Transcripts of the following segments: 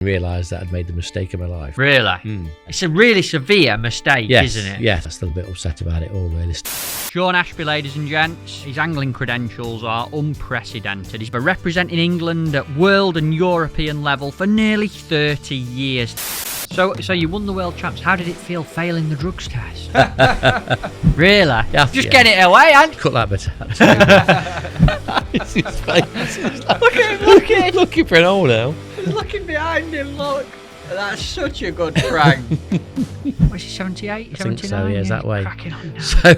realised that I'd made the mistake of my life. Really? It's a really severe mistake, isn't it? Yes, I'm still a bit upset about it all, really. Sean Ashby, ladies and gents. His angling credentials are unprecedented. He's been representing England at world and European level for nearly 30 years. So you won the World Champs. How did it feel failing the drugs test? Really? Yeah, Just get it away, and cut that bit out. It's his face. Look at him. Looking for an hole now. He's looking behind him, look. That's such a good prank. Was he 78? 79? I think so, yeah, that way. Cracking on now. So...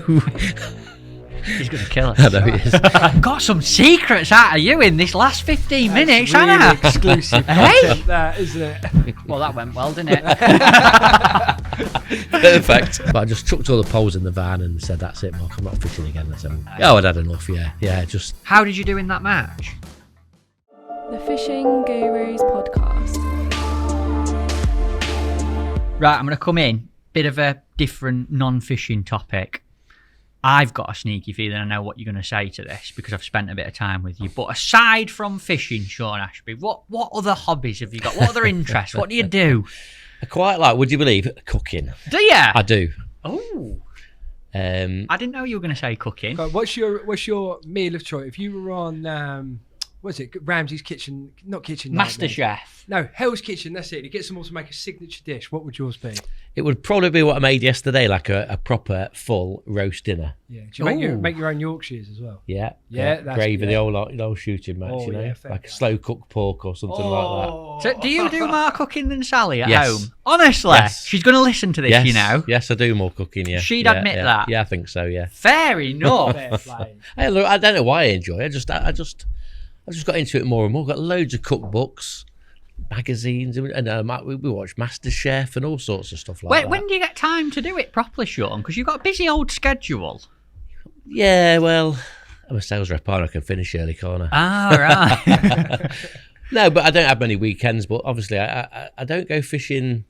He's going to kill us. I know he is. I've got some secrets out of you in this last 15 minutes, haven't I? Exclusive content, that, isn't it? Well, that went well, didn't it? Perfect. But I just chucked all the poles in the van and said, that's it, Mark, I'm not fishing again. So, I'd had enough, yeah, just... How did you do in that match? The Fishing Gurus podcast. Right, I'm going to come in. Bit of a different non-fishing topic. I've got a sneaky feeling I know what you're going to say to this because I've spent a bit of time with you. But aside from fishing, Sean Ashby, what other hobbies have you got? What other interests? What do you do? I quite like, would you believe, cooking. Do you? I do. Oh. I didn't know you were going to say cooking. What's your meal of choice? If you were on, what is it? Ramsay's Kitchen, not Kitchen. Master Chef. No, Hell's Kitchen, that's it. You get someone to make a signature dish. What would yours be? It would probably be what I made yesterday, like a proper full roast dinner. Yeah. Do you make your own Yorkshires as well? Yeah. Yeah, that's gravy, yeah. the old shooting match, Oh, you know, yeah, fair like a play. slow cooked pork or something like So do you do more cooking than Sally at Yes. home? Honestly? Yes. She's going to listen to this, that. you know. Yes, I do more cooking, yeah. She'd Yeah, admit yeah. that. Yeah, I think so, yeah. Fair enough. Fair play. Hey, look, I don't know why I enjoy it. I just got into it more and more. Got loads of cookbooks, magazines, and we watch Master Chef and all sorts of stuff like that. When do you get time to do it properly, Sean? Because you've got a busy old schedule. Yeah, well, I'm a sales rep, I can finish early, can't I? Ah, right. No, but I don't have many weekends. But obviously, I don't go fishing.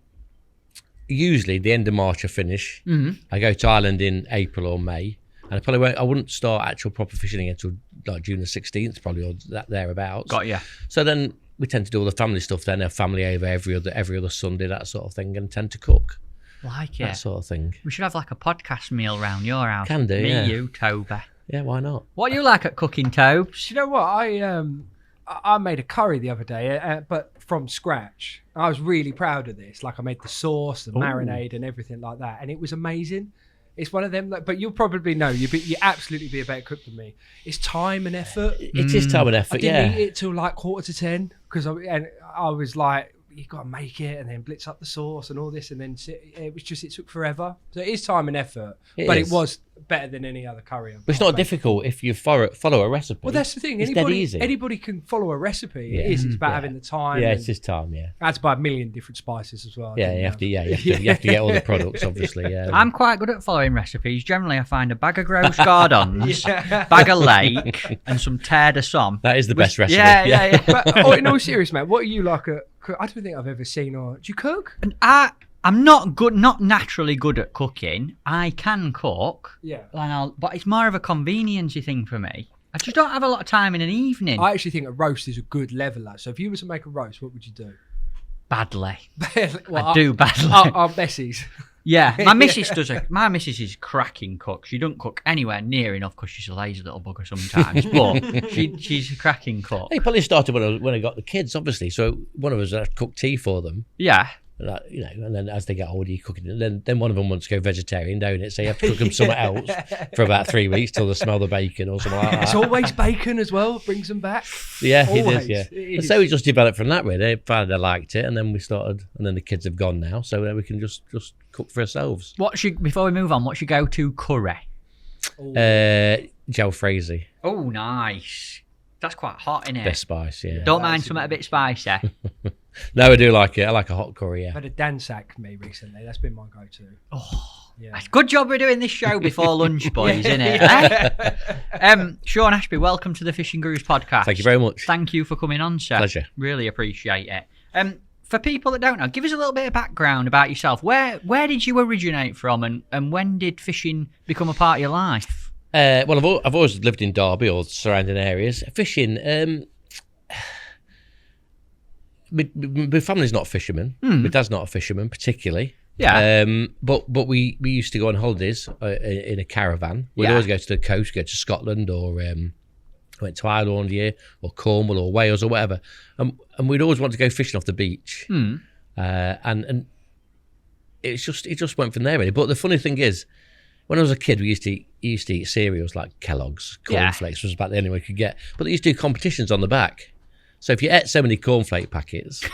Usually, the end of March I finish. Mm-hmm. I go to Ireland in April or May, and I wouldn't start actual proper fishing until like June the 16th, probably, or that thereabouts. Got you. So then we tend to do all the family stuff. Then have family over every other Sunday, that sort of thing, and tend to cook. Like it. That sort of thing. We should have like a podcast meal round your house. Can do, Me, yeah. you, Toby. Yeah, why not? What do you like at cooking, Tobes? Do you know what? I made a curry the other day, but from scratch. I was really proud of this. Like I made the sauce, the marinade, and everything like that, and it was amazing. It's one of them, but you'll probably know you absolutely be a better cook than me. It's time and effort. It is time and effort, I didn't yeah. eat it till like 9:45 because I was like, you got to make it and then blitz up the sauce and all this, and then it took forever. So it is time and effort, but is. it was better than any other curry. But it's not difficult if you follow a recipe. Well, that's the thing. It's dead easy. Anybody can follow a recipe. Yeah. It is. It's about having the time. Yeah, and it's just time, yeah. I had to buy a million different spices as well. Yeah, you have to get all the products, obviously, yeah. I'm quite good at following recipes. Generally, I find a bag of grouse gardons, bag of lake, and some terre de somme. That is the best recipe. Yeah. But in all seriousness, man, what are you like at cook? I don't think I've ever seen do you cook? And I'm not naturally good at cooking. I can cook. Yeah. But it's more of a convenience thing for me. I just don't have a lot of time in an evening. I actually think a roast is a good leveler. So if you were to make a roast, what would you do? Badly. Well, I do badly. Our Bessie's. Yeah, my missus is a cracking cook. She doesn't cook anywhere near enough because she's a lazy little bugger sometimes, but she's a cracking cook. He probably started when I got the kids, obviously. So one of us had to cook tea for them. Yeah. And then as they get older, you cook it. And then one of them wants to go vegetarian, don't it? So you have to cook them something else for about 3 weeks till they smell the bacon or something like that. It's always bacon as well. Brings them back. Yeah, Always. it is. Yeah. And so we just developed from that, really. They liked it, and then we started. And then the kids have gone now, so we can just cook for ourselves. Before we move on, what's your go-to curry? Jalfrezi. Oh, nice. That's quite hot, isn't it? Best spice, yeah. Don't mind something a bit spicy. No, I do like it. I like a hot curry, yeah. I've had a dansak me recently. That's been my go-to. Oh, Yeah. good job we're doing this show before lunch, boys, isn't it? Sean Ashby, welcome to the Fishing Gurus podcast. Thank you very much. Thank you for coming on, sir. Pleasure. Really appreciate it. For people that don't know, give us a little bit of background about yourself. Where did you originate from, and when did fishing become a part of your life? Well, I've always lived in Derby or surrounding areas. Fishing, my family's not fishermen. My dad's not a fisherman particularly. Yeah. But we used to go on holidays in a caravan. We'd always go to the coast, go to Scotland, or went to Ireland one year, or Cornwall, or Wales, or whatever. And we'd always want to go fishing off the beach. And it just went from there really. But the funny thing is, when I was a kid, we used to eat cereals like Kellogg's, cornflakes was about the only one we could get. But they used to do competitions on the back. So if you ate so many cornflake packets,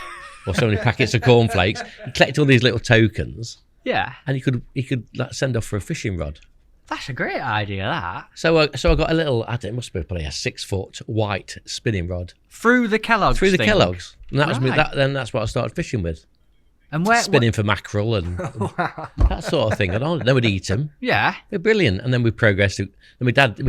or so many packets of cornflakes, you collect all these little tokens. Yeah. And you could like, send off for a fishing rod. That's a great idea, that. So I got a little, I don't know, it must be probably a 6-foot white spinning rod. Through the Kellogg's Through the thing? Kellogg's. And that was me, Right. then that's what I started fishing with. And where Spinning for mackerel and that sort of thing. And then we'd eat them. Yeah. They're brilliant. And then we progressed. And my dad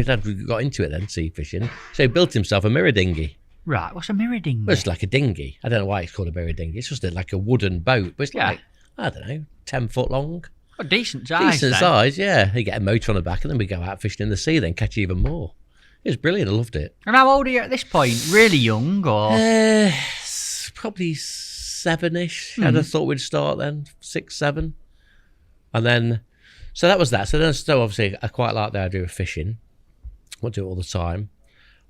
got into it then, sea fishing. So he built himself a mirror dinghy. Right. What's a mirror dinghy? Well, it's like a dinghy. I don't know why it's called a mirror dinghy. It's just like a wooden boat. But it's like, I don't know, 10 foot long. Oh, decent size. Decent then. size, yeah. You get a motor on the back and then we go out fishing in the sea, then catch even more. It was brilliant. I loved it. And how old are you at this point? Really young, or? Probably 7-ish. I'd have thought we'd start then, 6, 7. And then, so that was that. So obviously I quite like the idea of fishing. I want to do it all the time.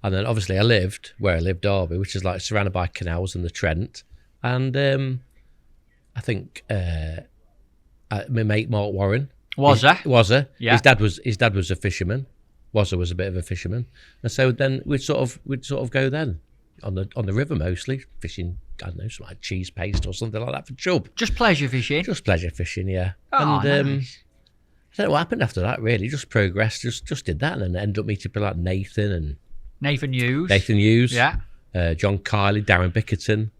And then obviously I lived where I lived, Derby, which is like surrounded by canals and the Trent. And I think my mate Mark Warren was a Yeah. his dad was a fisherman. Was a bit of a fisherman, and so then we'd sort of go then on the river mostly fishing. I don't know, some like cheese paste or something like that for chub. Just pleasure fishing. Just pleasure fishing, yeah. Oh, and nice. I don't know what happened after that. Really, just progressed. Just did that, and then ended up meeting people like Nathan Hughes, Yeah. John Kiley, Darren Bickerton.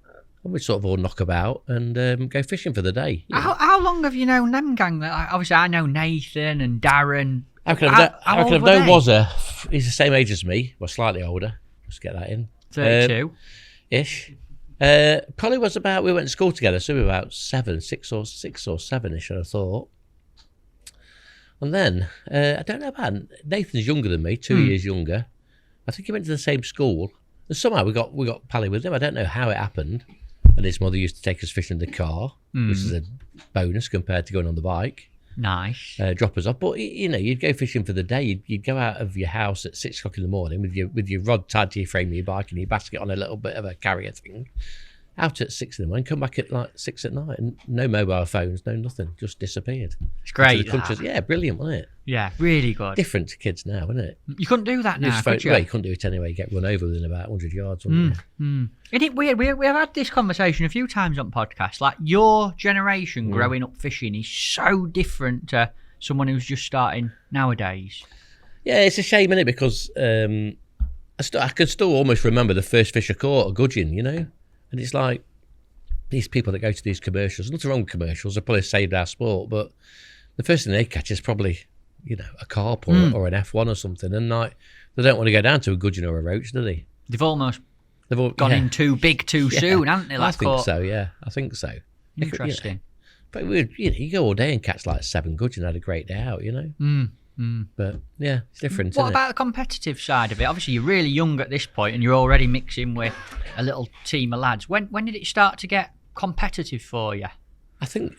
And we'd sort of all knock about and go fishing for the day. Yeah. How long have you known them gang? Obviously, I know Nathan and Darren. How can I have known they? Wazza? He's the same age as me. Well, slightly older. Let's get that in. 32. Ish. Probably was about, we went to school together, so we were about 6 or 7ish, I thought. And then, I don't know about, Nathan's younger than me, 2 years younger. I think he went to the same school. And somehow we got pally with him. I don't know how it happened. And his mother used to take us fishing in the car, which is a bonus compared to going on the bike. Nice. Drop us off. But, you know, you'd go fishing for the day. You'd go out of your house at 6 o'clock in the morning with your rod tied to your frame of your bike and your basket on a little bit of a carrier thing. Out at 6 in the morning, come back at like 6 at night, and no mobile phones, no nothing, just disappeared. It's great. The countries. Yeah, brilliant, wasn't it? Yeah, really good. Different to kids now, isn't it? You couldn't do that now, could you? Well, you couldn't do it anyway. You get run over within about 100 yards, wouldn't you? Isn't it weird? We've had this conversation a few times on podcasts. Like, your generation growing up fishing is so different to someone who's just starting nowadays. Yeah, it's a shame, isn't it? Because I can still almost remember the first fish I caught at Gudgeon, you know? And it's like, these people that go to these commercials, nothing wrong with commercials, they probably saved our sport, but the first thing they catch is probably, you know, a carp or an F1 or something, and like, they don't want to go down to a Gudgeon or a roach, do they? They've all gone in too big too soon, haven't they? I think so, yeah. I think so. Interesting. You know, but you go all day and catch like 7 Gudgeon, had a great day out, you know? But yeah, it's different, What isn't about the competitive side of it? Obviously, you're really young at this point and you're already mixing with a little team of lads. When did it start to get competitive for you? I think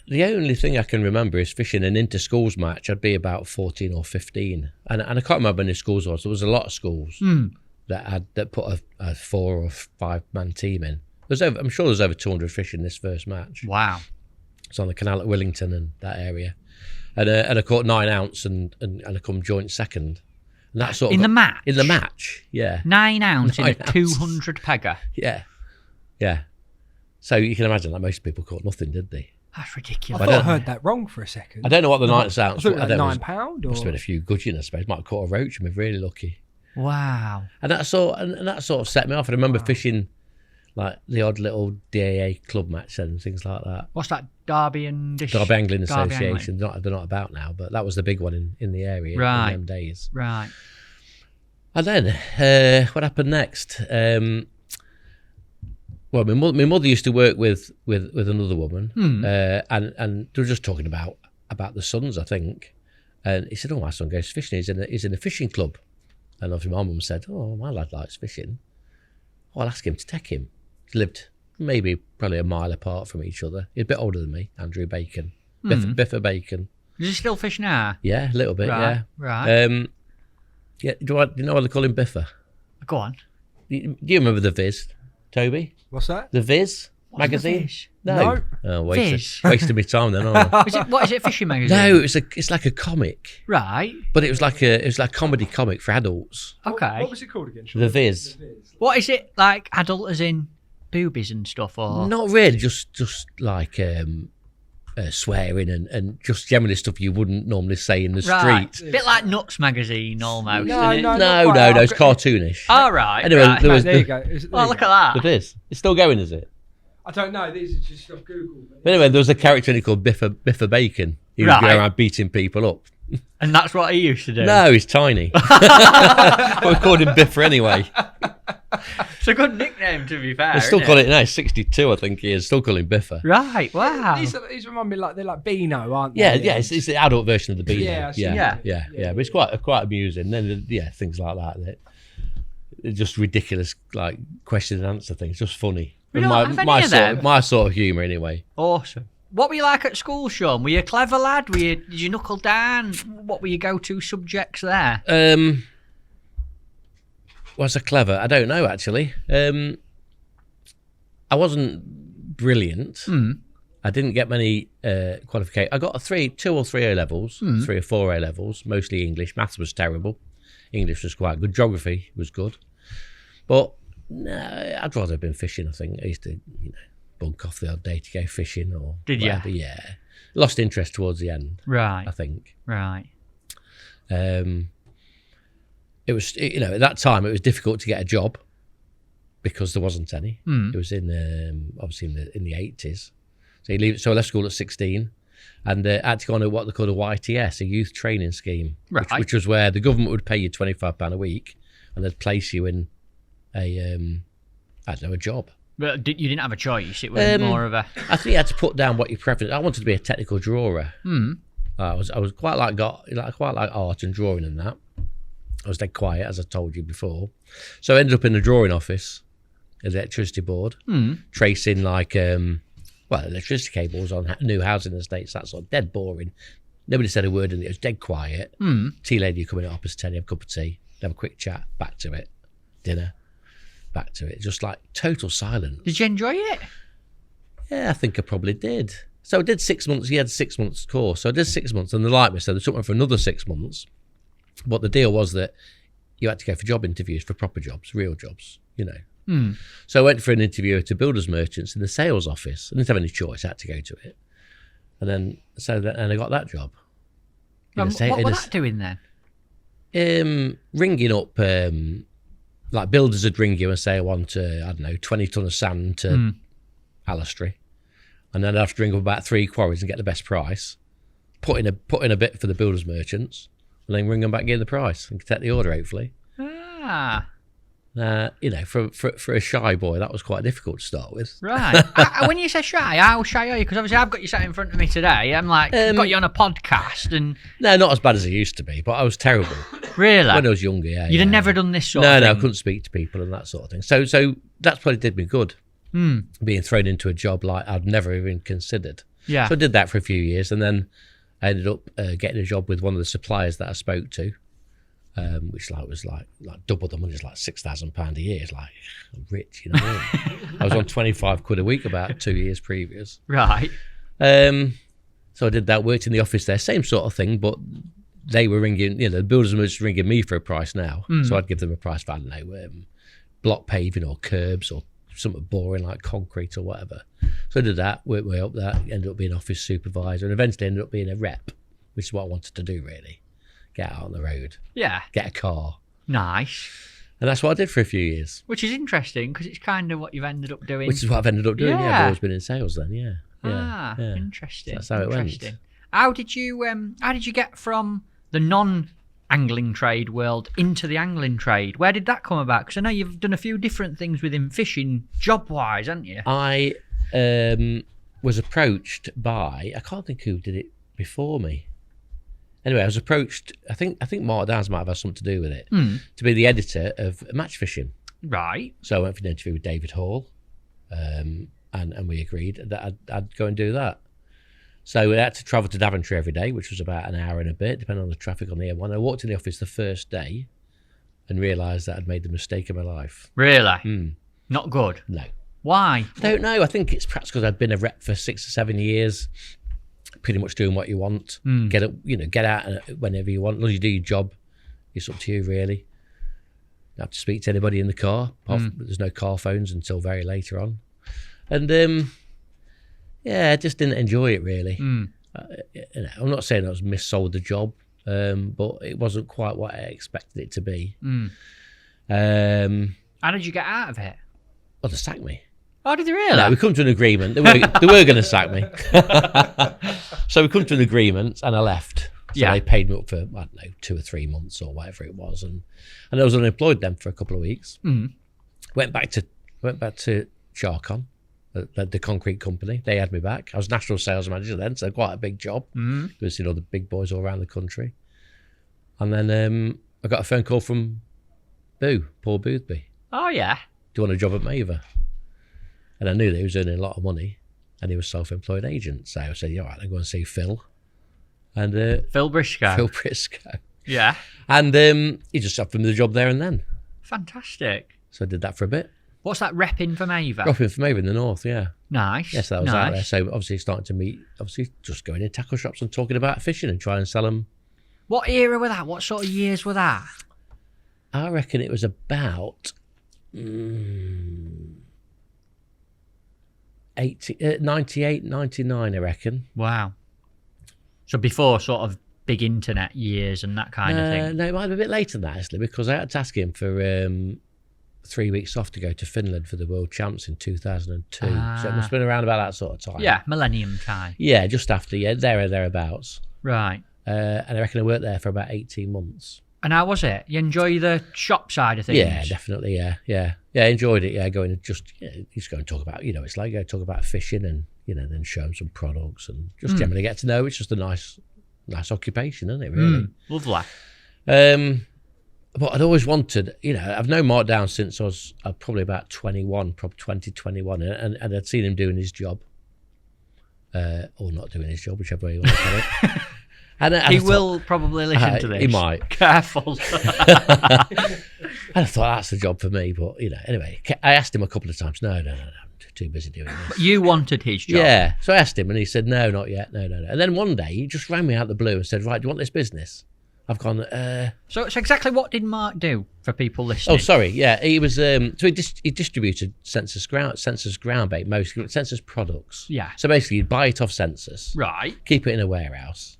the only thing I can remember is fishing an inter-schools match. I'd be about 14 or 15. And I can't remember how many schools there was a lot of schools that put a 4 or 5 man team in. I'm sure there's over 200 fish in this first match. Wow. It's on the canal at Willington and that area. And I caught 9 ounce and I come joint second. And that sort of the match? In the match, yeah. 9 ounce in a 9 200 pegger? Yeah. So you can imagine that most people caught nothing, did they? That's ridiculous. I thought I heard that wrong for a second. I don't know what the 9 ounce. I thought it was don't know, £9 or must have been a few Gudgeon, I suppose. Might have caught a roach and been really lucky. Wow. And that sort of set me off. I remember fishing like the odd little DAA club match and things like that. What's that? Derby Angling Derby Association. They're not about now, but that was the big one in the area Right. in them days. Right. And then what happened next? Well, my mother used to work with another woman, and they were just talking about the sons, I think. And he said, "Oh, my son goes fishing. He's in a fishing club." And obviously, my mum said, "Oh, my lad likes fishing. Oh, I'll ask him to take him." He lived probably a mile apart from each other. He's a bit older than me, Andrew Bacon. Biffa Bacon. Does he still fish now? Yeah, a little bit, yeah. Right. Yeah, do you know why they call him Biffa? Go on. Do you remember the Viz, Toby? What's that? The Viz magazine? The Viz? No. Oh, wasted my time then, aren't I? What is it? Fishing magazine? No, it's like a comic. Right. But it was like a comedy comic for adults. Okay. What was it called again? Sean? The Viz. What is it like? Adult as in boobies and stuff, or Not really, just like swearing and just generally stuff you wouldn't normally say in the right? street. A bit like Nuts magazine almost. No, isn't it? no. No, it's cartoonish. All right. Anyway, right. there was There you go. Oh, look at that. The Viz. It's still going, is it? I don't know. These are just off Google. But anyway, there was a character in it called Biffa Bacon. He would go Right. around beating people up. And that's what he used to do. No, he's tiny. But we called him Biffa anyway. It's a good nickname, to be fair. They still isn't call it? it now. 62, I think he is. Still call him Biffa. Right. Wow. These remind me like they're like Beano, aren't they? Yeah. It's the adult version of the Beano. Yeah, I've it. seen Yeah. But it's quite amusing. Then things like that. They're just ridiculous, like question and answer things. Just funny. We And don't have any of them. my sort of humour, anyway. Awesome. What were you like at school, Sean? Were you a clever lad? Did you knuckle down? What were your go-to subjects there? Was I clever? I don't know, actually. I wasn't brilliant. I didn't get many qualifications. I got 2 or 3 A levels, 3 or 4 A levels, mostly English. Maths was terrible. English was quite good. Geography was good. But no, I'd rather have been fishing, I think. I used to, bunk off the odd day to go fishing or Did you? whatever. Yeah. Lost interest towards the end, Right. I think. Right. It was, at that time, it was difficult to get a job because there wasn't any. It was obviously in the 80s. So I left school at 16 and I had to go on what they called a YTS, a youth training scheme, Right. which was where the government would pay you £25 a week and they'd place you in a job. But you didn't have a choice. It was more of a... I think you had to put down what your preference. I wanted to be a technical drawer. I was quite like art and drawing and that. I was dead quiet, as I told you before. So I ended up in the drawing office, at the electricity board, tracing electricity cables on new housing estates. That sort of dead boring. Nobody said a word in it. It was dead quiet. Tea lady coming up as 10, have a cup of tea, have a quick chat, back to it. Dinner, back to it. Just like total silence. Did you enjoy it? Yeah, I think I probably did. So I did 6 months. He had 6 months course. So I did 6 months and they liked me. So they took me for another 6 months. But the deal was that you had to go for job interviews for proper jobs, real jobs, So I went for an interview to builders merchants in the sales office. I didn't have any choice. I had to go to it. And then, and I got that job. What was that doing then? Ringing up, like builders would ring you and say, I want, 20 ton of sand to Alistry. And then I'd have to ring up about 3 quarries and get the best price. Put in a bit for the builders merchants. And then ring them back and give the price and take the order, hopefully. Ah. For a shy boy, that was quite difficult to start with. Right. When you say shy, how shy are you? Because obviously I've got you sat in front of me today. I'm like, got you on a podcast and... No, not as bad as I used to be, but I was terrible. Really? When I was younger, yeah. You'd have never done this sort of thing? No, I couldn't speak to people and that sort of thing. So that's probably did me good, being thrown into a job like I'd never even considered. Yeah. So I did that for a few years and then I ended up getting a job with one of the suppliers that I spoke to, which was like double the money. It's like £6,000 a year. It's like, I'm rich, What I mean? I was on 25 quid a week about 2 years previous. Right. So I did that, worked in the office there, same sort of thing, but they were ringing, the builders were just ringing me for a price now. So I'd give them a price for, I don't know, block paving or curbs or something boring like concrete or whatever. So I did that, worked my way up that, ended up being office supervisor and eventually ended up being a rep, which is what I wanted to do really. Get out on the road. Yeah. Get a car. Nice. And that's what I did for a few years. Which is interesting because it's kind of what you've ended up doing. Which is what I've ended up doing, Yeah. I've always been in sales then, yeah. Interesting. So that's how it went. How did you get from the non-angling trade world into the angling trade? Where did that come about? Because I know you've done a few different things within fishing job-wise, haven't you? I was approached by, I can't think who did it before me. Anyway, I was approached, I think Mark Downs might have had something to do with it, to be the editor of Match Fishing. Right. So I went for an interview with David Hall, and we agreed that I'd go and do that. So we had to travel to Daventry every day, which was about an hour and a bit, depending on the traffic on the M1. I walked in the office the first day and realised that I'd made the mistake of my life. Really? Not good? No. Why? I don't know. I think it's perhaps because I've been a rep for 6 or 7 years, pretty much doing what you want. Get out whenever you want. As long as you do your job, it's up to you, really. You don't have to speak to anybody in the car. There's no car phones until very later on. And I just didn't enjoy it, really. I'm not saying I was missold the job, but it wasn't quite what I expected it to be. How did you get out of it? Well, they sacked me. Oh, did they really? No, we come to an agreement. They were going to sack me. So we come to an agreement and I left. So they paid me up for, I don't know, 2 or 3 months or whatever it was. And I was unemployed then for a couple of weeks. Went back to Charcon, the concrete company. They had me back. I was national sales manager then, so quite a big job. Because, the big boys all around the country. And then I got a phone call from Paul Boothby. Oh, yeah. Do you want a job at Maver? And I knew that he was earning a lot of money and he was a self-employed agent. So I said, all right, I'm going to see Phil. And Phil Briscoe. Phil Briscoe. Yeah. And he just offered me the job there and then. Fantastic. So I did that for a bit. What's that repping for Maver? Repping for Maver in the north, yeah. Nice. Yes, that was out there. So obviously starting to meet, just going in tackle shops and talking about fishing and trying to sell them. What era were that? What sort of years were that? I reckon it was about 98, 99, I reckon. Wow. So before sort of big internet years and that kind of thing? No, it might have been a bit later than that, actually, because I had to ask him for 3 weeks off to go to Finland for the World Champs in 2002. So it must have been around about that sort of time. Yeah, millennium time. Yeah, just after, there or thereabouts. Right. And I reckon I worked there for about 18 months. And how was it? You enjoy the shop side of things? Yeah, definitely, yeah, enjoyed it, going and just go and talk about, it's like go talk about fishing and, then show them some products and just generally get to know. It's just a nice occupation, isn't it, really? Lovely. But I'd always wanted, I've known Mark Down since I was probably about 21, probably 2021, and I'd seen him doing his job, or not doing his job, whichever way you want to call it. And he will probably listen to this. He might. Careful. And I thought, that's the job for me. But, anyway, I asked him a couple of times, no, I'm too busy doing this. But you wanted his job? Yeah. So I asked him and he said, no, not yet, no. And then one day he just rang me out of the blue and said, right, do you want this business? I've gone, So exactly what did Mark do for people listening? Oh, sorry, yeah. He was, so he distributed Census ground bait, mostly Census products. Yeah. So basically you'd buy it off Census. Right. Keep it in a warehouse.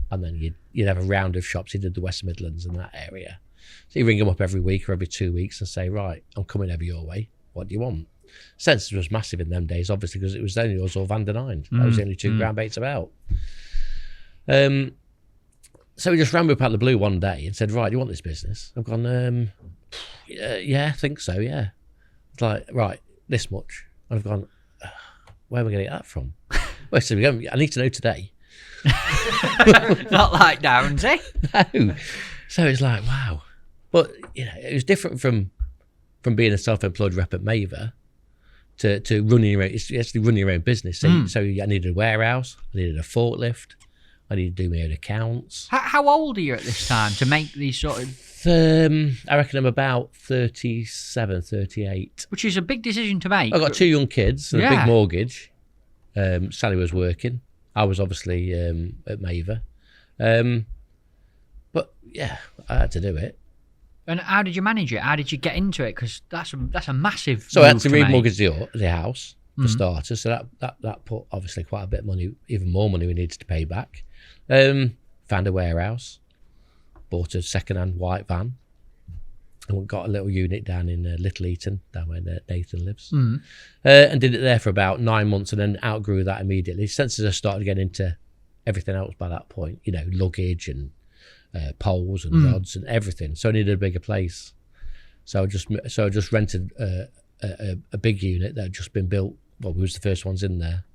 And then you'd have a round of shops. He did the West Midlands and that area. So you ring them up every week or every 2 weeks and say, right, I'm coming over your way. What do you want? Census was massive in them days, obviously, because it was only us or Van der Nine. That was the only 2 ground baits about. So he just rang me up out of the blue one day and said, right, do you want this business? I've gone, yeah, I think so, yeah. It's like, right, this much. And I've gone, where am I going to get that from? Well, so I need to know today. Not like Downsy. No. So it's like, wow. But, it was different from being a self-employed rep at Maver to running your own, it's actually running your own business. So I needed a warehouse, I needed a forklift, I needed to do my own accounts. How old are you at this time to make these sort of... I reckon I'm about 37, 38. Which is a big decision to make. I've got 2 young kids and a big mortgage. Sally was working. I was obviously at Maver. But, yeah, I had to do it. And how did you manage it? How did you get into it? Because that's a massive So I had to make. remortgage the house, for starters. So that put, obviously, quite a bit of money, even more money we needed to pay back. Found a warehouse. Bought a second-hand white van. And got a little unit down in Little Eaton, down where Nathan lives. And did it there for about 9 months and then outgrew that immediately. Since I started getting into everything else by that point, luggage and poles and rods and everything. So I needed a bigger place. So I just rented a big unit that had just been built. Well, we was the first ones in there.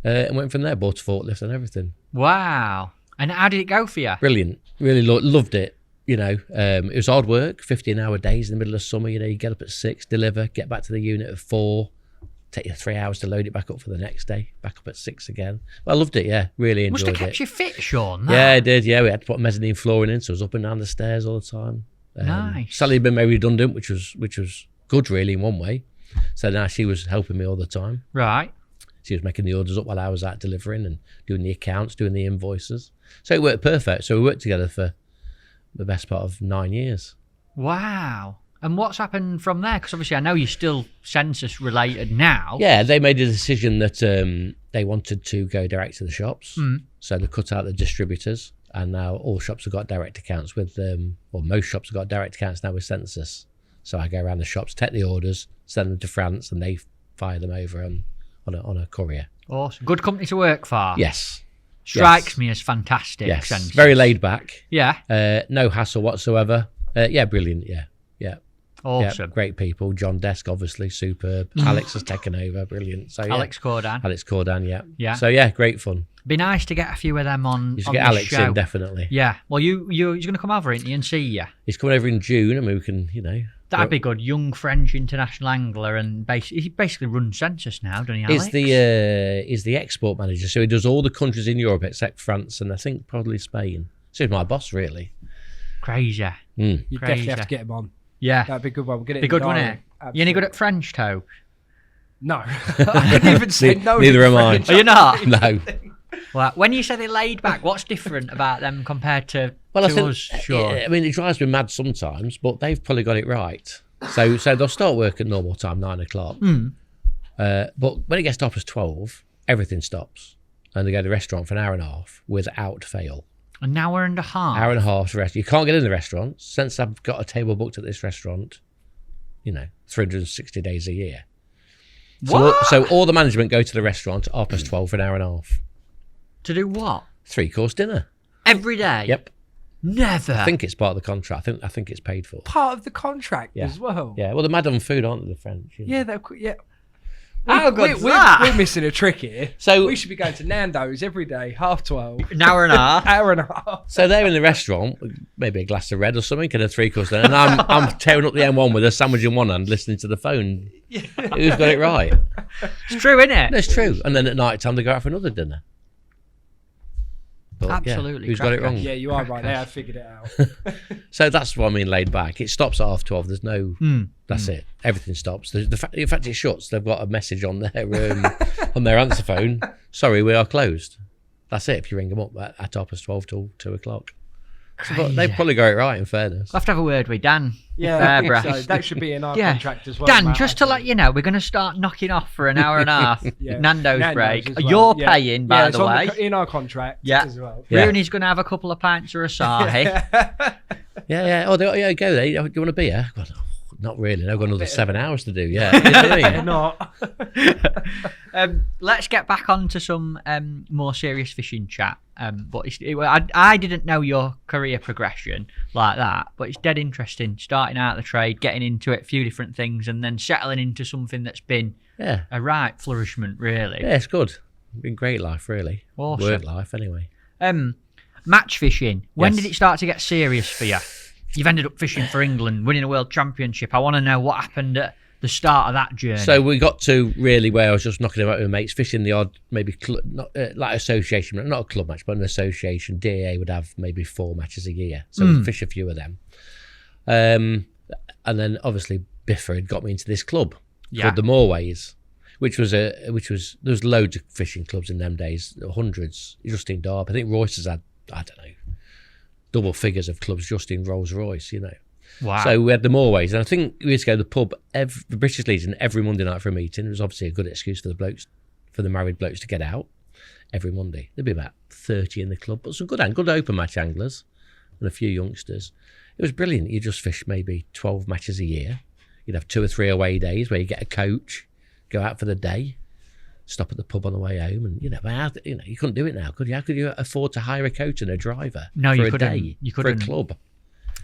And went from there, bought a forklift and everything. Wow. And how did it go for you? Brilliant. Really loved it. It was hard work, 15-hour days in the middle of summer. You get up at 6, deliver, get back to the unit at 4, Take you 3 hours to load it back up for the next day. Back up at 6 again. Well, I loved it. Yeah, really enjoyed it. Must have kept you fit, Sean. That. Yeah, it did. Yeah, we had to put mezzanine flooring in, so I was up and down the stairs all the time. Nice. Sally had been made redundant, which was good, really, in one way. So now she was helping me all the time. Right. She was making the orders up while I was out delivering and doing the accounts, doing the invoices. So it worked perfect. So we worked together for the best part of 9 years. Wow. And what's happened from there? Because obviously I know you're still census related now. Yeah, they made a decision that they wanted to go direct to the shops. So they cut out the distributors, and now all shops have got direct accounts with or most shops have got direct accounts now with census. So I go around the shops, take the orders, send them to France, and they fire them over on a courier. Awesome. Good company to work for. Yes. Strikes me as fantastic. Yes. Census. Very laid back. Yeah. No hassle whatsoever. Yeah, brilliant. Yeah. Awesome. Yeah, great people. John Desk, obviously, superb. Alex has taken over. Brilliant. So, yeah. Alex Cordan. Yeah. Yeah. So, yeah, great fun. Be nice to get a few of them on. You should on get this Alex show. in, definitely. Yeah. Well, he's going to come over, isn't he, and see you. He's coming over in June. I mean, we can, That'd be good. Young French international angler, and he basically runs census now, doesn't he, Alex? He's the export manager, so he does all the countries in Europe except France and I think probably Spain. So he's my boss, really. Crazy. You definitely have to get him on. Yeah. That'd be a good one. We'll get it. Be in good, the wouldn't diary. it? You any good at French, Toe? No. I didn't even say no. Neither am I. Are you not? No. Well, when you say they're laid back, what's different about them compared to Well, I think, us? Sure. I mean, it drives me mad sometimes, but they've probably got it right. So they'll start work at normal time, 9 o'clock. But when it gets to 12, everything stops. And they go to the restaurant for an hour and a half without fail. An hour and a half? Hour and a half to rest. You can't get in the restaurant. Since I've got a table booked at this restaurant, 360 days a year. What? So all the management go to the restaurant at 12 for an hour and a half. To do what? 3-course dinner. Every day? Yep. Never. I think it's part of the contract. I think it's paid for. Part of the contract Yeah. as well. Yeah. Well, they're mad on food, aren't they, the French? Yeah, yeah. How good's that? We're missing a trick here. So We should be going to Nando's every day, 12:30. An hour and a half? Hour and a half. So they're in the restaurant, maybe a glass of red or something, and a 3-course dinner, and I'm tearing up the M1 with a sandwich in one hand, listening to the phone. Who's got it right? It's true, isn't it? No, it's true. And then at night time they go out for another dinner. But, Absolutely. who's got it wrong? Yeah, you are right. They have figured it out. So that's what I mean, laid back. It stops at 12. There's no. That's it. Everything stops. In fact, it shuts. They've got a message on their answer phone. Sorry, we are closed. That's it. If you ring them up at 12 till 2 o'clock. So, they've probably got it right. In fairness. We'll have to have a word with Dan. Yeah, Fairbrass. so that should be in our contract as well. Dan, Matt, just to let you know, we're going to start knocking off for an hour and a half. Nando's break. as well. You're Yeah. paying, by it's the on way. in our contract as well. Yeah. Rooney's going to have a couple of pints of Asahi. Yeah. Oh, go there. Do you want a beer? God, not really. I've got another 7 hours to do. Yeah. You know what I mean? Not. Let's get back on to some more serious fishing chat. But I didn't know your career progression like that, but it's dead interesting. Starting out the trade, getting into it, a few different things, and then settling into something that's been a right flourishment, really. Yeah, it's good. Been great life, really. Awesome. Work life, anyway. Match fishing. When Yes. did it start to get serious for you? You've ended up fishing for England, winning a world championship. I want to know what happened at the start of that journey. So we got to really where I was just knocking about with mates, fishing the odd, maybe like association, not a club match, but an association. DA would have maybe 4 matches a year, so we'd fish a few of them. And then obviously Biffa had got me into this club called the Moorways, which was there was loads of fishing clubs in them days, hundreds. Just in Derby, I think Royce has had, I don't know, double figures of clubs just in Rolls Royce, Wow. So we had the Moorways, and I think we used to go to the pub, the British Legion, every Monday night for a meeting. It was obviously a good excuse for the married blokes to get out every Monday. There'd be about 30 in the club, but some good open match anglers and a few youngsters. It was brilliant. You just fish maybe 12 matches a year. You'd have 2 or 3 away days where you get a coach, go out for the day, stop at the pub on the way home, and you couldn't do it now, could you? How could you afford to hire a coach and a driver No, for you a couldn't. day You for a couldn't. club?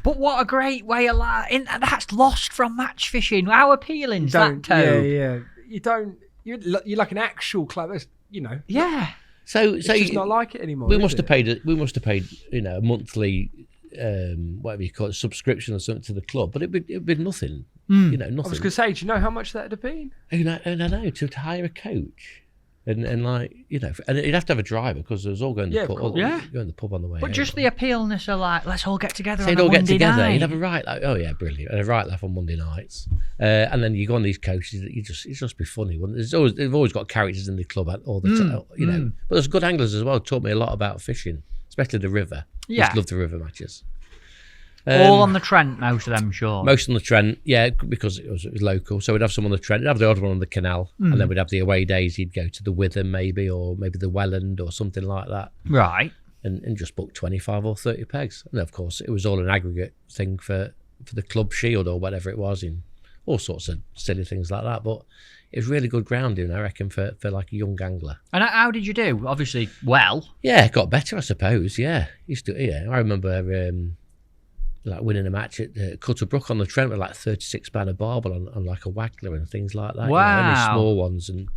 But what a great way of life. That's lost from match fishing. How appealing is that, Toad? Yeah. You don't. You're like an actual club. Yeah. So It's just not like it anymore. we is must it? have paid a monthly whatever you call it, subscription or something to the club, but it'd be nothing You know, I was nothing. going to say, do you know how much that'd have been? I know, to hire a coach. And like, you know, and you'd have to have a driver because it was all going to the pub. Yeah. Going to the pub on the way. But home. just the appealness of like, let's all get together So on you'd a all get Monday together. night. You'd have a right, like, oh yeah, brilliant, and a right laugh on Monday nights, and then you go on these coaches. It's just be funny. Wouldn't it? They've always got characters in the club all the time, you know. But there's good anglers as well. Taught me a lot about fishing, especially the river. Yeah. Love the river matches. All on the Trent, most of them, sure. Most on the Trent, yeah, because it was local. So we'd have some on the Trent, we'd have the odd one on the canal, and then we'd have the away days. You'd go to the Witham maybe, or maybe the Welland or something like that, Right. and just book 25 or 30 pegs. And of course, it was all an aggregate thing for the club shield or whatever it was, in all sorts of silly things like that. But it was really good grounding, I reckon, for like a young angler. And how did you do? Obviously, well. Yeah, it got better, I suppose. Yeah, I remember. Like winning a match at Cutterbrook on the Trent with like 36 spanner barbel on like a waggler and things like that. Wow. You know, only small ones. And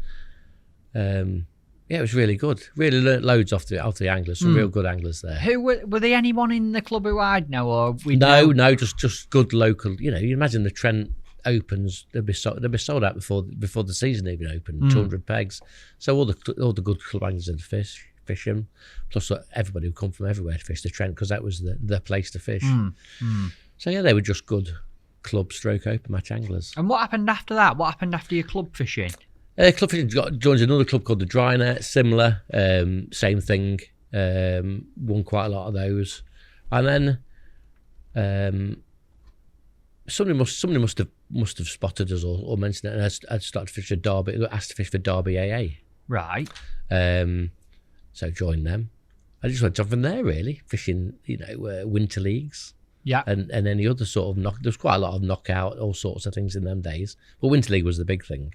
yeah, it was really good. Really learnt loads off the anglers. Some real good anglers there. Who were there anyone in the club who I'd know or we No, just good local. You know, you imagine the Trent opens, they'd be sold out before the season even opened. 200 pegs. So all the good club anglers had fishing, plus everybody would come from everywhere to fish the Trent because that was the place to fish. So yeah, they were just good club stroke open match anglers. And what happened after that? What happened after your club fishing? Club fishing joins another club called the Dry Net, similar, same thing. Won quite a lot of those, and then somebody must have spotted us or mentioned it, and I'd started to fish for Derby, asked to fish for Derby AA. Right. So joined them. I just went on from there really, fishing, you know, winter leagues. Yeah. And any other sort of there was quite a lot of knockout, all sorts of things in them days. But winter league was the big thing.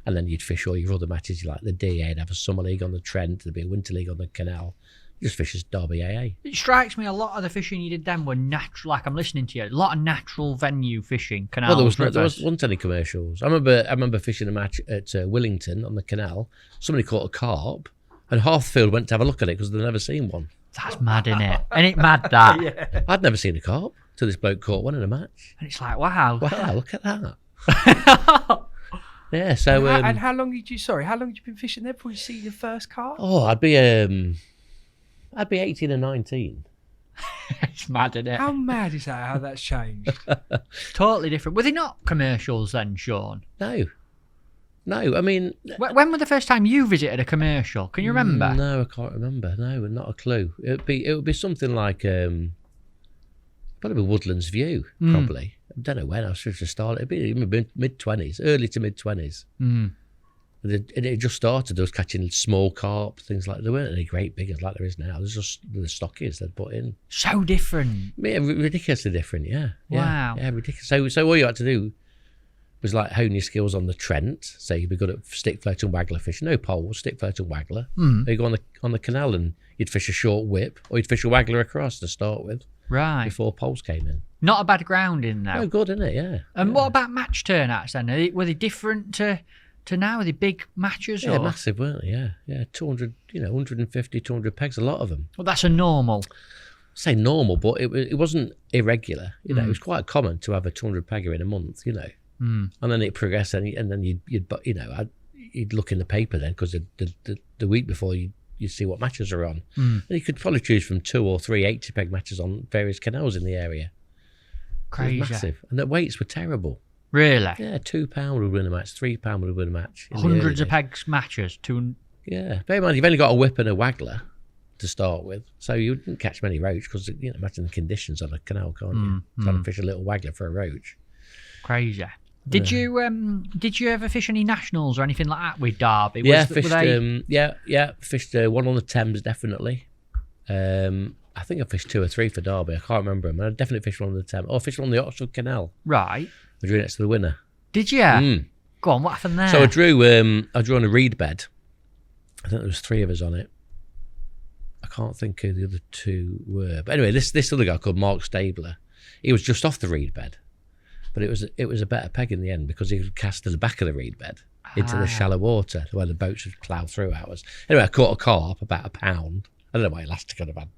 And then you'd fish all your other matches, like the DA, you'd have a summer league on the Trent, there'd be a winter league on the canal. You just fish as Derby AA. It strikes me a lot of the fishing you did then were natural, like I'm listening to you, a lot of natural venue fishing, canals, Well, there wasn't any commercials. I remember fishing a match at Willington on the canal. Somebody caught a carp, and half the field went to have a look at it because they'd never seen one. That's mad, isn't it? Ain't it mad that? Yeah. I'd never seen a carp till this bloke caught one in a match. And it's like, wow. Wow, look at that. Yeah, so... and how long did you been fishing there before you see your first carp? Oh, I'd be 18 and 19. It's mad, isn't it? How mad is that, how that's changed? Totally different. Were they not commercials then, Sean? No, I mean... When was the first time you visited a commercial? Can you remember? No, I can't remember. No, not a clue. It would be something like probably Woodlands View, probably. I don't know when I was supposed to start. It'd be mid-20s, early to mid-20s. It just started. I was catching small carp, things like that. There weren't any great big ones like there is now. There's just the stockies they'd put in. So different. Yeah, ridiculously different, yeah. Wow. Yeah, ridiculous. So all you had to do was like hone your skills on the Trent. So you'd be good at stick float and waggler fishing. No poles, stick float and waggler. Or you go on the canal and you'd fish a short whip, or you'd fish a waggler across to start with. Right. Before poles came in. Not a bad grounding though. Oh, good, isn't it? Yeah. And what about match turnouts then? Were they different to now? Were they big matches? Yeah, or? massive, weren't they? Yeah, 200, 150, 200 pegs, a lot of them. Well, that's a normal. I say normal, but it wasn't irregular. You know, it was quite common to have a 200 pegger in a month. You know, and then it progressed, and then you'd look in the paper then because the week before you see what matches are on. And you could probably choose from 2 or 3 80 peg matches on various canals in the area. Crazy. It was massive, and the weights were terrible. Really? Yeah, £2 would win a match, £3 would win a match. Hundreds of pegs matches. Yeah, bear in mind you've only got a whip and a waggler to start with, so you didn't catch many roach because imagine the conditions on a canal, can't you? Trying to fish a little waggler for a roach. Crazy. Did you ever fish any nationals or anything like that with Derby? Fished one on the Thames definitely. I think I fished 2 or 3 for Derby. I can't remember them. I definitely fished one on the Thames. I fished one on the Oxford Canal. Right. I drew next to the winner. Did you? Go on. What happened there? So I drew on a reed bed. I think there was 3 of us on it. I can't think who the other 2 were. But anyway, this other guy called Mark Stabler, he was just off the reed bed. But it was a better peg in the end because he could cast to the back of the reed bed into the shallow water where the boats would plough through ours. Anyway, I caught a carp, about £1. I don't know what elastic I'd have had.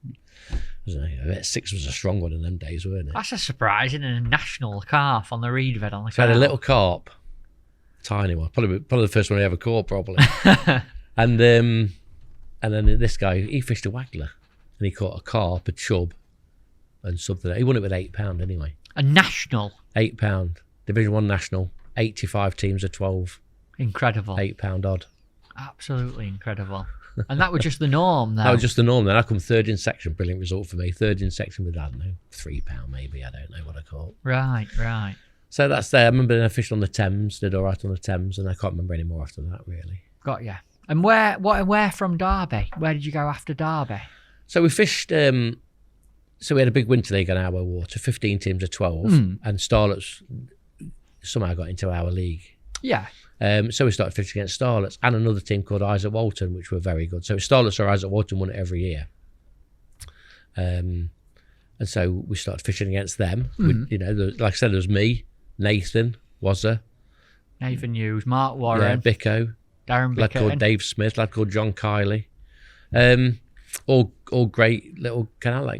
6 was a strong one in them days, weren't it? That's a surprise in a national carp on the reed bed on the So I had a canal. little carp, tiny one, probably the first one I ever caught, probably. and then this guy, he fished a waggler, and he caught a carp, a chub, and something. He won it with £8 anyway. A national. £8, Division 1 national, 85 teams of 12, Incredible. £8 odd. Absolutely incredible. And that was just the norm, though. That was just the norm. Then I come third in section. Brilliant result for me. Third in section with, I don't know, £3 maybe. I don't know what I caught. Right. So that's there. I remember I fished on the Thames, did all right on the Thames, and I can't remember any more after that, really. Got ya. And where from Derby? Where did you go after Derby? So we fished, so we had a big winter league on our water, 15 teams of 12, and Starlets somehow got into our league. Yeah. So we started fishing against Starlets and another team called Isaac Walton, which were very good. So Starlets or Isaac Walton won it every year. And so we started fishing against them. Like I said, there was me, Nathan, Wazza, Nathan Hughes, Mark Warren, Bicko, Darren lad called Bickett. Dave Smith, lad called John Kiley. All great little canal,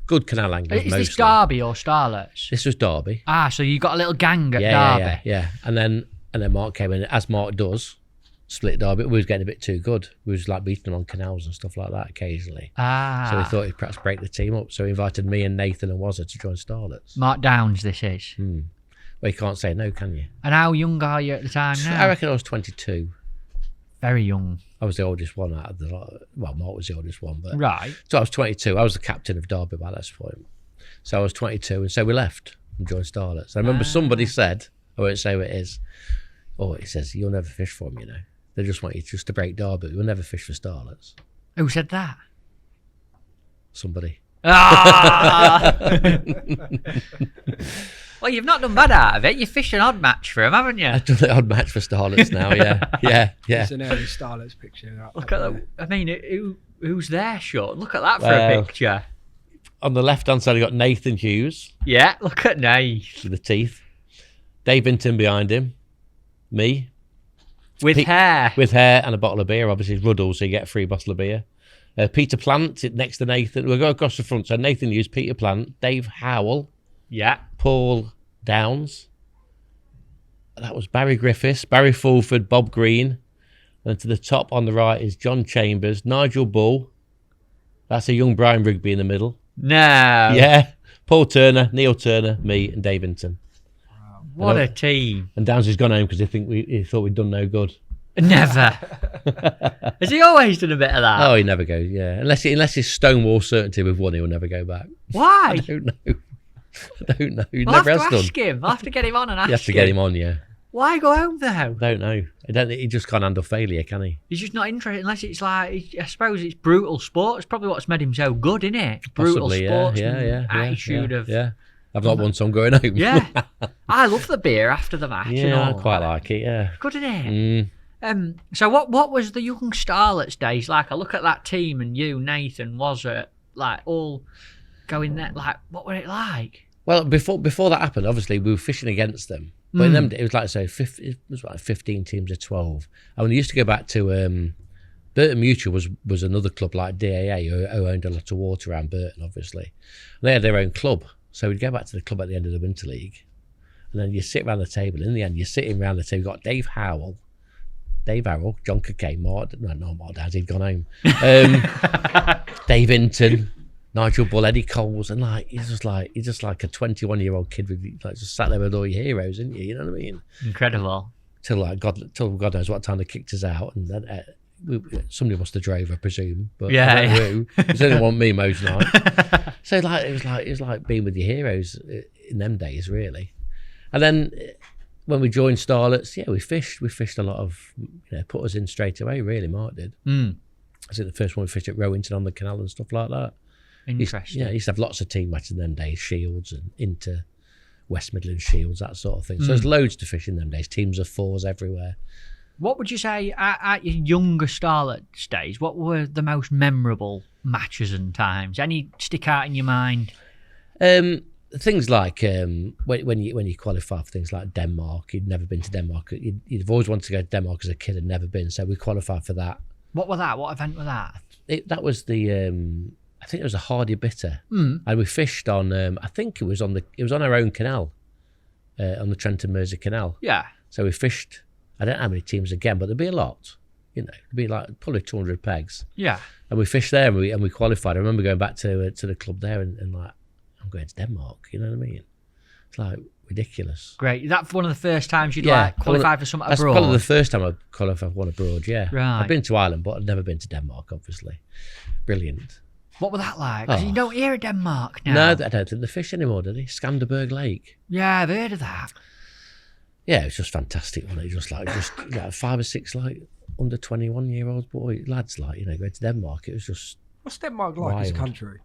good canal anglers. Is mostly. this Derby or Starlets? This was Derby. So you got a little gang at Derby. Yeah. And then Mark came in, as Mark does, split Derby. We was getting a bit too good. We was like beating them on canals and stuff like that occasionally. So he thought he'd perhaps break the team up. So he invited me and Nathan and Wazza to join Starlets. Mark Downs, this is. Well, you can't say no, can you? And how young are you at the time now? I reckon I was 22. Very young. I was the oldest one out of the lot. Well, Mark was the oldest one, but Right. so I was 22. I was the captain of Derby by that point. So I was 22, and so we left and joined Starlets. I remember somebody said, I won't say what it is. Oh, it says you'll never fish for them. They just want you just to break Derby. You'll never fish for Starlets. Who said that? Somebody. Well, you've not done bad out of it. You fished an odd match for him, haven't you? I've done the odd match for Starlets now. Yeah. It's an early Starlets picture. Look at that. I mean, who's there, Sean? Look at that for Well, a picture. On the left-hand side, I got Nathan Hughes Yeah, look at Nate. with the teeth. Dave Vinton behind him. Me. With hair. With hair and a bottle of beer. Obviously, it's Ruddle, so you get a free bottle of beer. Peter Plant next to Nathan. We'll go across the front. So Nathan Hughes, Peter Plant, Dave Howell, Yeah. Paul Downs. That was Barry Griffiths, Barry Fulford, Bob Green. And to the top on the right is John Chambers, Nigel Bull. That's a young Brian Rigby in the middle. No. Yeah. Paul Turner, Neil Turner, me, and Dave Vinton. What a team. And Downs has gone home because he thought we'd done no good. Never. Has he always done a bit of that? Oh, he never goes, yeah. Unless it's stonewall certainty we've won, he'll never go back. Why? I don't know. He We'll never have has to done. ask him. I'll have to get him on and ask You have to get him on, yeah. Why go home, though? I don't know. He just can't handle failure, can he? He's just not interested unless it's like, I suppose it's brutal sport. It's probably what's made him so good, isn't it? Brutal Possibly, sports yeah. attitude of... Yeah. I've not won, so I'm going home. Yeah. I love the beer after the match. and Yeah, I all quite that. like it, yeah. Good, isn't it? So what was the young Starlets days like? I look at that team and you, Nathan, was it like all going there? Like, what were it like? Well, before that happened, obviously, we were fishing against them. But in them, it was like, it was like 15 teams of 12. And when we used to go back to... Burton Mutual was another club like DAA who owned a lot of water around Burton, obviously. And they had their own club. So we'd go back to the club at the end of the Winter League. And then you sit around the table. In the end, you're sitting around the table. You've got Dave Howell, John Cockay, Mark Downs, he'd gone home. Dave Hinton, Nigel Bull, Eddie Coles. And you're just like a 21-year-old kid with just sat there with all your heroes, isn't you? You know what I mean? Incredible. Till God knows what time they kicked us out. And then somebody must have drove, I presume. But Yeah, I don't know yeah. who. It didn't want me most night. So it was like being with your heroes in them days, really. And then when we joined Starlets, yeah, we fished a lot of, put us in straight away, really, Mark did. I think the first one we fished at Rowington on the canal and stuff like that. Interesting. He used to have lots of team matches in them days, Shields and into West Midlands Shields, that sort of thing. So there's loads to fish in them days, teams of 4s everywhere. What would you say at your younger Starlets days? What were the most memorable matches and times? Any stick out in your mind? Things like when you qualify for things like Denmark, you'd never been to Denmark. You'd always wanted to go to Denmark as a kid and never been, so we qualified for that. What was that? What event was that? That was the I think it was a hardy bitter, and we fished on. I think it was on our own canal, on the Trenton Mersey Canal. Yeah. So we fished. I don't know how many teams again, but there'd be a lot. It'd be like probably 200 pegs. Yeah. And we fished there, and we qualified. I remember going back to the club there and like, I'm going to Denmark. You know what I mean? It's like ridiculous. Great. That's one of the first times you'd qualify for something that's abroad. That's probably the first time I qualified for one abroad. Yeah. Right. I've been to Ireland, but I've never been to Denmark. Obviously, brilliant. What was that like? 'Cause you don't hear of Denmark now. No, I don't think they fish anymore, do they? Skanderborg Lake. Yeah, I've heard of that. Yeah, it was just fantastic, wasn't it? Just 5 or 6 like under 21-year-old lads going to Denmark. It was just What's Denmark like as a wild. country?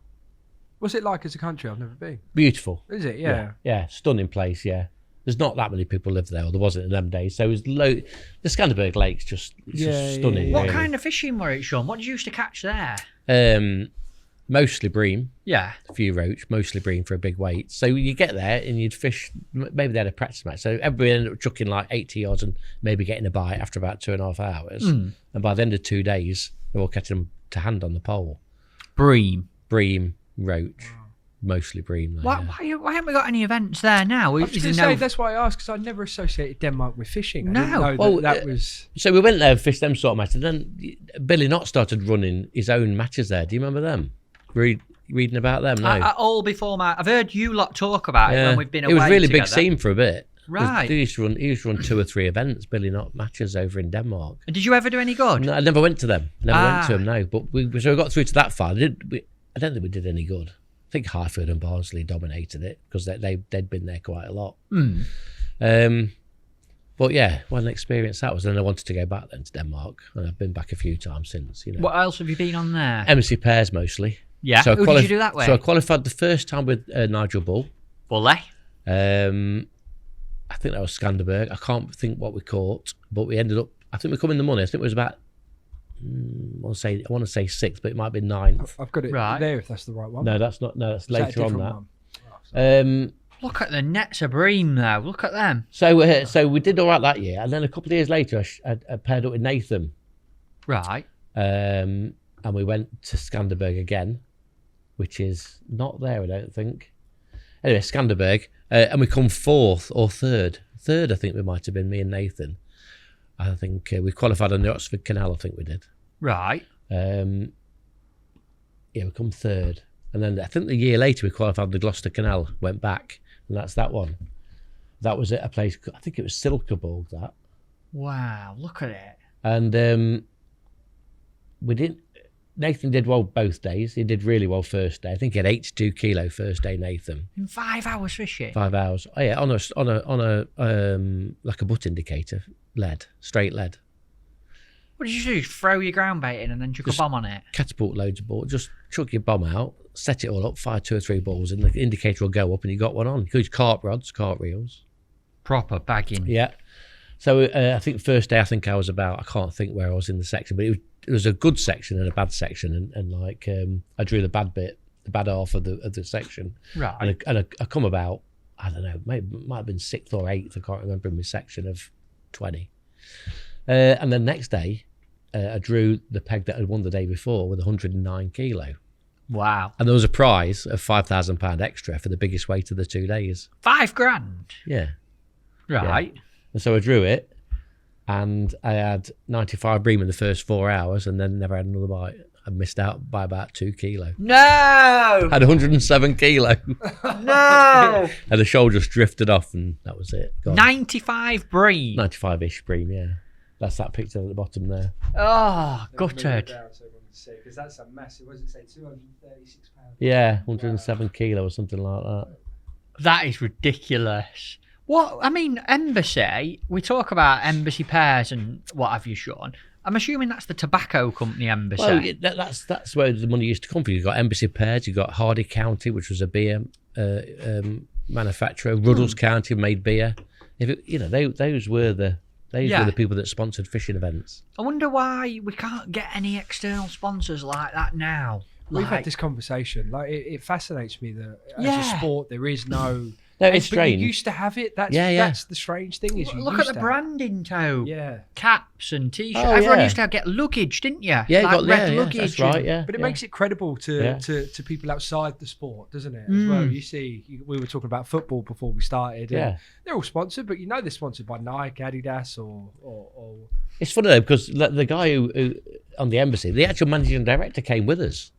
What's it like as a country? I've never been. Beautiful. Is it? Yeah. Yeah, stunning place, yeah. There's not that many people live there, or there wasn't in them days. So it was the Skanderborg Lake's just stunning. What really. kind of fishing were it, Sean? What did you used to catch there? Mostly bream, Yeah. a few roach, mostly bream for a big weight. So you get there and you'd fish, maybe they had a practice match. So everybody ended up chucking like 80 yards and maybe getting a bite after about 2.5 hours. And by the end of 2 days, they're all catching them to hand on the pole. Bream. Bream, roach, mostly bream. Though, yeah. Why haven't we got any events there now? I was going to say, that's why I asked, because I never associated Denmark with fishing. I didn't know that was... So we went there and fished them sort of matches. And then Billy Knott started running his own matches there. Do you remember them? Reading about them? No. All before I've heard you lot talk about it when we've been away. It was really together. big scene for a bit. Right. He used to run 2 or 3 events, Billy Knott matches over in Denmark. And did you ever do any good? No, I never went to them. Went to them, no. But we got through to that far. I don't think we did any good. I think Highfield and Barnsley dominated it because they'd been there quite a lot. But yeah, what an experience that was. And I wanted to go back then to Denmark, and I've been back a few times since. What else have you been on there? Embassy Pairs mostly. Yeah. So Who did you do that with? So I qualified the first time with Nigel Bull. Bully. I think that was Skanderborg. I can't think what we caught, but we ended up. I think we come in the money. I think it was about. I want to say 6th, but it might be 9th. I've got it there if that's the right one. No, that's not. No, that's later on that. One? Look at the nets of bream though. Look at them. So we did all right that year, and then a couple of years later, I paired up with Nathan. Right. And we went to Skanderborg again, which is not there, I don't think. Anyway, Skanderborg, and we come 4th or 3rd. 3rd, I think we might have been, me and Nathan. I think we qualified on the Oxford Canal, I think we did. Right. Yeah, we come 3rd. And then I think the year later we qualified on the Gloucester Canal, went back, and that's that one. That was at a place, I think it was Silkeborg, that. Wow, look at it. And Nathan did well both days. He did really well first day. I think he had 82 kilo first day, Nathan. In 5 hours fishing? 5 hours. Oh yeah, on a like a butt indicator, straight lead. What did you do? Throw your ground bait in and then chuck a bomb on it? Catapult loads of balls. Just chuck your bomb out, set it all up, fire 2 or 3 balls, and the indicator will go up, and you got one on. You use carp rods, carp reels. Proper bagging. Yeah. So I think first day, I was about, I can't think where I was in the section, but it was a good section and a bad section, and like I drew the bad bit, the bad half of the section. Right. And I come about, I don't know, might have been 6th or 8th, I can't remember, in my section of 20. And then next day, I drew the peg that I'd won the day before with 109 kilo. Wow. And there was a prize of £5,000 extra for the biggest weight of the 2 days. $5,000? Yeah. Right. Yeah. And so I drew it, and I had 95 bream in the first 4 hours, and then never had another bite. I missed out by about 2 kilo. No! Had 107 kilo. No! And the shoal just drifted off, and that was it. Gone. 95 bream. 95-ish bream, yeah. That's that picture at the bottom there. Oh, gutted. Because that's a massive, what does it say, 236 pounds? Yeah, 107 kilo or something like that. That is ridiculous. What, I mean, Embassy, we talk about Embassy Pairs and what have you, Sean. I'm assuming that's the tobacco company Embassy. Well, that's where the money used to come from. You've got Embassy Pairs, you've got Hardy County, which was a beer manufacturer. Ruddles County made beer. Those were the people that sponsored fishing events. I wonder why we can't get any external sponsors like that now. We've had this conversation. Like, it fascinates me that as a sport there is no No, it's But strange. you used to have it. That's Yeah. that's the strange thing is you Look used at the to branding, Toe. Yeah. Caps and t-shirts. Oh, Everyone yeah. used to get luggage, didn't you? Yeah, you like got red yeah, luggage. that's right. and- Yeah, But it yeah. makes it credible to people outside the sport, doesn't it? As well, you see, we were talking about football before we started. And Yeah. they're all sponsored, but they're sponsored by Nike, Adidas, or It's funny though because the guy who on the embassy, the actual managing director came with us.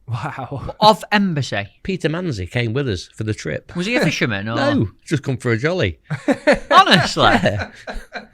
wow. Of Embassy. Peter Manzi came with us for the trip. Was he a fisherman? Or? No, just come for a jolly. Honestly. Yeah.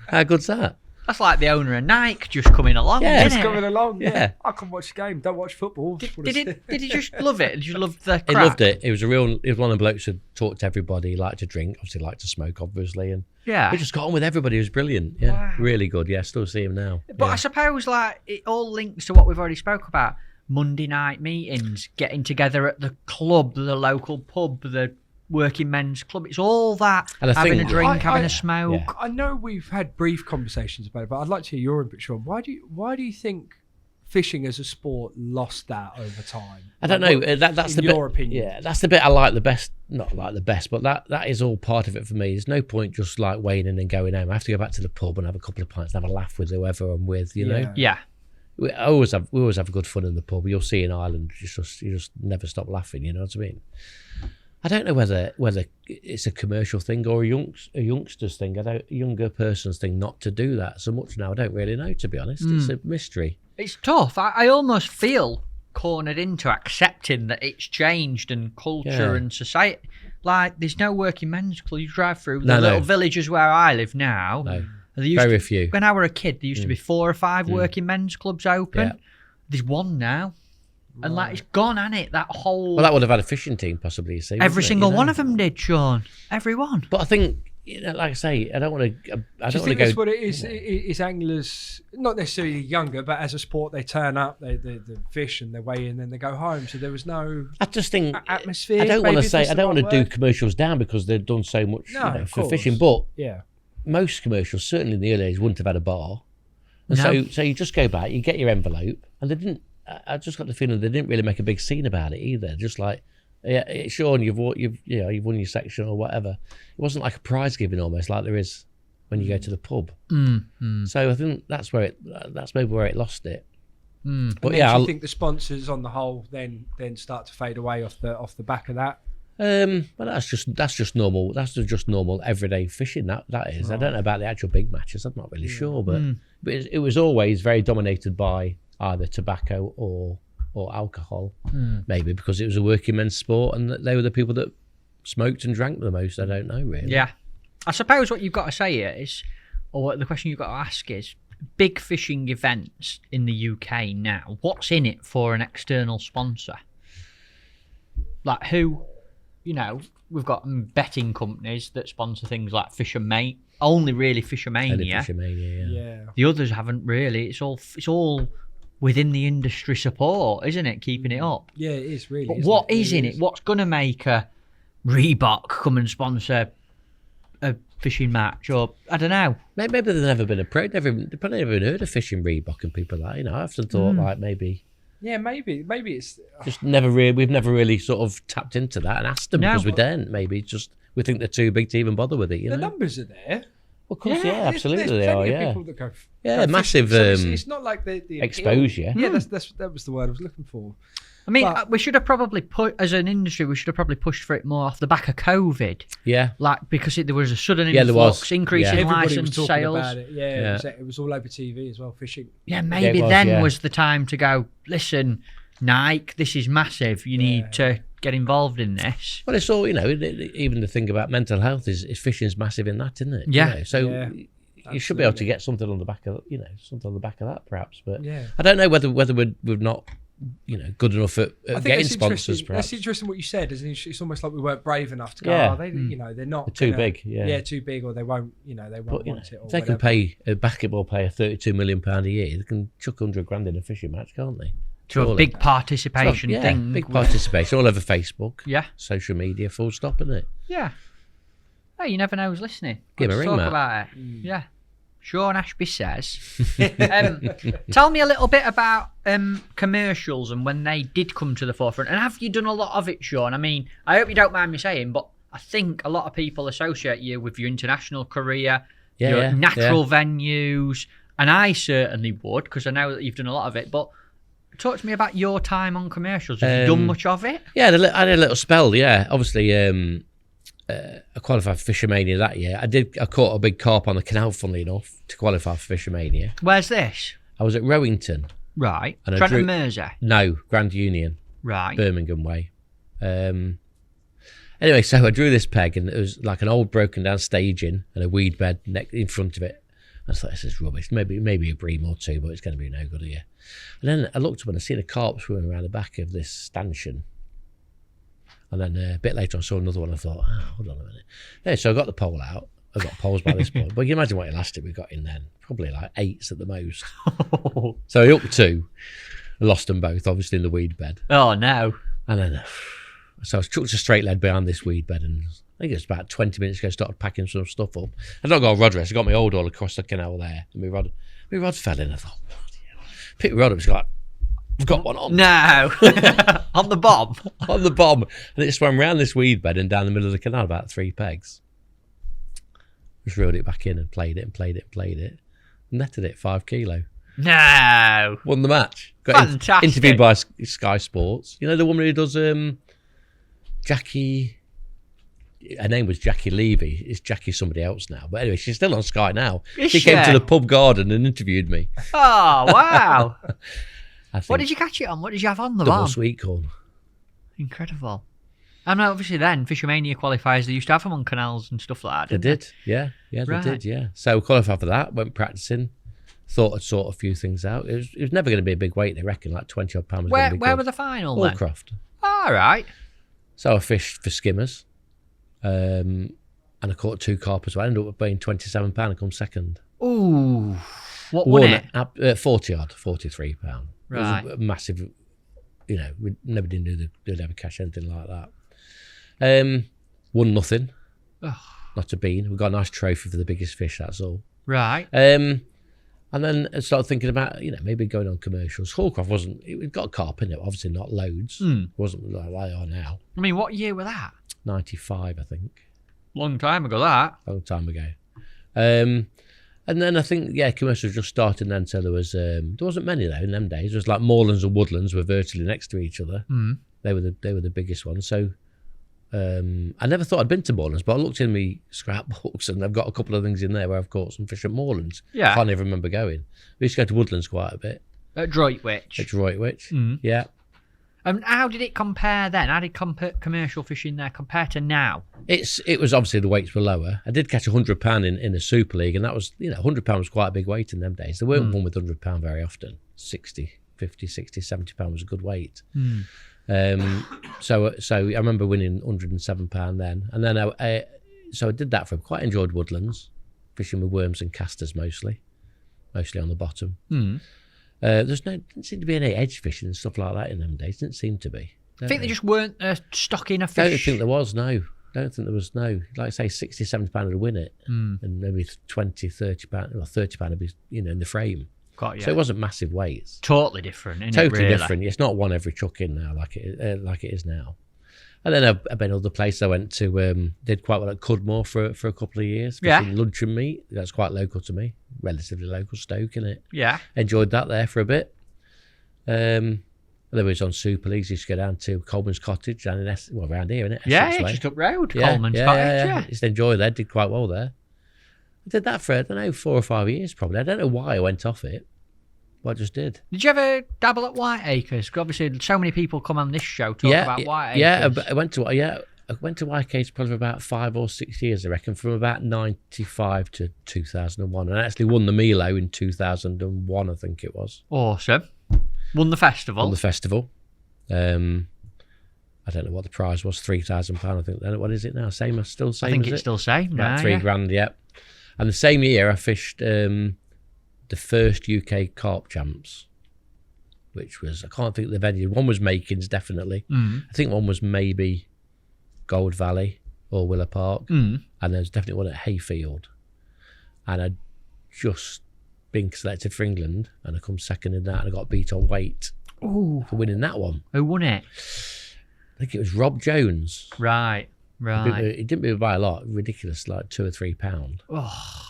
How good's that? That's like the owner of Nike just coming along, Yeah. isn't It's it? coming along. Yeah. Yeah. I can watch the game. Don't watch football. Did he just love it? Did you love the He crack? loved it. He was one of the blokes who talked to everybody. He liked to drink, obviously liked to smoke, obviously, and Yeah. he just got on with everybody. He was brilliant. Yeah, Wow. really good. Yeah, still see him now. But yeah. I suppose like it all links to what we've already spoke about. Monday night meetings, getting together at the club, the local pub, the working men's club. It's all that. And I Having think- a drink, I- having I- a smoke. Yeah. I know we've had brief conversations about it, but I'd like to hear your input, Sean. Why do you think fishing as a sport lost that over time? I don't know. That's in the your bit, opinion. Yeah, that's the bit I like the best. Not like the best, but that is all part of it for me. There's no point just like weighing in and going home. I have to go back to the pub and have a couple of pints and have a laugh with whoever I'm with. You know, Yeah. we always have good fun in the pub. You'll see in Ireland, you just never stop laughing. You know what I mean? I don't know whether it's a commercial thing or a youngster's thing. A younger person's thing not to do that so much now. I don't really know, to be honest. It's a mystery. It's tough. I almost feel cornered into accepting that it's changed and culture Yeah. and society. Like, there's no working men's club. You drive through the No. little villages where I live now. No, There used very to, few. When I were a kid, there used to be 4 or 5 working men's clubs open. Yeah. There's one now. And like it's gone, hasn't it? That whole Well, that would have had a fishing team possibly. You see, every wouldn't it, single you know? one of them did, Sean. Every one. But I think, like I say, I don't want to. I Do you don't want to think go. that's what it is? Is anglers not necessarily younger, but as a sport, they turn up, they fish, and they weigh in, and they go home. So there was no I just think atmosphere. I don't want maybe, to if say that's I the don't right want to do word. commercials down because they've done so much No, of for course. fishing. But Yeah, most commercials, certainly in the early days, wouldn't have had a bar. And No. so you just go back, you get your envelope, and they didn't. I just got the feeling they didn't really make a big scene about it either. Just like, yeah, Sean, you've won your section or whatever. It wasn't like a prize giving almost like there is when you go to the pub. So I think that's maybe where it lost it. But and yeah, do you think the sponsors on the whole then start to fade away off the back of that? well, that's just normal. That's just normal everyday fishing. That is. I don't know about the actual big matches. I'm not really sure, but it was always very dominated by either tobacco or alcohol, maybe because it was a working men's sport and they were the people that smoked and drank the most. I don't know really. Yeah. I suppose what you've got to say here is, or what the question you've got to ask is, big fishing events in the UK now, what's in it for an external sponsor? Like who, we've got betting companies that sponsor things like Fisher Mate, only really Fishermania. Only Fishermania, yeah. Yeah, The others haven't really. It's all within the industry support, isn't it? Keeping it up. yeah, it is really. But isn't what it? is in it? What's going to make a Reebok come and sponsor a fishing match? Or, I don't know. Maybe they've never been approached. They've probably never even heard of fishing Reebok and people like that. I often thought like maybe Yeah, maybe it's. just we've never really sort of tapped into that and asked them No. because we don't. Maybe just we think they're too big to even bother with it. The numbers are there. Of course, yeah, there's absolutely plenty they are. of Yeah, people that go Yeah, go massive, fishing. So it's not like the appeal. exposure. Yeah, that was the word I was looking for. I mean, But- we should have probably as an industry, we should have probably pushed for it more off the back of COVID. yeah. Like, because there was a sudden Yeah, there influx, was. increase Yeah. in Everybody was licensed talking sales. about it. Yeah, Yeah. It was all over TV as well. Fishing. Yeah, maybe it was, then yeah. was the time to go, listen, Nike, this is massive. You need to get involved in this. Well, it's all even the thing about mental health is fishing's massive in that, isn't it? Yeah. So Yeah, you should be able to get something on the back of that, perhaps. But Yeah. I don't know whether we're not good enough at I think getting that's sponsors. interesting. Perhaps That's interesting what you said. Isn't it? It's almost like we weren't brave enough to go. Yeah. Oh, they're not They're too gonna- big, yeah. too big, or they won't. They won't But, want it. Or if they can whatever. pay a basketball player £32 million a year, they can chuck $100,000 in a fishing match, can't they? To a Surely. big participation Yeah, thing. big participation all over Facebook, Yeah. social media, full stop, isn't it? Yeah. Hey, you never know who's listening. Give Let's him a ring, talk Matt. about it. Yeah. Sean Ashby says. Tell me a little bit about commercials and when they did come to the forefront. And have you done a lot of it, Sean? I mean, I hope you don't mind me saying, but I think a lot of people associate you with your international career, Yeah, your yeah, natural venues, and I certainly would, because I know that you've done a lot of it. But talk to me about your time on commercials. Have you done much of it? Yeah, I had a little spell. Yeah, obviously, I qualified for Fishermania that year. I caught a big carp on the canal, funnily enough, to qualify for Fishermania. Where's this? I was at Rowington. Right. And Trent and Mersey? No, Grand Union. Right. Birmingham way. Anyway, so I drew this peg, and it was like an old broken down staging and a weed bed in front of it. I thought, this is rubbish. Maybe a bream or two, but it's going to be no good here. And then I looked up and I seen a carp swimming around the back of this stanchion. And then a bit later I saw another one. I thought, hold on a minute. Yeah, so I got the pole out. I got poles by this point. But you can imagine what elastic we got in then. Probably like 8s at the most. So I hooked 2. I lost them both, obviously, in the weed bed. Oh, no. And then, so I was chucked a straight lead behind this weed bed, and I think it was about 20 minutes ago, started packing some stuff up. I'd not got a rod rest. I got my old all across the canal there. And my rod fell in. I thought, picked my rod up, it's like, I've got one on. No. On the bomb? On the bomb. And it swam round this weed bed and down the middle of the canal, about 3 pegs. Just reeled it back in and played it. Netted it 5 kilo. No. Won the match. Got Fantastic. interviewed by Sky Sports. You know the woman who does Jackie... Her name was Jackie Levy. It's Jackie somebody else now. But anyway, she's still on Sky now. She came to the pub garden and interviewed me. Oh, wow. I think What did you catch it on? What did you have on the double bomb? sweet corn. Incredible. I mean, obviously then, Fishermania qualifiers, they used to have them on canals and stuff like that, They didn't did, yeah. Yeah, Right. they did, yeah. So qualified for that, went practicing, thought I'd sort a few things out. It was never going to be a big weight, they reckon, like 20 odd pounds was going to be Where good. were the final then? Allcroft. All right. So I fished for skimmers, and I caught 2 carp as well. I ended up paying £27 and come second. Ooh. What won it? 40 odd, £43. Right. It was a massive, we never did ever catch anything like that. Won nothing. Ugh. Not a bean. We got a nice trophy for the biggest fish, that's all. Right. And then I started thinking about, maybe going on commercials. Hallcroft it got carp in it, obviously not loads. It wasn't like they are now. I mean, what year was that? 95, I think. Long time ago, that. Long time ago. And then I think, commercials just started then, so there wasn't many though in them days. It was like moorlands and woodlands were virtually next to each other. They were the biggest ones. So I never thought I'd been to moorlands, but I looked in my scrapbooks and I've got a couple of things in there where I've caught some fish at moorlands. Yeah. I can't even remember going. We used to go to woodlands quite a bit. At Droitwich. At Droitwich, yeah. And how did it compare then? How did commercial fishing there compare to now? It was obviously the weights were lower. I did catch £100 in the Super League, and that was, £100 was quite a big weight in them days. There weren't one with £100 very often. 60, 50, 60, £70 was a good weight. So I remember winning £107 then, and then I did that for him. Quite enjoyed woodlands, fishing with worms and casters mostly on the bottom. Didn't seem to be any edge fishing and stuff like that in them days. Didn't seem to be. I think they just weren't stocking a fish. Don't think there was. No, don't think there was. No, like I say, £60, £70 would win it, and maybe £20, £30, well, £30 would be in the frame. Got you. So it wasn't massive weights. Totally different, isn't Totally it, really? different. It's not one every chuck in now like it is now. And then I've been other places. I went to did quite well at Cudmore for a couple of years. Fishing lunch and meat. That's quite local to me. Relatively local, Stoke, innit? Yeah. Enjoyed that there for a bit. And then we was on Super Leagues. Used to go down to Coleman's Cottage down in around here, innit? Yeah, just up road, Coleman's Cottage. Yeah. Just enjoy there. Did quite well there. I did that for, I don't know, 4 or 5 years probably. I don't know why I went off it. But I just did. Did you ever dabble at Whiteacres? Because obviously so many people come on this show talk about Whiteacres. Yeah, I went to Whiteacres probably for about 5 or 6 years, I reckon, from about 95 to 2001. And I actually won the Milo in 2001, I think it was. Awesome. Won the festival. I don't know what the prize was, £3,000, I think. What is it now? Still same? I think it's still same now. About £3,000, yeah. And the same year I fished the first UK carp champs, which was, I can't think of the venue. One was Makins, definitely. I think one was maybe Gold Valley or Willow Park. And there's definitely one at Hayfield. And I'd just been selected for England, and I come second in that, and I got beat on weight for winning that one. Who won it? I think it was Rob Jones. Right. Right. It didn't move by a lot. Ridiculous, like £2 or £3. Oh.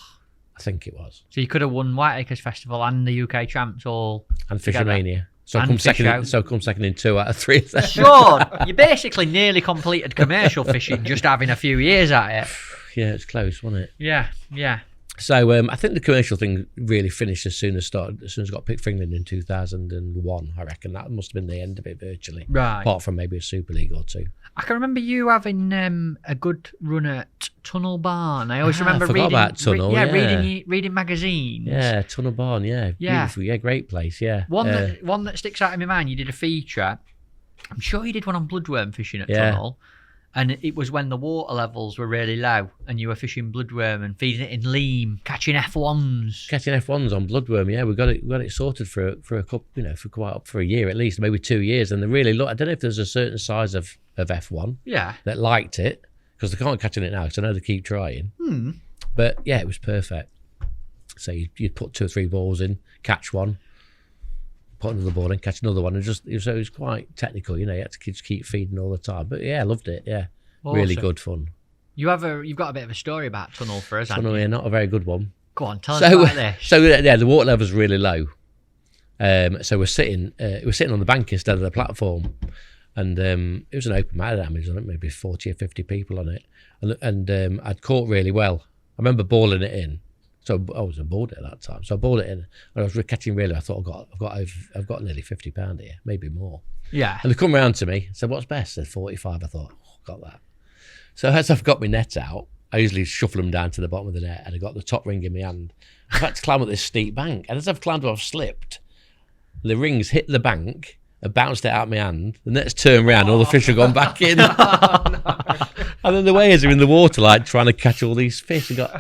I think it was. So you could have won Whiteacres Festival and the UK Champs all And together. Fishermania. So I And come second. Fish Out. So I come second in 2 out of 3. Sure, you basically nearly completed commercial fishing just having a few years at it. Yeah, it's close, wasn't it? Yeah. So I think the commercial thing really finished as soon as I got picked for England in 2001. I reckon that must have been the end of it virtually. Right. Apart from maybe a Super League or 2. I can remember you having a good run at Tunnel Barn. I always remember I forgot reading about Tunnel, yeah. reading magazines. Yeah, Tunnel Barn, yeah. Beautiful, yeah, great place, yeah. One that sticks out in my mind, you did a feature. I'm sure you did one on bloodworm fishing at Yeah. Tunnel. And it was when the water levels were really low and you were fishing bloodworm and feeding it in leam, catching F1s. Catching F1s on bloodworm, yeah, we got it sorted for a couple, for a year at least, maybe 2 years. And they really I don't know if there's a certain size of F1 Yeah. that liked it, because they can't catch it now, because I know they keep trying. But yeah, it was perfect. So you'd put 2 or 3 balls in, catch one, put another ball in, catch another one, and it was quite technical, you had to just keep feeding all the time. But yeah, I loved it. Yeah, really Awesome. good fun. You've got a bit of a story about Tunnel for us, haven't Tunnel, you? yeah, not a very good one. Go on, tell us about this. So yeah, the water level's really low. So we're sitting on the bank instead of the platform, and it was an open match damage on it, maybe 40 or 50 people on it, and I'd caught really well. I remember balling it in. So I was aboard it at that time. So I balled it in, and I was catching really. I thought I've got nearly £50 here, maybe more. Yeah. And they come round to me, said, "What's best?" I said 45. I thought, got that. So as I've got my net out, I usually shuffle them down to the bottom of the net, and I got the top ring in my hand. I've had to climb up this steep bank, and as I've climbed up, I've slipped. The rings hit the bank, and bounced it out of my hand. The net's turned round, all the fish have gone back in. And then the weighers are in the water, like trying to catch all these fish. I got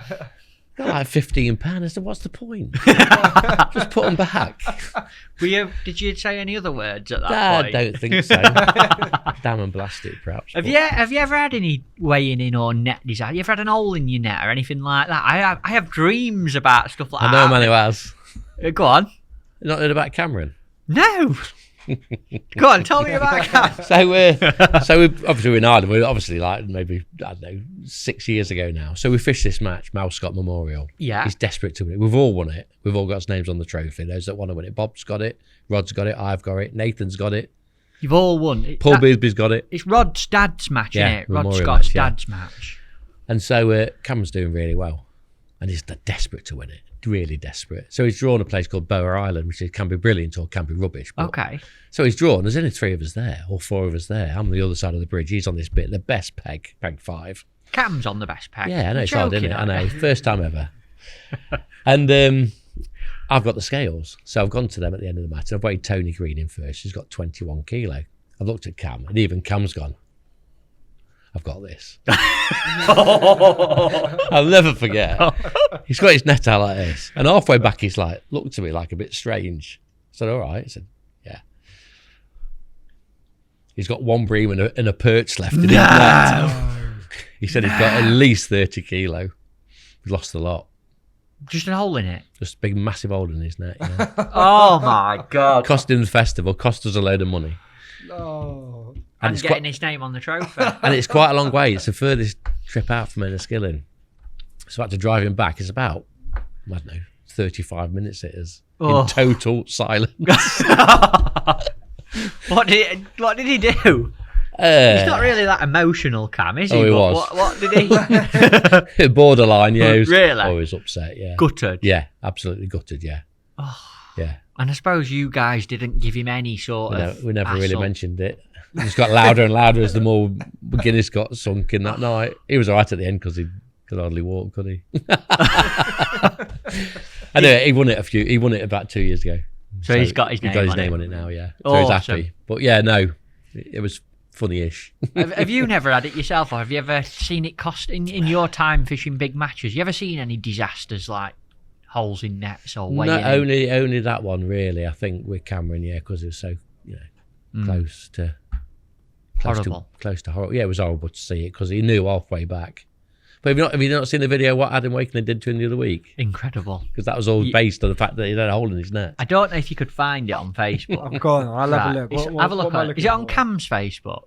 like £15. I said, "What's the point? Just put them back." Did you say any other words at that point? I don't think so. Damn and blast it, perhaps. Have you ever had any weighing in or net design? Have you ever had an hole in your net or anything like that? I have dreams about stuff like I that. know a man who has. Go on. You not heard about Cameron? No. Go on, tell me about that. So we obviously we're in Ireland. We're obviously like maybe, I don't know, 6 years ago now. So we fished this match, Mal Scott Memorial. Yeah. He's desperate to win it. We've all won it. We've all got his names on the trophy. Those that want to win it. Bob's got it. Rod's got it. I've got it. Nathan's got it. You've all won. Paul Beesby's got it. It's Rod's dad's match, Yeah, isn't it? Rod Memorial Scott's match, yeah. dad's match. And so Cameron's doing really well. And he's desperate to win it. Really desperate. So he's drawn a place called Bower Island, which can be brilliant or can be rubbish. But, Okay. So he's drawn. There's only 3 of us there, or 4 of us there. I'm on the other side of the bridge. He's on this bit, the best peg 5. Cam's on the best peg. Yeah, I know, You're it's hard, joking, isn't it? I aren't know, you? first time ever. And I've got the scales. So I've gone to them at the end of the match. I've weighed Tony Green in first. She's got 21 kilo. I've looked at Cam, and even Cam's gone, "I've got this." I'll never forget. He's got his net out like this. And halfway back, he's like, looked at me like a bit strange. I said, "All right." I said, "Yeah." He's got 1 bream and a perch left in his net. He said he's got at least 30 kilo. We've lost a lot. Just a hole in it. Just a big, massive hole in his net. Yeah. Oh my God. Cost him the festival, cost us a load of money. Oh. And it's getting his name on the trophy. And it's quite a long way. It's the furthest trip out from Enniskillen. So I had to drive him back. It's about, I don't know, 35 minutes it is. Oh. In total silence. What did he do? He's not really that emotional, Cam, is he? Oh, he But was. What did he? Borderline, yeah. He was Really? always upset, yeah. Gutted. Yeah, absolutely gutted, yeah. Yeah. And I suppose you guys didn't give him any sort of. We never really hassle. mentioned it. It just got louder and louder as the more Guinness got sunk in that night. He was all right at the end because he could hardly walk, could he? Anyway, he won it about 2 years ago. So he's got his name on it. He's got his name on it now, yeah. So he's Awesome. happy. But yeah, no, it was funny-ish. Have you never had it yourself, or have you ever seen it cost in your time fishing big matches? You ever seen any disasters like holes in nets or weighing? No, only that one really. I think with Cameron, yeah, because it was so close to Horrible. close to horrible. Yeah, it was horrible to see it because he knew halfway back. But have you not seen the video what Adam Wakeling did to him the other week? Incredible. Because that was all based on the fact that he had a hole in his net. I don't know if you could find it on Facebook. Go on, I'll have a look. Have a look. What am I Is looking it on for? Cam's Facebook?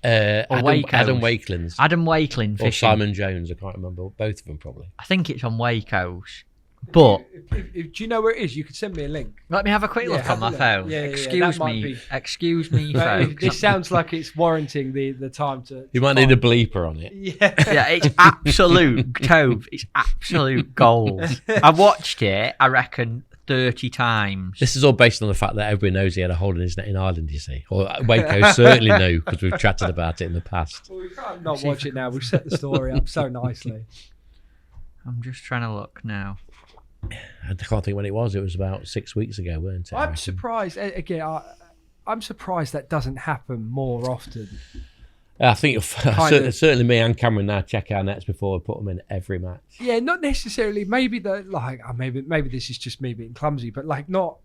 Adam Wakelin's. Adam Wakelin Or fishing. Simon Jones, I can't remember. Both of them probably. I think it's on Waco's. But Do you know where it is? You could send me a link. let me have a quick look on my phone. Yeah, Excuse that might me. be- Excuse me, But folks. this sounds like it's warranting the time to. You might need a bleeper on it. Yeah. Yeah, it's absolute Tove. It's absolute gold. I watched it, I reckon, 30 times. This is all based on the fact that everybody knows he had a hole in his net in Ireland, you see. Or Waco certainly knew, because we've chatted about it in the past. Well, we can't not watch it now. We've set the story up so nicely. I'm just trying to look now. I can't think when it was. It was about 6 weeks ago, weren't it? I I'm reckon? surprised. Again, I'm surprised that doesn't happen more often. I think Kind of. certainly me and Cameron now check our nets before we put them in every match. Yeah, not necessarily. Maybe maybe this is just me being clumsy, but like not.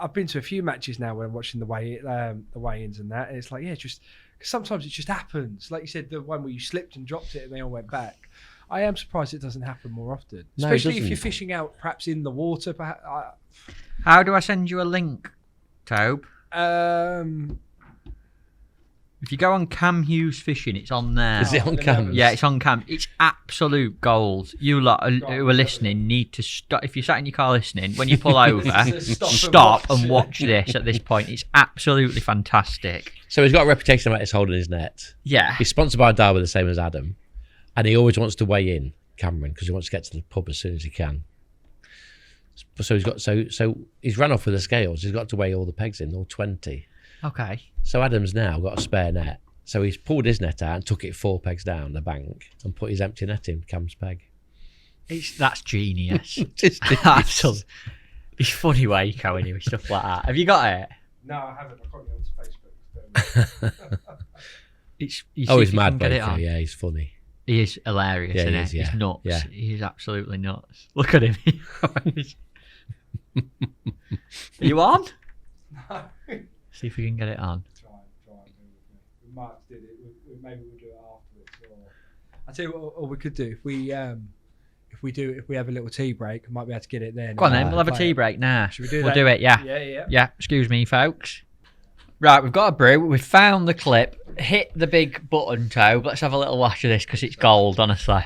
I've been to a few matches now when I'm watching the weigh-ins and that, and it's like just cause sometimes it just happens. Like you said, the one where you slipped and dropped it and they all went back. I am surprised it doesn't happen more often, No, it especially if doesn't. you're fishing out perhaps in the water. How do I send you a link, Tobe? If you go on Cam Hughes Fishing, it's on there. Is it on Cam? Yeah, it's on Cam. It's absolute gold. You lot who are listening need to stop. If you're sat in your car listening, when you pull over, stop and watch this at this point. It's absolutely fantastic. So he's got a reputation about his holding his net. Yeah. He's sponsored by Darwin, the same as Adam. And he always wants to weigh in, Cameron, because he wants to get to the pub as soon as he can. So he's run off with the scales. He's got to weigh all the pegs in, all 20. Okay. So Adam's now got a spare net. So he's pulled his net out and took it 4 pegs down the bank and put his empty net in Cam's peg. That's genius. Just- Absolutely. It's funny Waco anyway, stuff like that. Have you got it? No, I haven't. I can't get onto Facebook. It's He's mad, Get it Baker. on. Yeah, he's funny. He is hilarious, Yeah, isn't he he? is, yeah. He's nuts. Yeah. He's absolutely nuts. Look at him. Are you on? No. See if we can get it on. Try and do with me. Mark did it. Maybe we'll do it afterwards. Or I tell you what we could do if we have a little tea break, I might be able to get it then. Go on then, we'll have a Play tea it. break now. Should we do We'll that? do it, yeah. Yeah. Yeah, excuse me, folks. Right, we've got a brew. We've found the clip. Hit the big button, Tobe. Let's have a little watch of this because it's gold, honestly.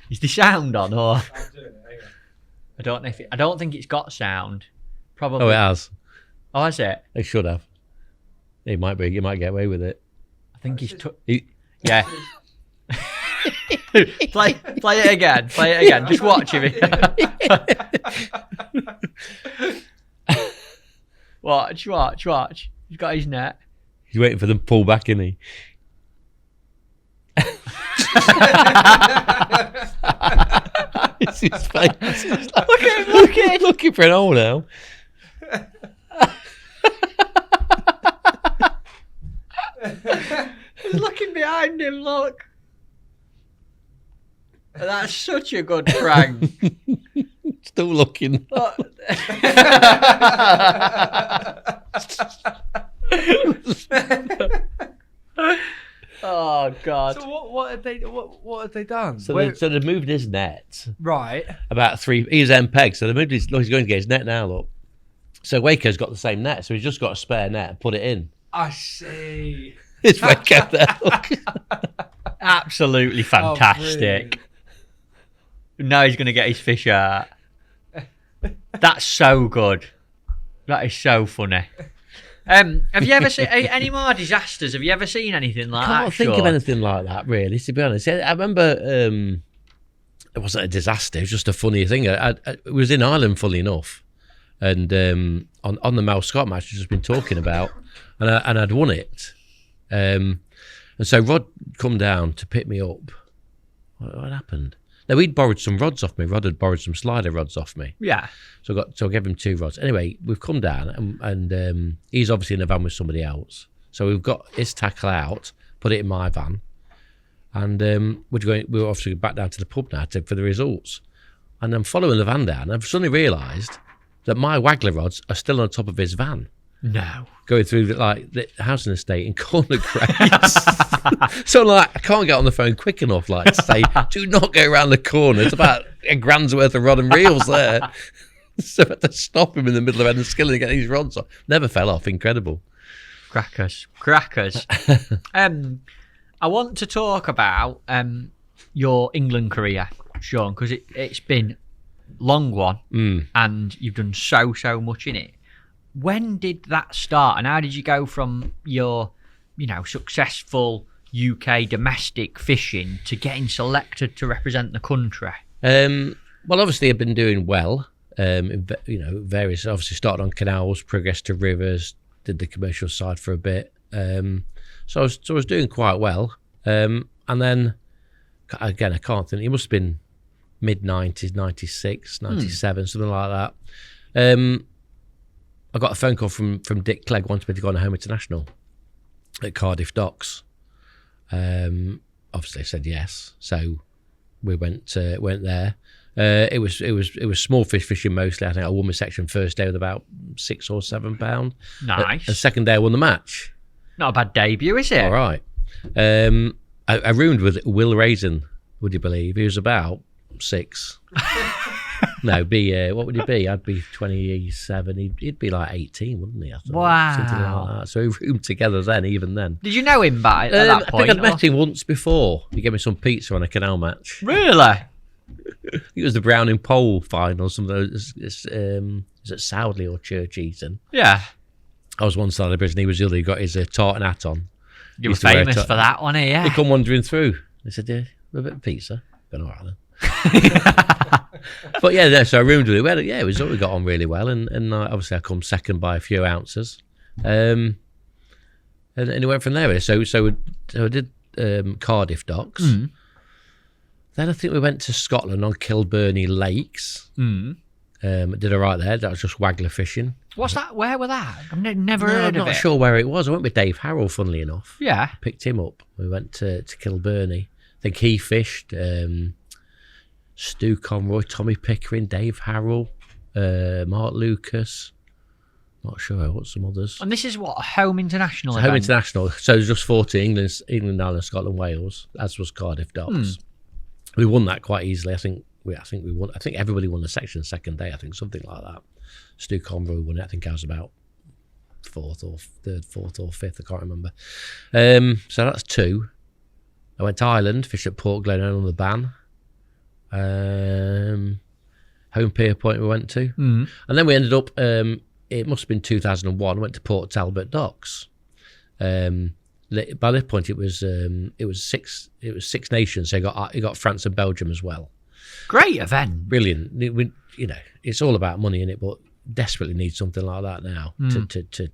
Is the sound on, or I'm doing it. Hang on. I don't know if I don't think it's got sound. Probably. Oh, it has. Oh, has it? It should have. He might get away with it. I think he's. He- Yeah. play it again. Play it again. Just watch him. Watch. He's got his net. He's waiting for them to pull back, isn't he? It's his face. It's like, Look at him, look at him. looking for an hole now. He's looking behind him. Look. That's such a good prank. Still looking. Look. Oh God. So what have they done? So they moved his net Right. about 3. He's M peg, so they moved his. Look, he's going to get his net now. Look. So Waco's got the same net, so he's just got a spare net and put it in. I see. It's Waco there. Look. Absolutely fantastic. Now he's going to get his fish out. That's so good. That is so funny. Have you ever seen any more disasters? Have you ever seen anything like I that? can't think of Sean? anything like that, really, to be honest. I remember it wasn't a disaster, it was just a funny thing. It was in Ireland, fully enough, and on the Mel Scott match we've just been talking about, and I'd won it. And so Rod come down to pick me up. What happened? No, he'd borrowed some rods off me. Rod had borrowed some slider rods off me. Yeah. So I gave him 2 rods. Anyway, we've come down and he's obviously in a van with somebody else. So we've got his tackle out, put it in my van, and we're obviously back down to the pub now for the results. And I'm following the van down, and I've suddenly realised that my waggler rods are still on top of his van, No. going through the housing estate in Corner Grace. So I can't get on the phone quick enough, to say, do not go around the corner. It's about $1,000 worth of rod and reels there. So I had to stop him in the middle of Enniskillen and get these rods off. Never fell off. Incredible. Crackers. I want to talk about your England career, Sean, because it's been a long one and you've done so much in it. When did that start, and how did you go from your, successful UK domestic fishing to getting selected to represent the country? Well, obviously I've been doing well. Various, obviously started on canals, progressed to rivers, did the commercial side for a bit. So I was doing quite well. And then, again, I can't think, it must have been mid-90s, 96, 97, something like that. I got a phone call from Dick Clegg, wanted me to go on a home international at Cardiff Docks. Obviously I said yes. So we went there. It was small fish fishing mostly. I think I won my section first day with about £6 or £7. Nice. And second day I won the match. Not a bad debut, is it? All right. I roomed with Will Raisin, would you believe? He was about 6. No, what would he be? I'd be 27. He'd be like 18, wouldn't he? I thought, wow. Something like that. So we roomed together then, even then. Did you know him at that point? I think I'd met him once before. He gave me some pizza on a canal match. Really? It was the Browning Pole final. Is it Soudley or Church Eaton? Yeah. I was one side of the bridge and he was the other. He got his tartan hat on. You were famous for that one, yeah. He come wandering through. He said, "Yeah, a bit of pizza." Been all right then. But yeah, so I roomed with him. We got on really well, and obviously I come second by a few ounces, and it went from there. So I did Cardiff Docks. Then I think we went to Scotland on Kilburney Lakes. Did all right there. That was just waggler fishing. What's that? Where were that? I've never heard of it. I'm not sure where it was. I went with Dave Harrell, funnily enough. Yeah. Picked him up. We went to Kilburney. I think he fished. Stu Conroy, Tommy Pickering, Dave Harrell, Mark Lucas. Not sure what some others. And this is what, a home international event? Home international. So there's just 40 England, Ireland, Scotland, Wales, as was Cardiff Docks. We won that quite easily. I think we won. I think everybody won the section second day. I think something like that. Stu Conroy won it. I think I was about fourth or fifth. I can't remember. So that's 2. I went to Ireland, fished at Port Glenelg on the Ban. Home Pier Point we went to, and then we ended up. It must have been 2001. Went to Port Talbot Docks. By this point, it was 6 nations. So you got France and Belgium as well. Great event, brilliant. It's all about money in it, but desperately need something like that now to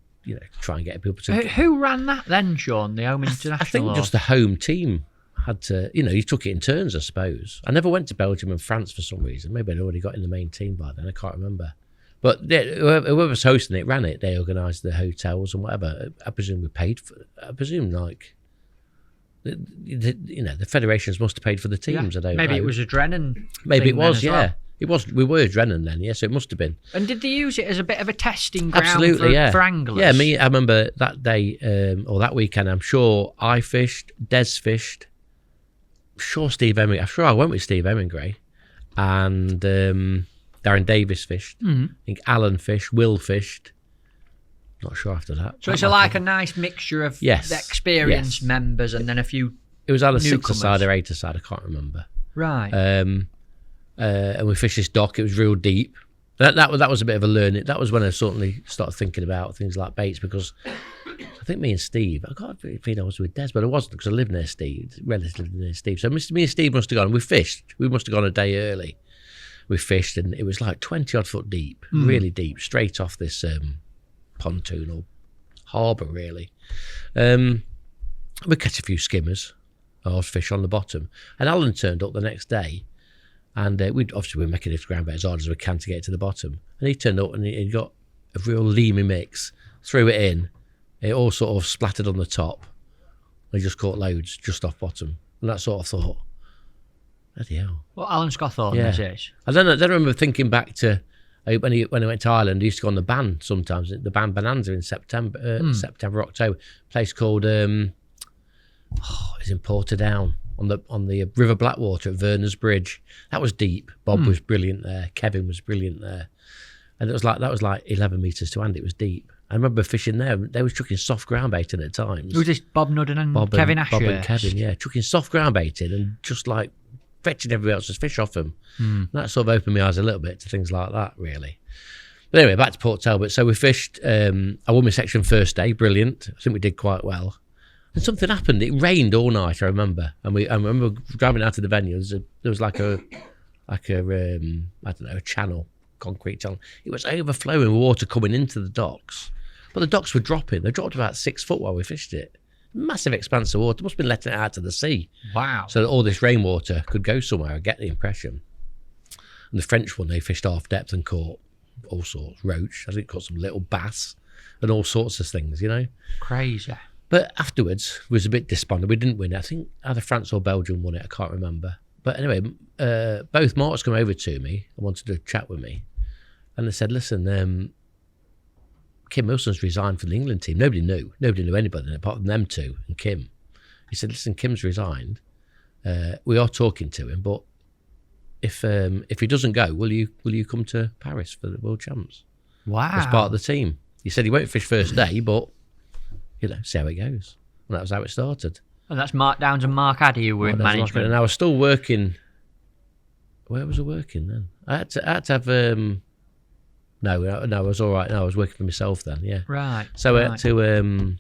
try and get people to. Who ran that then, Sean? The home international. I think just the home team. Had to, you took it in turns, I suppose. I never went to Belgium and France for some reason. Maybe I'd already got in the main team by then. I can't remember. But whoever was hosting it ran it. They organised the hotels and whatever. I presume we paid for. I presume the federations must have paid for the teams. Yeah. I don't know. Maybe it was a Drennan. Maybe it was. Yeah, well. It was. We were Drennan then. Yes, so it must have been. And did they use it as a bit of a testing ground? Absolutely, for anglers? Yeah, I remember that day or that weekend. I'm sure I fished. Des fished. I'm sure I went with Steve Hemingway, and Darren Davis fished. I think Alan fished, Will fished. Not sure after that. So it's like a nice mixture of the experienced members and then a few. It was either 6-a-side or 8-a-side. I can't remember. Right. And we fished this dock. It was real deep. That was a bit of a learning. That was when I certainly started thinking about things like baits, because I think me and Steve, I can't feel I was with Des, but I wasn't, because I lived near Steve, relatively near Steve. So me and Steve must have gone. We fished. We must have gone a day early. We fished, and it was like 20 odd foot deep, really deep, straight off this pontoon or harbour, really. We catch a few skimmers, or fish on the bottom, and Alan turned up the next day. And we were making this ground bait as hard as we can to get to the bottom. And he turned up and he got a real leamy mix, threw it in. It all sort of splattered on the top. And he just caught loads just off bottom. And that sort of thought, bloody hell. What Alan Scawthorne this is. And then I remember thinking back to when I went to Ireland, he used to go on the Ban sometimes, the Ban Bonanza in September, October. A place called, it's in Portadown. On the River Blackwater at Verner's Bridge. That was deep. Bob was brilliant there. Kevin was brilliant there. And that was like 11 metres to hand. It was deep. I remember fishing there. They were chucking soft ground bait in at times. Who's this? Bob Nudden and Kevin Ashurst? Bob and Kevin, yeah, chucking soft ground bait in and just like fetching everybody else's fish off them. That sort of opened my eyes a little bit to things like that, really. But anyway, back to Port Talbot. So we fished. I won my section first day, brilliant. I think we did quite well. And something happened. It rained all night, I remember. And I remember driving out to the venue. There was like a I don't know, a channel, concrete channel. It was overflowing with water coming into the docks. But the docks were dropping. They dropped about 6 foot while we fished it. Massive expanse of water. Must have been letting it out to the sea. Wow. So that all this rainwater could go somewhere, I get the impression. And the French one, they fished half depth and caught all sorts. Roach, I think caught some little bass and all sorts of things, you know. Crazy. But afterwards, was a bit despondent. We didn't win. I think either France or Belgium won it. I can't remember. But anyway, both Marks come over to me and wanted to chat with me. And they said, listen, Kim Wilson's resigned from the England team. Nobody knew. Nobody knew anybody apart from them two and Kim. He said, listen, Kim's resigned. We are talking to him, but if he doesn't go, will you come to Paris for the World Champs? Wow. As part of the team. He said he won't fish first day, but, you know, see how it goes. And that was how it started. And that's Mark Downs and Mark Addy who were in management. And I was still working. Where was I working then? I had to have... No, I was all right. No, I was working for myself then, yeah. Right. So I had to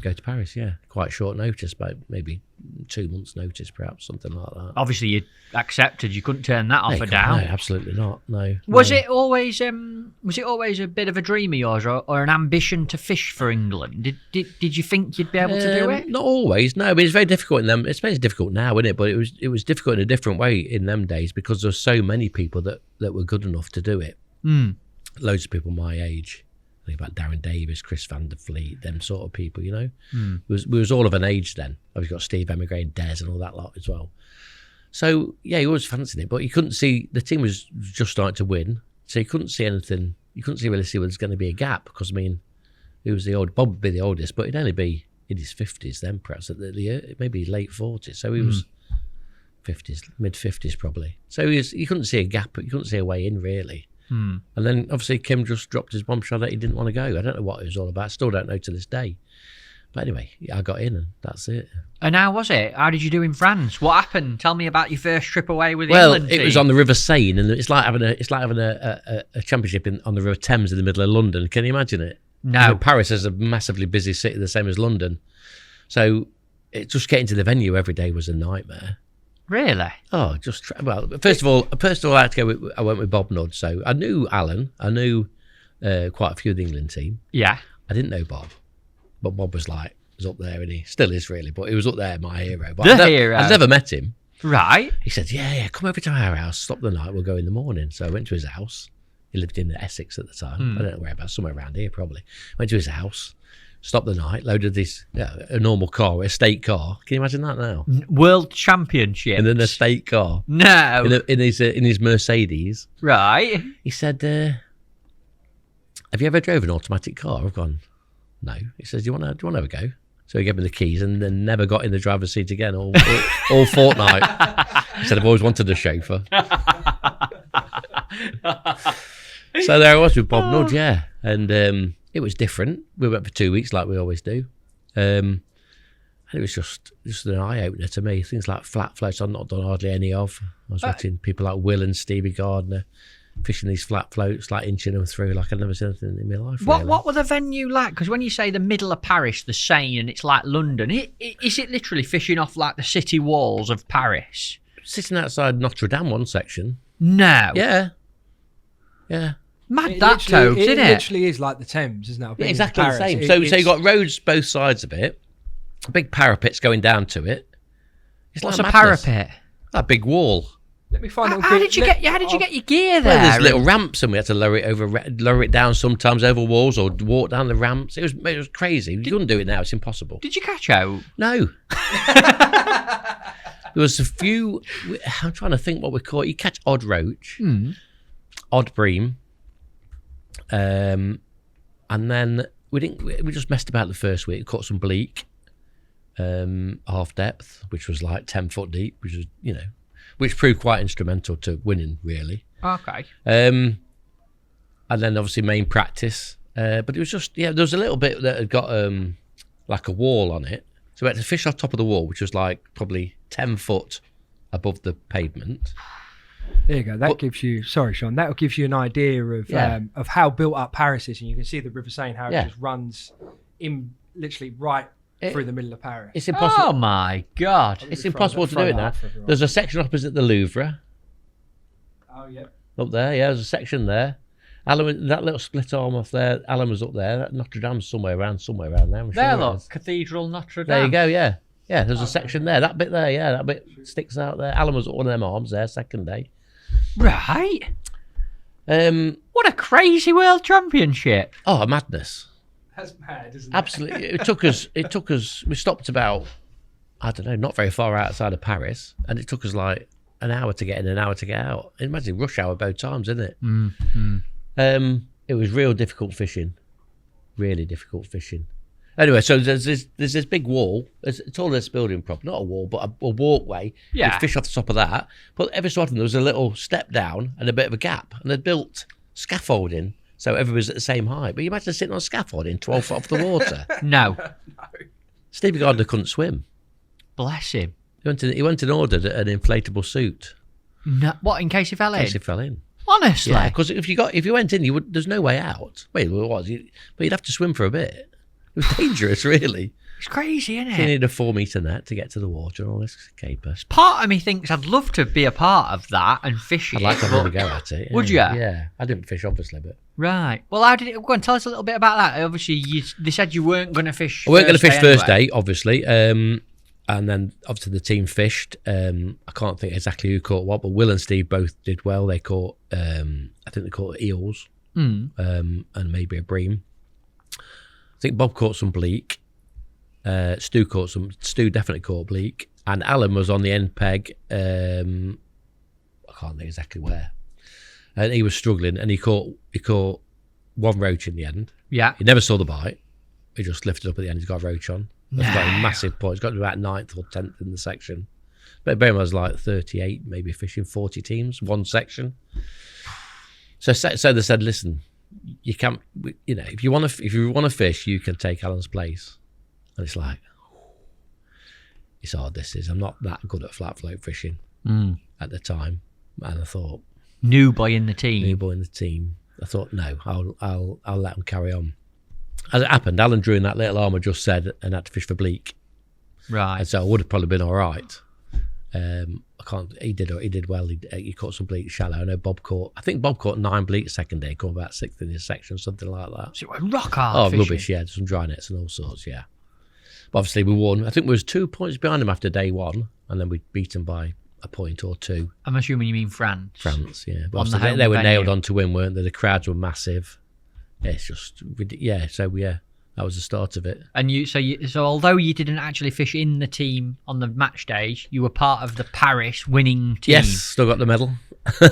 go to Paris, yeah. Quite short notice, about maybe 2 months' notice, perhaps, something like that. Obviously, you accepted. You couldn't turn that offer down. No, absolutely not. No. Was it always a bit of a dream of yours, or an ambition to fish for England? Did you think you'd be able to do it? Not always. No, I mean, it's very difficult in them. It's very difficult now, isn't it? But it was difficult in a different way in them days because there's so many people that were good enough to do it. Loads of people my age. I think about Darren Davis, Chris Van der Fleet, them sort of people, you know. We was all of an age then. We've got Steve Emigre and Des and all that lot as well. So, yeah, he always fancied it, but you couldn't see, the team was just starting to win, so you couldn't see anything, you couldn't really see where there's going to be a gap, because, I mean, he was Bob would be the oldest, but he'd only be in his 50s then, perhaps, maybe late 40s, so he was 50s, mid-50s probably. So you couldn't see a gap, you couldn't see a way in, really. And then obviously Kim just dropped his bombshell that he didn't want to go. I don't know what it was all about. Still don't know to this day. But anyway, I got in and that's it. And how was it? How did you do in France? What happened? Tell me about your first trip away with the England team. Well, it was on the River Seine, and it's like having a championship on the River Thames in the middle of London. Can you imagine it? No. You know, Paris is a massively busy city, the same as London. So just getting to the venue every day was a nightmare. Really? Oh, first of all, I had to go. I went with Bob Nudd, so I knew Alan. I knew quite a few of the England team. Yeah. I didn't know Bob, but Bob was up there, and he still is really. But he was up there, my hero. But hero. I'd never met him. Right. He said, "Yeah, come over to our house, stop the night. We'll go in the morning." So I went to his house. He lived in Essex at the time. I don't know whereabouts, somewhere around here probably. Went to his house. Stopped the night, loaded a normal car, a state car. Can you imagine that now? World Championship. In an estate car. No. In his Mercedes. Right. He said, have you ever drove an automatic car? I've gone, no. He says, do you want to have a go? So he gave me the keys and then never got in the driver's seat again all fortnight. He said, I've always wanted a chauffeur. So there I was with Bob Nudd, yeah. And it was different. We went for 2 weeks like we always do. And it was just an eye-opener to me. Things like flat floats I've not done hardly any of. I was watching people like Will and Stevie Gardner fishing these flat floats, like inching them through like I'd never seen anything in my life. What were the venue like? Because when you say the middle of Paris, the Seine, and it's like London, is it literally fishing off like the city walls of Paris? Sitting outside Notre Dame one section. No. Yeah. Mad that, Tobes, isn't it? It literally is like the Thames, isn't it? Yeah, exactly the same. So you got roads both sides of it, big parapets going down to it. What's a parapet? A big wall. Let me find it. How did you get your gear there? Well, there's little ramps, and we had to lower it down sometimes over walls or walk down the ramps. It was crazy. You couldn't do it now; it's impossible. Did you catch out? No. There was a few. I'm trying to think what we call it. You catch odd roach, odd bream. And then we just messed about the first week, caught some bleak, half depth, which was like 10 foot deep, which proved quite instrumental to winning, really. Okay. And then obviously main practice But it was just, there was a little bit that had got like a wall on it. So we had to fish off top of the wall, which was like probably 10 foot above the pavement. There you go. That gives you, sorry, Sean, that'll give you an idea of how built up Paris is. And you can see the River Seine, how it just runs in literally right through the middle of Paris. It's impossible. Oh my God. It's impossible to do it now. There's a section opposite the Louvre. Oh, yeah. Up there, there's a section there. Alan, that little split arm off there, Alan was up there. Notre Dame's somewhere around there. I'm There, sure look, Cathedral Notre Dame. There you go, yeah. Yeah, there's a section there. That bit there, that bit sticks out there. Alan was at one of them arms there, second day. Right. What a crazy world championship. Oh, madness. That's mad, isn't it? Absolutely. It took us, we stopped about, I don't know, not very far outside of Paris, and it took us like an hour to get in, an hour to get out. Imagine rush hour both times, isn't it? Mm-hmm. It was real difficult fishing. Really difficult fishing. Anyway, so there's this big wall. It's all this building prop, not a wall, but a walkway. Yeah. You'd fish off the top of that. But every so often there was a little step down and a bit of a gap. And they'd built scaffolding so everybody's at the same height. But you imagine sitting on scaffolding 12 foot off the water. No. Stevie Gardner couldn't swim. Bless him. He went and ordered an inflatable suit. No. What, in case he fell in? In case he fell in. Honestly? Yeah, because if you went in, there's no way out. Wait, it was. But you'd have to swim for a bit. It was dangerous, really. It's crazy, isn't You it? need a 4-metre net to get to the water and all this caper. Part of me thinks I'd love to be a part of that and fish I'd it. like to have a go at it. Would you? Yeah. I didn't fish, obviously, but... Right. Well, how did it go on? Tell us a little bit about that. Obviously, they said you weren't going to fish. I weren't going to fish anyway. first day, obviously. And then, obviously, the team fished. I can't think exactly who caught what, but Will and Steve both did well. They caught, I think they caught eels and maybe a bream. I think Bob caught some bleak. Stu definitely caught bleak. And Alan was on the end peg. I can't think exactly where. And he was struggling, and he caught one roach in the end. Yeah. He never saw the bite. He just lifted up at the end. He's got a roach on. That's got a massive point. He's got to be about 9th or 10th in the section. But Birmingham was like 38, maybe fishing 40 teams, one section. So they said, listen, you can't, if you want to fish, you can take Alan's place. And it's like, it's hard. This is. I'm not that good at flat float fishing at the time, and I thought, new boy in the team. I thought, no, I'll let them carry on. As it happened, Alan drew in that little arm I just said and had to fish for bleak. Right. And so I would have probably been all right. He did well. He caught some bleak shallow. I know Bob caught 9 bleak second day, caught about 6th in his section, something like that. So it was rock hard fishing. Rubbish, yeah. Some dry nets and all sorts, yeah. But obviously we won. I think we was 2 points behind them after day one, and then we beat them by a point or two. I'm assuming you mean France. France, yeah. But On the home they were venue. nailed on to win, weren't they? The crowds were massive. Yeah, it's just, that was the start of it. And so although you didn't actually fish in the team on the match days, you were part of the Paris winning team. Yes, still got the medal.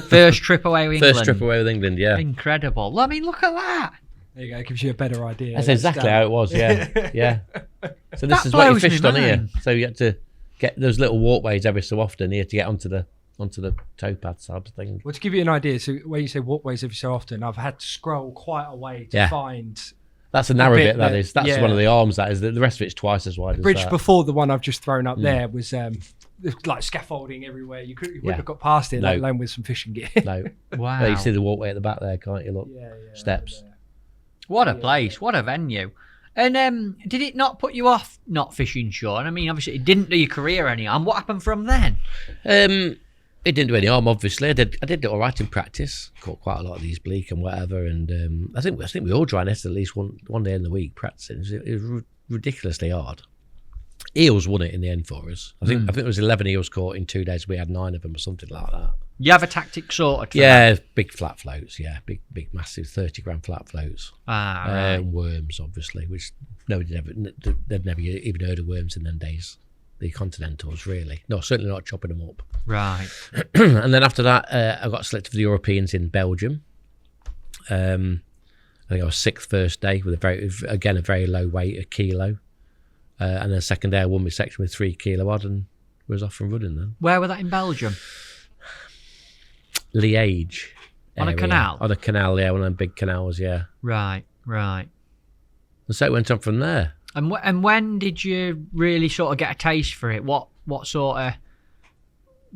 First trip away with England. First trip away with England, yeah. Incredible. Well, I mean, look at that. There you go. It gives you a better idea. That's exactly how it was, yeah. Yeah. So this That is what you blows me fished on here. mind. So you had to get those little walkways every so often here to get onto the towpad type of thing. Well, to give you an idea, so when you say walkways every so often, I've had to scroll quite a way to find That's a narrow bit bit, that that- is. That's yeah. one of the arms, that is. The rest of it's twice as wide the as bridge that. before the one I've just thrown up there was like scaffolding everywhere. You wouldn't have got past it, No. let alone with some fishing gear. No. Wow. Well, you see the walkway at the back there, can't you? Look, Yeah, steps. yeah. What a place. What a venue. And did it not put you off not fishing, Sean? I mean, obviously, it didn't do your career any harm. What happened from then? It didn't do any harm, obviously. I did all right in practice. Caught quite a lot of these bleak and whatever, and I think we all dry netted at least one day in the week practicing. It was ridiculously hard. Eels won it in the end for us. I think there was 11 eels caught in 2 days. We had 9 of them or something like that. You have a tactic sorted for that? Yeah, big flat floats. Yeah, big massive 30-gram flat floats. Right. Worms, obviously, which they'd never even heard of worms in them days. The Continentals, really. No, certainly not chopping them up. Right. And then after that, I got selected for the Europeans in Belgium. I think I was 6th first day with a very low weight, a kilo. And then second day I won my section with 3 kilo odd and was off and running then. Where were that in Belgium? Liège. On a area. canal? On a canal, yeah, one of them big canals, yeah. Right. Right. And so it went on from there. And when did you really sort of get a taste for it? What sort of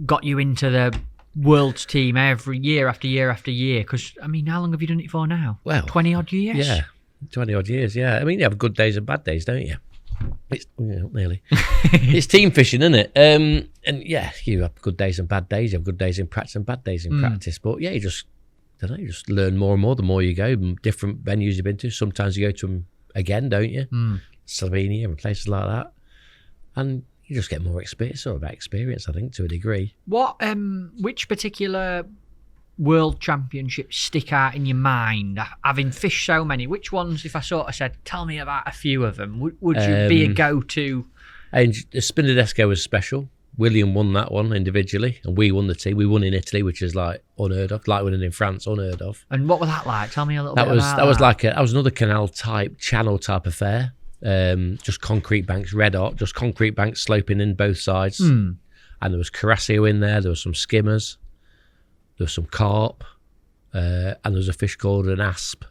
got you into the World's team every year after year after year? Because, I mean, how long have you done it for now? Well, 20-odd years? Yeah, 20-odd years, yeah. I mean, you have good days and bad days, don't you? It's nearly. It's team fishing, isn't it? And yeah, you have good days and bad days. You have good days in practice and bad days in practice. But yeah, you just learn more and more the more you go. Different venues you've been to. Sometimes you go to them again, don't you? Slovenia and places like that. And you just get more experience, sort of experience, I think, to a degree. Which particular world championships stick out in your mind? Having fished so many, which ones, if I sort of said, tell me about a few of them, would you be a go-to? And the Spinadesco was special. William won that one individually, and we won the team. We won in Italy, which is like unheard of, like winning in France, unheard of. And what was that like? Tell me a little bit about that. That was another channel type affair. Just concrete banks, red hot, just concrete banks sloping in both sides. And there was Carasio in there was some skimmers, there was some carp, and there was a fish called an asp,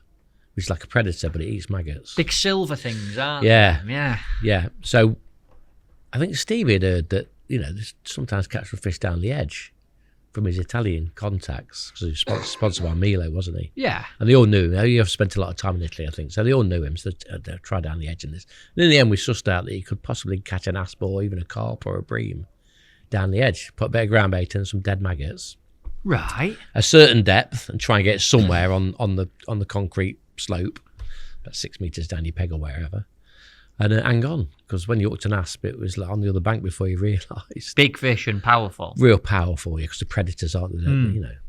which is like a predator, but it eats maggots. Big silver things, aren't they? Yeah. So I think Stevie had heard that, there's sometimes catch fish down the edge from his Italian contacts, because he was sponsored by Milo, wasn't he? Yeah. And they all knew him. You've spent a lot of time in Italy, I think. So they all knew him. So they tried down the edge in this. And in the end, we sussed out that he could possibly catch an asp or even a carp or a bream down the edge, put a bit of ground bait in, some dead maggots. Right. A certain depth, and try and get it somewhere on the concrete slope, about 6 meters down your peg or wherever. And hang on, because when you hooked an asp, it was like on the other bank before you realised. Big fish and powerful. Real powerful, yeah, because the predators aren't,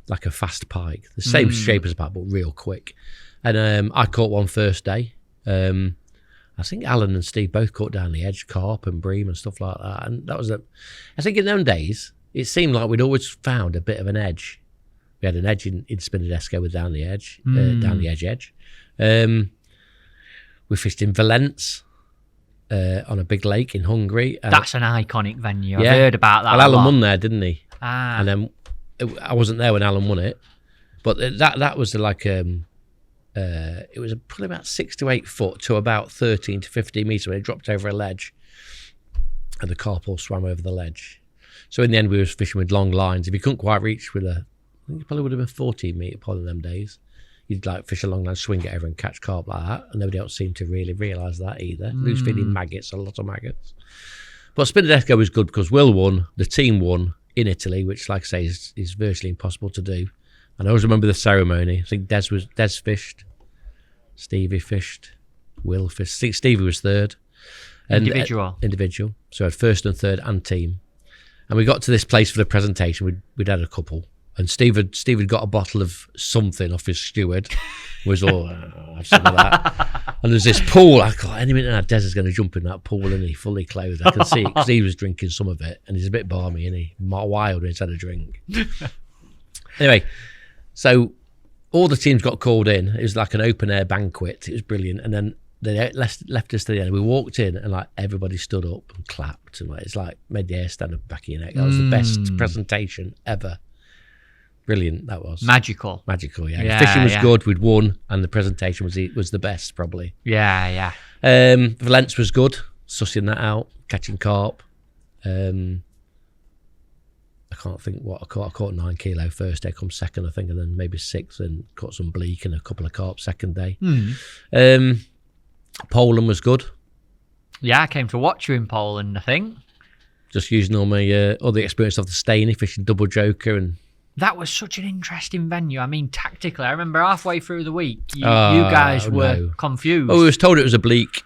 like a fast pike. The same shape as a pike, but real quick. And I caught one first day. I think Alan and Steve both caught down the edge, carp and bream and stuff like that. And that was I think in them days, it seemed like we'd always found a bit of an edge. We had an edge in Spinadesco with down the edge, down the edge. We fished in Valence. On a big lake in Hungary. That's an iconic venue. I've heard about that. Well, Alan won there, didn't he? And then I wasn't there when Alan won it, but that was like it was probably about 6 to 8 foot to about 13 to 15 meters when it dropped over a ledge, and the carp all swam over the ledge. So in the end, we were fishing with long lines. If you couldn't quite reach with I think it probably would have been 14 meter pod in them days. You'd like fish a long line, swing it over and catch carp like that, and nobody else seemed to really realise that either. Loose feeding maggots, a lot of maggots. But Spinadesco was good because Will won, the team won in Italy, which, like I say, is virtually impossible to do. And I always remember the ceremony. I think Des fished, Stevie fished, Will fished. I think Stevie was third. And, individual. So I had first and third and team. And we got to this place for the presentation. We'd had a couple. And Steve had got a bottle of something off his steward. Was all, have some of that. And there's this pool. I thought, any minute now, Des is going to jump in that pool, and he fully clothed. I can see it because he was drinking some of it, and he's a bit balmy, and he wild when he's had a drink. Anyway, so all the teams got called in. It was like an open air banquet. It was brilliant. And then they left us to the end. We walked in, and like everybody stood up and clapped, and it's like made the hair stand up the back of your neck. That was the best presentation ever. Brilliant, that was. Magical, yeah. The fishing was good, we'd won, and the presentation was the best, probably. Yeah. Valence was good, sussing that out, catching carp. I can't think what I caught. I caught 9 kilo first day, come second, I think, and then maybe 6, and caught some bleak and a couple of carp second day. Poland was good. Yeah, I came to watch you in Poland, I think. Just using all the experience of the Staney, fishing double joker and... That was such an interesting venue. I mean, tactically, I remember halfway through the week, you guys were confused. Oh, we was told it was a bleak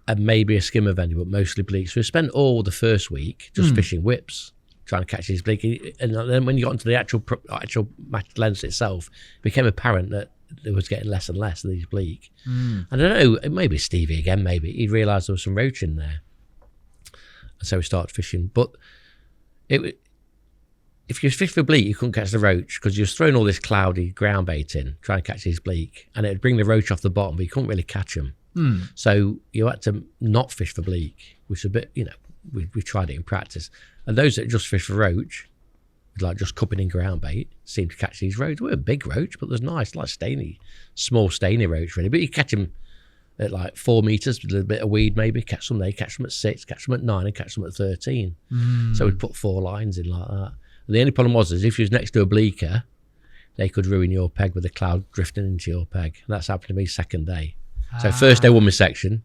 and maybe a skimmer venue, but mostly bleak. So we spent all the first week just fishing whips, trying to catch these bleak. And then when you got into the actual match lens itself, it became apparent that it was getting less and less of these bleak. I don't know, maybe Stevie again, maybe. He realised there was some roach in there. And so we started fishing. But if you fish for bleak, you couldn't catch the roach because you was throwing all this cloudy ground bait in, trying to catch these bleak, and it'd bring the roach off the bottom, but you couldn't really catch them. So you had to not fish for bleak, which is a bit, we tried it in practice. And those that just fish for roach, like just cupping in ground bait, seemed to catch these roach. They weren't big roach, but there's nice, like small stainy roach really. But you catch them at like 4 meters with a little bit of weed, maybe catch them there, catch them at 6, catch them at 9, and catch them at 13. So we'd put 4 lines in like that. And the only problem was is if you was next to a bleaker, they could ruin your peg with a cloud drifting into your peg. And that's happened to me second day. So first day won my section.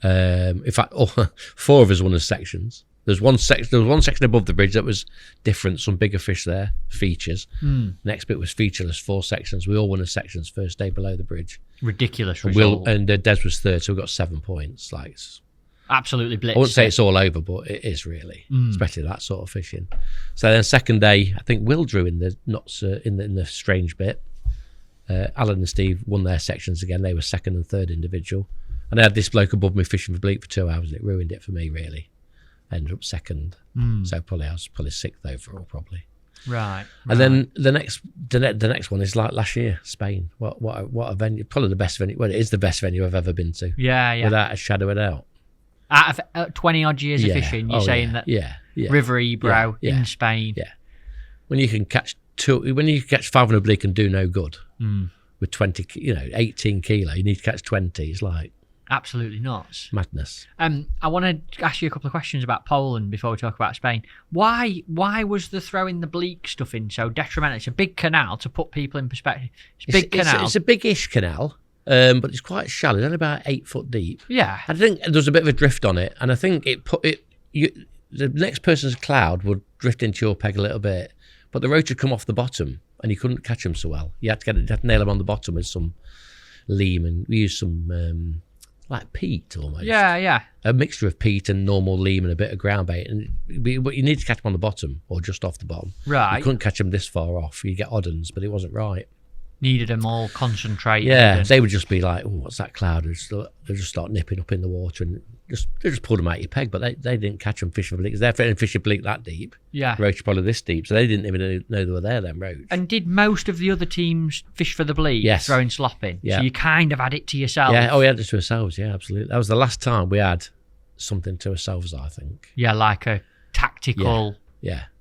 In fact, 4 of us won as sections. There was one section above the bridge that was different, some bigger fish there, features. Next bit was featureless, 4 sections. We all won as sections first day below the bridge. Ridiculous result. And Des was third, so we got 7 points. Like, absolutely blitzed. I wouldn't say it's all over, but it is really, especially that sort of fishing. So then second day, I think Will drew in the in the strange bit. Alan and Steve won their sections again. They were second and third individual. And I had this bloke above me fishing for bleak for 2 hours, and it ruined it for me, really. Ended up second. So I was probably 6th overall, probably. Right. And then the next one is like last year, Spain. What a venue! Probably the best venue. Well, it is the best venue I've ever been to. Yeah. Without a shadow of a doubt. Out of 20 odd years of fishing, you're saying that River Ebro in Spain. Yeah. When you can catch 500 bleak and do no good with 18 kilo, you need to catch 20. It's like absolutely nuts. Madness. I want to ask you a couple of questions about Poland before we talk about Spain. Why was the throwing the bleak stuff in so detrimental? It's a big canal, to put people in perspective. It's a big-ish canal, but it's quite shallow. It's only about 8 foot deep. Yeah. I think there was a bit of a drift on it, and I think the next person's cloud would drift into your peg a little bit, but the roach would come off the bottom, and you couldn't catch them so well. You had to nail them on the bottom with some leam, and we used some like peat almost. Yeah. A mixture of peat and normal leam and a bit of ground bait. But you need to catch them on the bottom or just off the bottom. Right. You couldn't catch them this far off. You get odd uns, but it wasn't right. Needed them all concentrated. Yeah, they would just be like, oh, what's that cloud? They'd just start nipping up in the water and they just pulled them out your peg, but they didn't catch them fishing for bleak. They're fishing bleak that deep. Yeah. Roach probably this deep, so they didn't even know they were there then, roach. And did most of the other teams fish for the bleak? Yes. Throwing slop in? Yeah. So you kind of had it to yourself? Yeah, we had it to ourselves, yeah, absolutely. That was the last time we had something to ourselves, I think. Yeah, like a tactical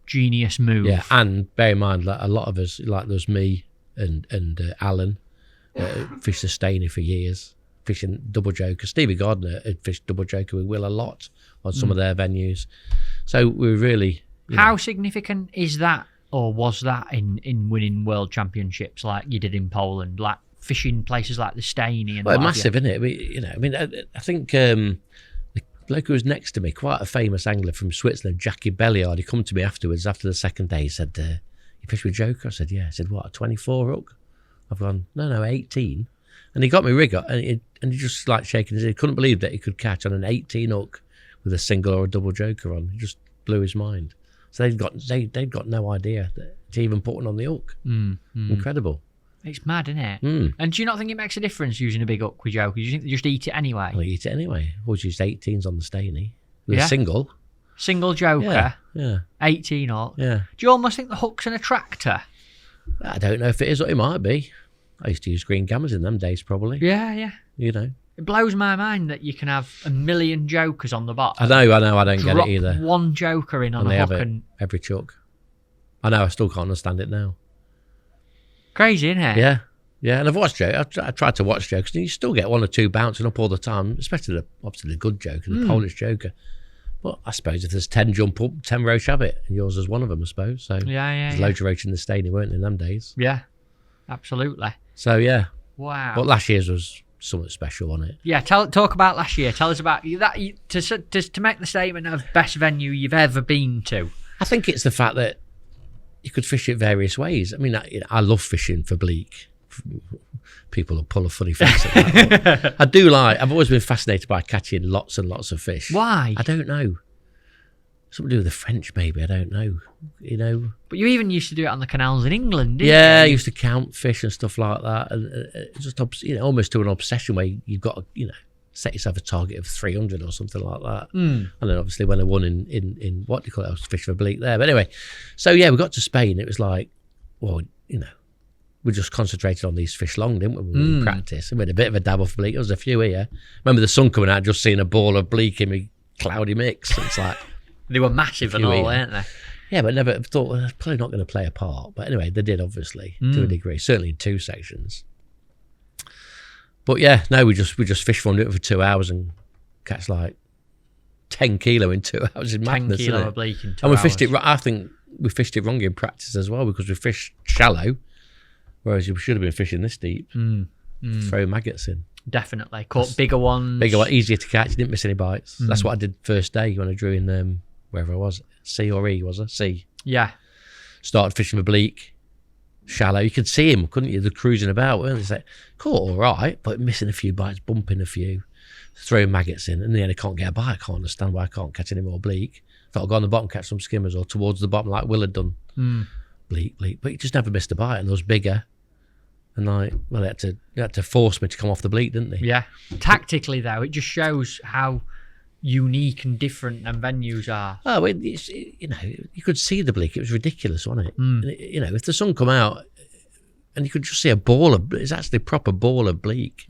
genius move. Yeah, and bear in mind, like, a lot of us, like there's me and Alan, fished the Staney for years, fishing double joker. Stevie Gardner had fished double joker with Will a lot on some of their venues. So we were really... How significant is that, or was that, in winning world championships like you did in Poland, like fishing places like the Staney? Well, massive, isn't it? I think the bloke who was next to me, quite a famous angler from Switzerland, Jackie Belliard, he come to me afterwards, after the second day, he said, you fish with joker? I said, yeah. He said, what, a 24 hook? I've gone, no, 18. And he got me rig up, and he just like shaking his head. He couldn't believe that he could catch on an 18 hook with a single or a double joker on. It just blew his mind. So they'd got no idea to even put one on the hook. Incredible. It's mad, isn't it? And do you not think it makes a difference using a big hook with joker? Do you think they just eat it anyway? Well, eat it anyway. Always used 18s on the Staney with a single. Single joker? Yeah. 18 hook? Yeah. Do you almost think the hook's an attractor? I don't know if it is, or it might be. I used to use green gammers in them days, probably. Yeah. It blows my mind that you can have a million jokers on the bottom. I know. I don't get it either. One joker in on a hook and every chuck. I know. I still can't understand it now. Crazy, isn't it? Yeah. And I've watched jokes. I tried to watch jokes, and you still get 1 or 2 bouncing up all the time, especially the good joker, the Polish joker. But I suppose if there's 10 jump up, 10 roach have it, and yours is one of them, I suppose. So there's loads of roach in the Staney, weren't there, in them days? Yeah, absolutely. So yeah. Wow. But last year's was something special on it. Yeah, talk about last year. Tell us about that. To make the statement of best venue you've ever been to. I think it's the fact that you could fish it various ways. I mean, I love fishing for bleak. People will pull a funny face at that. I've always been fascinated by catching lots and lots of fish. Why? I don't know. Something to do with the French, maybe. I don't know. But you even used to do it on the canals in England, didn't you? Yeah, I used to count fish and stuff like that. And just, almost to an obsession where you've got to, set yourself a target of 300 or something like that. And then obviously when I won in what do you call it, I was fishing for bleak there. But anyway, so yeah, we got to Spain. It was like, well, we just concentrated on these fish long, didn't we, when we practice? And we had a bit of a dab off bleak. There was a few here. Remember the sun coming out, just seeing a ball of bleak in my cloudy mix. It's like... They were massive and all, weren't they? Yeah, but never thought, well, they're probably not going to play a part. But anyway, they did, obviously, to a degree. Certainly in 2 sections. But yeah, no, we just fish from it for 2 hours and catch like 10 kilo in 2 hours. In 10 madness, kilo isn't of bleak in 2 and we hours. fished it. I think we fished it wrong in practice as well because we fished shallow, whereas we should have been fishing this deep. Throw maggots in. Definitely. Caught bigger ones. Bigger one, easier to catch. Didn't miss any bites. That's what I did first day when I drew in wherever I was, C or E was it? C. Yeah. Started fishing for bleak, shallow. You could see him, couldn't you? They're cruising about, weren't they? It's like, caught all right, but missing a few bites, bumping a few, throwing maggots in. And in the end, I can't get a bite. I can't understand why I can't catch any more bleak. Thought I'd go on the bottom, catch some skimmers, or towards the bottom like Will had done. Bleak. But you just never missed a bite, and they was bigger. And they had to force me to come off the bleak, didn't they? Yeah. Tactically, though, it just shows how unique and different them venues are. Oh, you could see the bleak. It was ridiculous, wasn't it? And if the sun come out and you could just see it's actually a proper ball of bleak.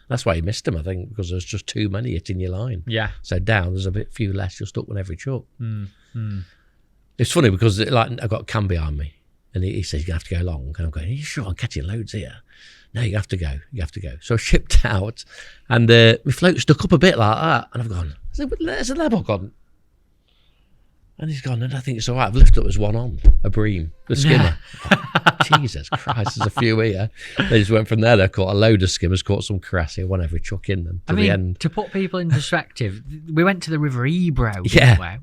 That's why you missed them, I think, because there's just too many hitting your line. Yeah. So down, there's a few less just up on every chuck. It's funny because I've got Cam behind me and he says, you're going to have to go long. And I'm going, are you sure? I'm catching loads here. No, you have to go. So I shipped out and my float stuck up a bit like that. And I've gone, there's a level gone. And he's gone, and I think it's all right. I've lifted up, there's one on, a bream, the skimmer. Jesus Christ, there's a few here. They just went from there. They caught a load of skimmers, caught some crassia, one every chuck in them to the end. To put people in perspective, we went to the River Ebro,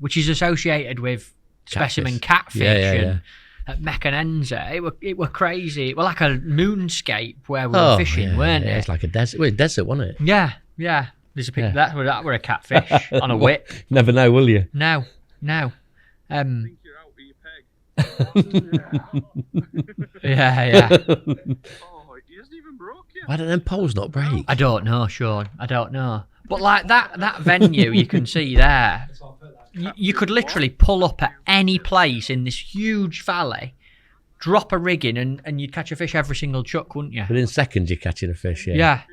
which is associated with specimen catfish. And at Mecanenza, it were crazy. It were like a moonscape where we were fishing, weren't it? It's like a desert. Well, a desert, wasn't it? Yeah. There's a picture that were a catfish on a whip. Never know, will you? No. I think you're out with your peg. Yeah. Oh, he hasn't even broke yet. Why don't them poles not break? I don't know, Sean. I don't know. But like that venue you can see there, you could literally pull up at any place in this huge valley, drop a rig in, and you'd catch a fish every single chuck, wouldn't you? Within seconds, you're catching a fish. Yeah.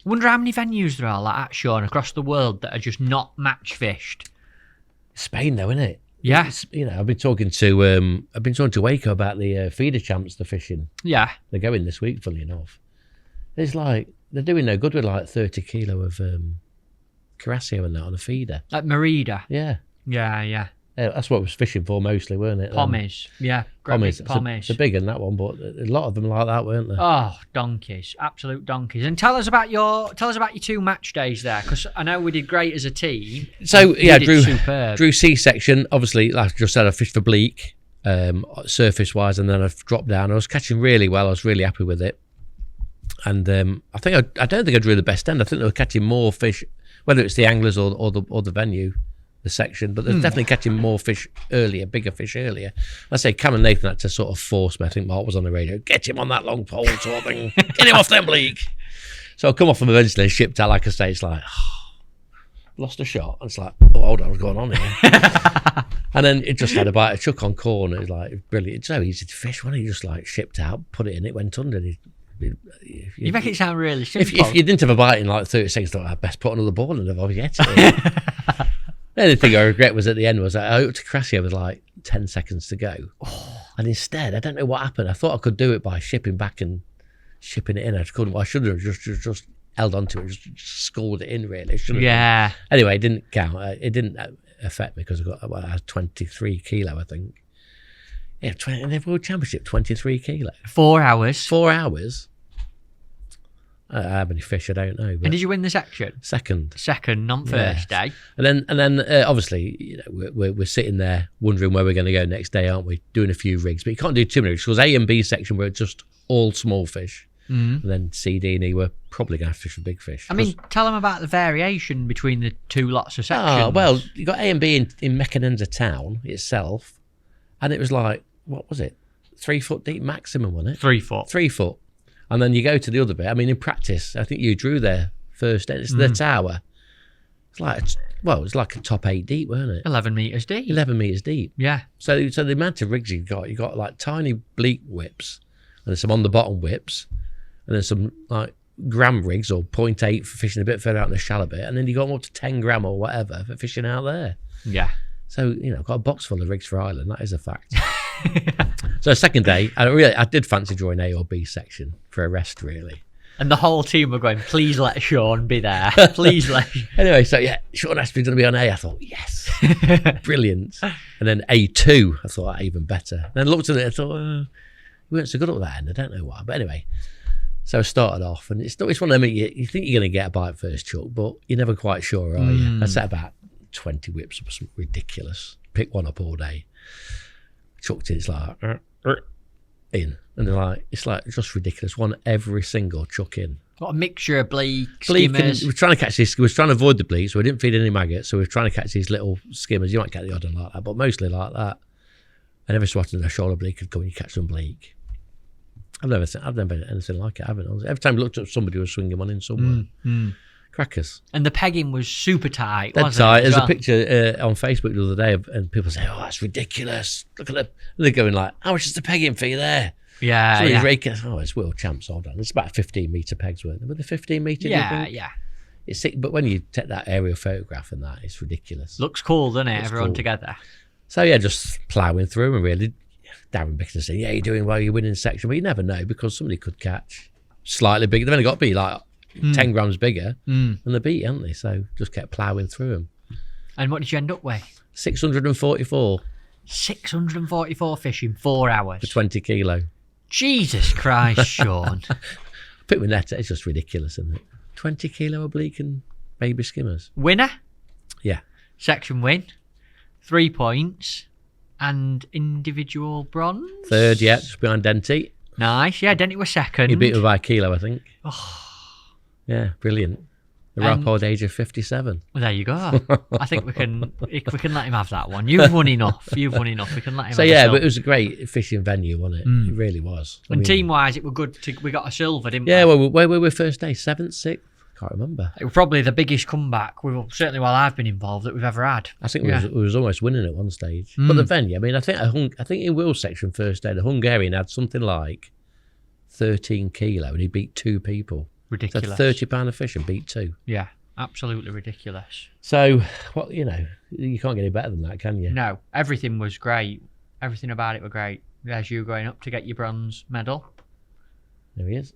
Wonder how many venues there are like that, Sean, across the world that are just not match fished. Spain, though, isn't it? Yeah. I've been talking to Waco about the feeder champs they're fishing. Yeah. They're going this week, funny enough. It's like they're doing no good with like 30 kilo of Carasio and that on a feeder. At Merida. Yeah. Yeah. That's what I was fishing for mostly, weren't it? Pommies. Yeah. Pommies. Pommies. It's a big one, that one, but a lot of them like that, weren't there? Oh, donkeys. Absolute donkeys. And tell us about your 2 match days there, because I know we did great as a team. So, yeah, superb. Drew C-section. Obviously, like I just said, I fished for bleak, surface-wise, and then I've dropped down. I was catching really well. I was really happy with it. And I don't think I drew the best end. I think they were catching more fish, whether it's the anglers or the venue, the section, but they're definitely catching more fish earlier, bigger fish earlier. I say Cam and Nathan had to sort of force me. I think Mark was on the radio, get him on that long pole sort of thing, get him off them bleak. So I come off them eventually, shipped out, like I say, it's like, lost a shot. And it's like, oh, hold on, what's going on here? And then it just had a bite of chuck on corn. It was like, brilliant. It's so easy to fish. When you just like shipped out, put it in, it went under. You make it sound really simple. If you didn't have a bite in like 30 seconds, I thought I'd best put another ball in. I've always get it. The only thing I regret was at the end was I hooked to Crassia with like 10 seconds to go. And instead, I don't know what happened. I thought I could do it by shipping back and shipping it in. I couldn't. I should have just held onto it, just scored it in, really. Yeah. Anyway, it didn't count. It didn't affect me because I had 23 kilo, I think. Yeah, in the World Championship, 23 kilo. 4 hours. 4 hours. How many fish, I don't know. But and did you win the section? Second on first day. And then obviously, we're sitting there wondering where we're going to go next day, aren't we? Doing a few rigs, but you can't do too many rigs because A and B section were just all small fish. And then C, D, and E were probably going to fish for big fish. I mean, tell them about the variation between the 2 lots of sections. Well, you got A and B in Mecanenza town itself, and it was like, what was it? 3 foot deep maximum, wasn't it? 3 foot. 3 foot. And then you go to the other bit. I mean, in practice, I think you drew there first. It's the tower. It's like a top 8 deep, weren't it? 11 metres deep. 11 metres deep. Yeah. So the amount of rigs you got like tiny bleak whips, and there's some on the bottom whips, and then some like gram rigs or 0.8 for fishing a bit further out in the shallow bit, and then you got them up to 10 gram or whatever for fishing out there. Yeah. So, I've got a box full of rigs for Ireland. That is a fact. So second day, I did fancy drawing A or B section for a rest, really. And the whole team were going, please let Sean be there. Please let Anyway, so yeah, Sean Ashby's going to be on A. I thought, yes, brilliant. And then A2, I thought, even better. Then I looked at it, I thought, we weren't so good at that end. I don't know why. But anyway, so I started off, and it's one of them, you think you're going to get a bite first, Chuck, but you're never quite sure, are you? I set about 20 whips or something ridiculous. Pick one up all day. Chucked it, it's like, in. And they're like, it's like just ridiculous. One every single chuck in. What a mixture of bleak, Bleak, skimmers. and we're trying to catch these. We were trying to avoid the bleak, so we didn't feed any maggots. So we were trying to catch these little skimmers. You might get the odd one like that, but mostly like that. And every so often a shoulder bleak could come and you catch some bleak. I've never been anything like it, haven't I? Every time I looked up, somebody was swinging one in somewhere. Crackers. And the pegging was super tight, Dead wasn't tight. it? There's Well? a picture on Facebook the other day, and people say, "Oh, that's ridiculous. Look at it." And they're going like, "How much is the pegging fee there?" Yeah, Somebody's yeah. raking. Oh, it's world champs. Hold on. It's about 15 metre pegs, weren't they? Were they 15 metre? Yeah, yeah. It's sick, but when you take that aerial photograph and that, it's ridiculous. Looks cool, doesn't it? Looks Everyone cool. together. So yeah, just ploughing through and really. Darren Bickers saying, "Yeah, you're doing well. You're winning section," but you never know because somebody could catch slightly bigger. They've only got to be like 10 grams bigger, and they're beat, haven't they? So just kept ploughing through them. And what did you end up with? 644 644 fish in 4 hours. for 20 kilo. Jesus Christ, Sean. Put my net. It's just ridiculous, isn't it? 20 kilo oblique and baby skimmers. Winner? Yeah. Section win. 3 points. And individual bronze? Third, yeah, just behind Denty. Nice. Yeah, Denny was second. He beat me by a kilo, I think. Yeah, brilliant. The And- rapid age of 57. Well, there you go. I think we can let him have that one. You've won enough. You've won enough. We can let him So have yeah, a but it silver. was a great fishing venue, wasn't it? It really was. I And mean, team-wise, it was good. We got a silver, didn't yeah, we? well, where were we first day? 7th, 6th? Can't remember. It was probably the biggest comeback, certainly while I've been involved, that we've ever had. I think Yeah. we was almost winning at one stage. But the venue, I mean, I think in Will's section first day, the Hungarian had something like 13 kilo and he beat 2 people. Ridiculous. So 30 pound of fish and beat 2. Yeah, absolutely ridiculous. So, what you can't get any better than that, can you? No, everything was great. Everything about it was great. There's you going up to get your bronze medal. There he is.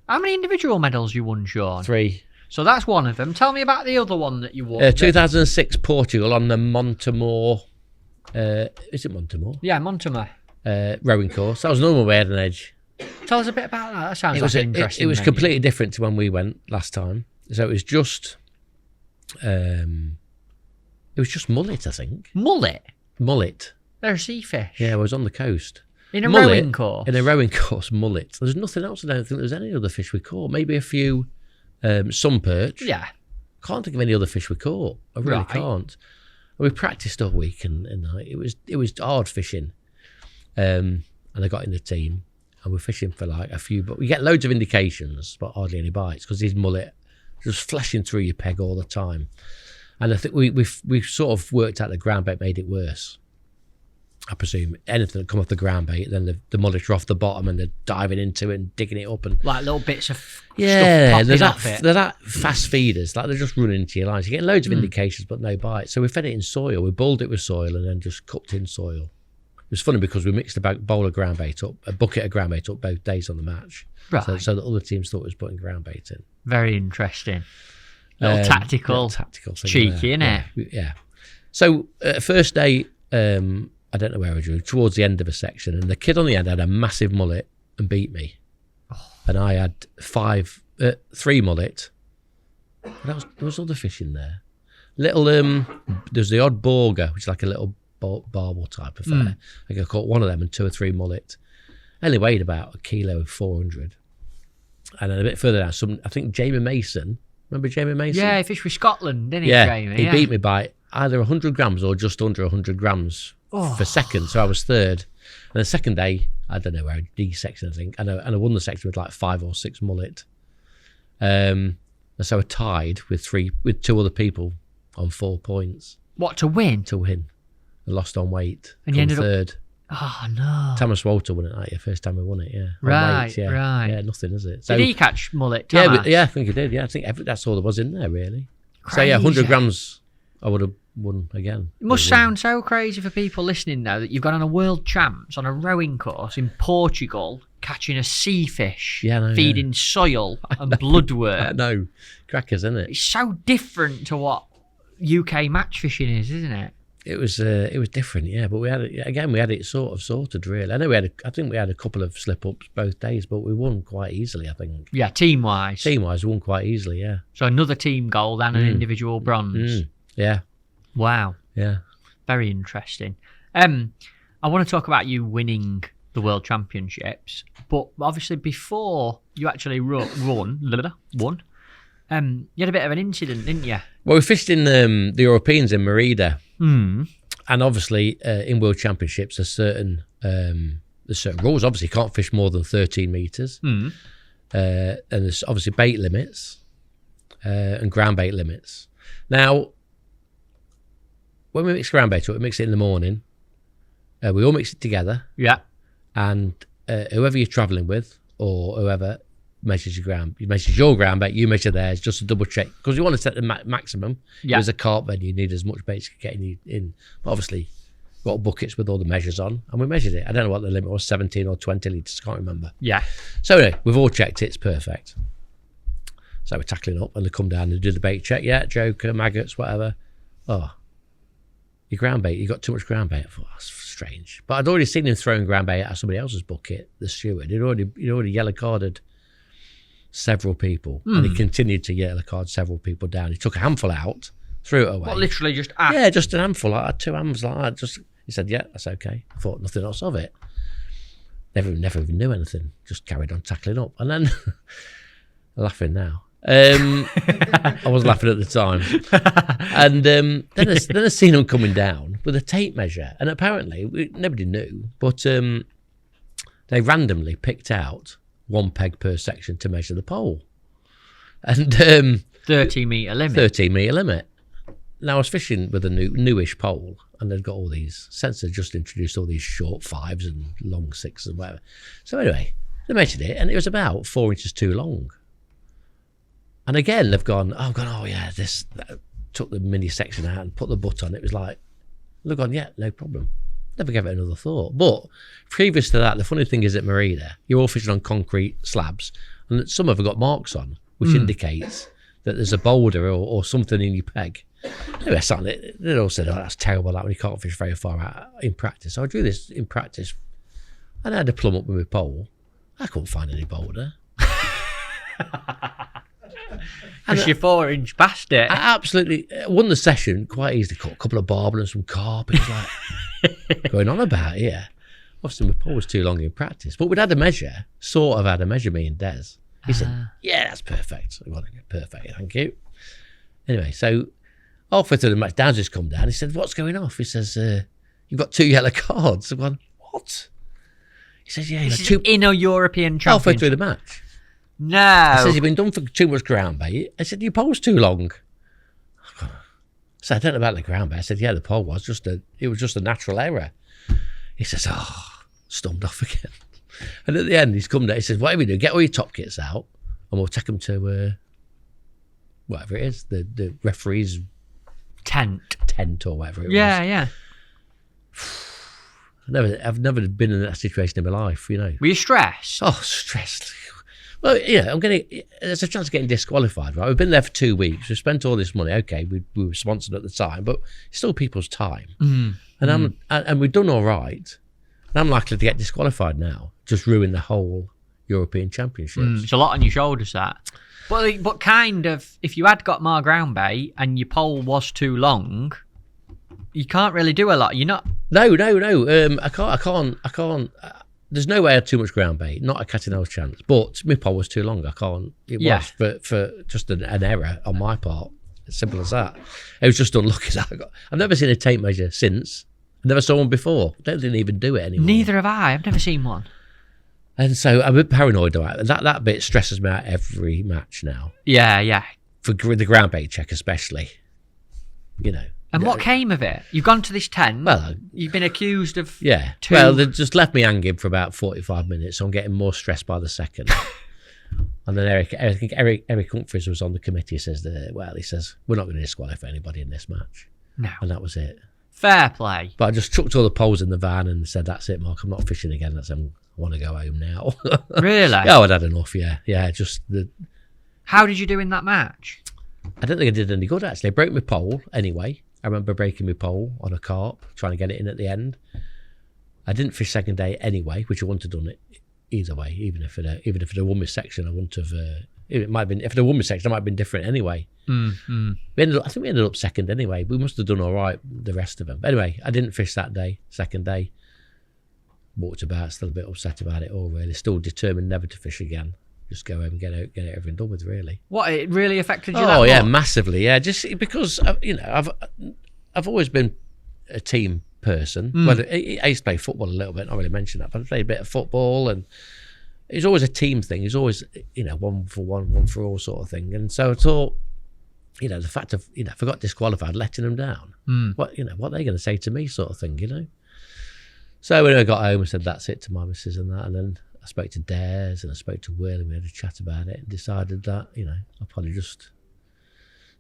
How many individual medals you won, Sean? 3. So that's one of them. Tell me about the other one that you won. 2006 Portugal on the Montemor. Is it Montemor? Yeah, Montemor. Rowing course. That was another one we had an edge. Tell us a bit about that. That sounds It like was, an interesting it was venue. completely different to when we went last time. So it was just mullet, I think. Mullet. Mullet. They're a sea fish. Yeah, I was on the coast. In a Mullet, rowing course. In a rowing course, mullet. There's nothing else. I don't think there's any other fish we caught. Maybe a few sun perch. Yeah. Can't think of any other fish we caught. I really Right. can't. We practiced all week and night. It was hard fishing. And I got in the team and we're fishing for like a few, but we get loads of indications, but hardly any bites because these mullet just flashing through your peg all the time. And I think we sort of worked out the ground bait made it worse. I presume anything that come off the ground bait, then the mullet are off the bottom and they're diving into it and digging it up and Like little bits of stuff they're popping off it. that fast feeders. Like they're just running into your lines. You get loads of indications, but no bites. So we fed it in soil. We boiled it with soil and then just cooked in soil. It was funny because we mixed a bowl of ground bait up, a bucket of ground bait up both days on the match. Right. So the other teams thought it was putting ground bait in. Very interesting. Little tactical thing cheeky, there. innit? Yeah. So first day, I don't know where I drew, towards the end of a section, and the kid on the end had a massive mullet and beat me. And I had 3 mullet. There was other fish in there. Little, there's the odd borger, which is like a little barbel type of affair. I caught one of them and 2 or 3 mullet. Only weighed about 1.4 kg. And then a bit further down, I think Jamie Mason. Remember Jamie Mason? Yeah, he fished with Scotland, didn't he, Yeah, Jamie? he beat me by either 100 grams or just under 100 grams for second. So I was third. And the second day, I don't know where, D section, I think. And I won the section with like 5 or 6 mullet. And so I tied with 2 other people on 4 points What, to win? to win. I lost on weight. And you come ended up- third. Oh, no. Thomas Walter won it that year, first time we won it, yeah. On Right, weight, yeah. right. Yeah, nothing, is it? So, Did he catch mullet, yeah, Thomas? I think he did. Yeah, I think that's all there was in there, really. So, yeah, 100 Crazy. grams, I would have won again. It must Would win. sound so crazy for people listening now that you've gone on a world champs on a rowing course in Portugal catching a sea fish, Yeah, I know, feeding soil and bloodworm. No, crackers, isn't it? It's so different to what UK match fishing is, isn't it? It was different, yeah. But we had it sort of sorted, really. I know I think we had a couple of slip ups both days, but we won quite easily. I think. Yeah, team wise. Team wise, we won quite easily, yeah. So another team gold and an individual bronze. Yeah. Wow. Yeah. Very interesting. I want to talk about you winning the World Championships, but obviously before you actually won, you had a bit of an incident, didn't you? Well, we fished in the Europeans in Merida, Mm. and obviously in World Championships there's certain rules. Obviously, you can't fish more than 13 meters, and there's obviously bait limits and ground bait limits. Now, when we mix ground bait up, we mix it in the morning. We all mix it together. Yeah. And whoever you're travelling with, or whoever measures your ground bait, you measure theirs just to double check, because you want to set the maximum. Yeah. There's a carp, then you need as much bait as you can get in. But obviously, got buckets with all the measures on, and we measured it. I don't know what the limit was, 17 or 20 litres, can't remember. Yeah. So anyway, we've all checked it, it's perfect. So we're tackling up, and they come down and do the bait check. Yeah, joker, maggots, whatever. Oh, your ground bait, you got too much ground bait. I thought, that's strange. But I'd already seen him throwing ground bait at somebody else's bucket, the steward. He'd already yellow carded several people, and he continued to yellow card several people down. He took a handful out, threw it away. What, literally just Yeah, just an handful. I had 2 hands like that. He said, yeah, that's okay. I thought nothing else of it. Never even knew anything. Just carried on tackling up. And then, laughing now. I was laughing at the time. And then I seen him coming down with a tape measure. And apparently, nobody knew, but they randomly picked out 1 peg per section to measure the pole. And 30 metre limit. 13 metre limit. Now I was fishing with a newish pole, and they'd got all these, since they just introduced all these short 5s and long 6s and whatever. So anyway, they measured it, and it was about 4 inches too long. And again, they've gone, oh yeah, took the mini section out and put the butt on. It was like, they've gone, yeah, no problem. Never gave it another thought. But previous to that, the funny thing is at Merida, you're all fishing on concrete slabs, and some of them got marks on, which indicates that there's a boulder or something in your peg. Anyway, they all said, oh, that's terrible, that when you can't fish very far out in practice. So I drew this in practice, and I had to plumb up with my pole. I couldn't find any boulder. Because you're 4 inch past it. I absolutely won the session quite easily. Caught a couple of barbel and some carp. It was like, going on about here. Obviously, my pole was too long in practice. But we'd had a measure, me and Des. He said, yeah, that's perfect. I wanted it perfect, thank you. Anyway, so halfway through the match, Dan's just come down. He said, what's going off? He says, you've got 2 yellow cards. I'm going, what? He says, yeah, This is in a European championship. halfway through the match. No. He says, you've been done for too much ground bait. I said, your pole's too long. So I don't know about the ground bait. I said, yeah, the pole was it was just a natural error. He says, stumped off again. And at the end, he's come down. He says, whatever you do, get all your top kits out, and we'll take them to whatever it is, the referee's tent or whatever it was. Yeah. I've never been in that situation in my life, you know. Were you stressed? Oh, stressed. Well, yeah, there's a chance of getting disqualified, right? We've been there for 2 weeks. We've spent all this money. Okay, we were sponsored at the time, but it's still people's time. And we've done all right. And I'm likely to get disqualified now. Just ruin the whole European Championships. It's a lot on your shoulders, that. But kind of, if you had got more ground bait and your pole was too long, you can't really do a lot. You're not. No. I can't. There's no way I had too much ground bait. Not a cat and nose chance. But my pole was too long. I can't. It was for just an error on my part. As simple as that. It was just unlucky. I've never seen a tape measure since. I never saw one before. I didn't even do it anymore. Neither have I. I've never seen one. And so I'm a bit paranoid about it. That bit stresses me out every match now. Yeah. For the ground bait check especially. You know. And what came of it? You've gone to this tent. Well, you've been accused of. Yeah. Well, they just left me hanging for about 45 minutes. So I'm getting more stressed by the second. And then Eric Humphries was on the committee. He says, we're not going to disqualify anybody in this match. No. And that was it. Fair play. But I just chucked all the poles in the van and said, that's it, Mark. I'm not fishing again. want to go home now. Really? Oh, I'd had enough. Yeah. Just the. How did you do in that match? I don't think I did any good actually. I broke my pole anyway. I remember breaking my pole on a carp, trying to get it in at the end. I didn't fish second day anyway, which I wouldn't have done it either way. Even if it had won my section, I wouldn't have. It might have been, if it had won my section, it might have been different anyway. I think we ended up second anyway. We must have done all right the rest of them. But anyway, I didn't fish that day. Second day, walked about, still a bit upset about it all. Really, still determined never to fish again. Just go home and get everything done with. Really. What, it really affected you? Oh that yeah, much? massively. Yeah, just because I've always been a team person. Well, I used to play football a little bit. Not really mentioned that, but I played a bit of football, and it's always a team thing. It's always one for one for all sort of thing. And so I thought, the fact of if I got disqualified, letting them down. What are they going to say to me, sort of thing. So when I got home, I said that's it to my missus and that, and then I spoke to Dares and I spoke to Will, and we had a chat about it and decided that I'll probably just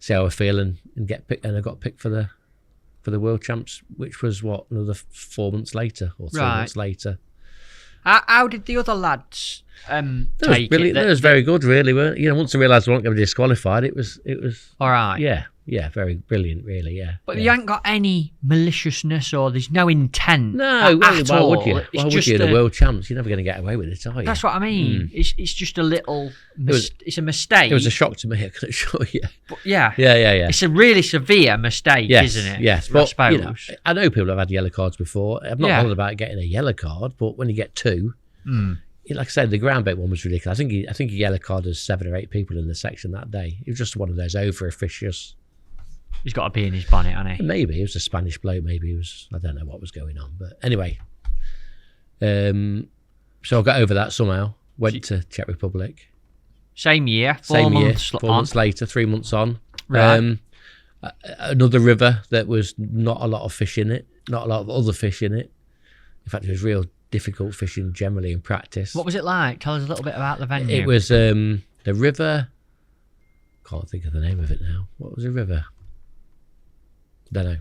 see how I feel and get picked. And I got picked for the World Champs, which was another 4 months later or 3 months later. How did the other lads take it? That was very good, really. Once I realised I wasn't going to be disqualified, it was all right. Yeah, very brilliant, really. Yeah. But you ain't got any maliciousness, or there's no intent. No, at why all. would you? Why would you in the World Champs? You're never going to get away with it, are you? That's what I mean. It's just a little. It's a mistake. It was a shock to me, I can assure you. But yeah. It's a really severe mistake, isn't it? Yes, but I know people have had yellow cards before. I'm not bothered about getting a yellow card, but when you get two, like I said, the ground bait one was ridiculous. I think he yellow carded 7 or 8 people in the section that day. It was just one of those over officious. He's got to be in his bonnet, hasn't he? Maybe he was a Spanish bloke. Maybe he was. I don't know what was going on, but anyway. So I got over that somehow. Went to Czech Republic. Same year. 4 months later, 3 months on. Right. Another river that was not a lot of fish in it. Not a lot of other fish in it. In fact, it was real difficult fishing generally in practice. What was it like? Tell us a little bit about the venue. It was the river. Can't think of the name of it now. What was the river? Don't know.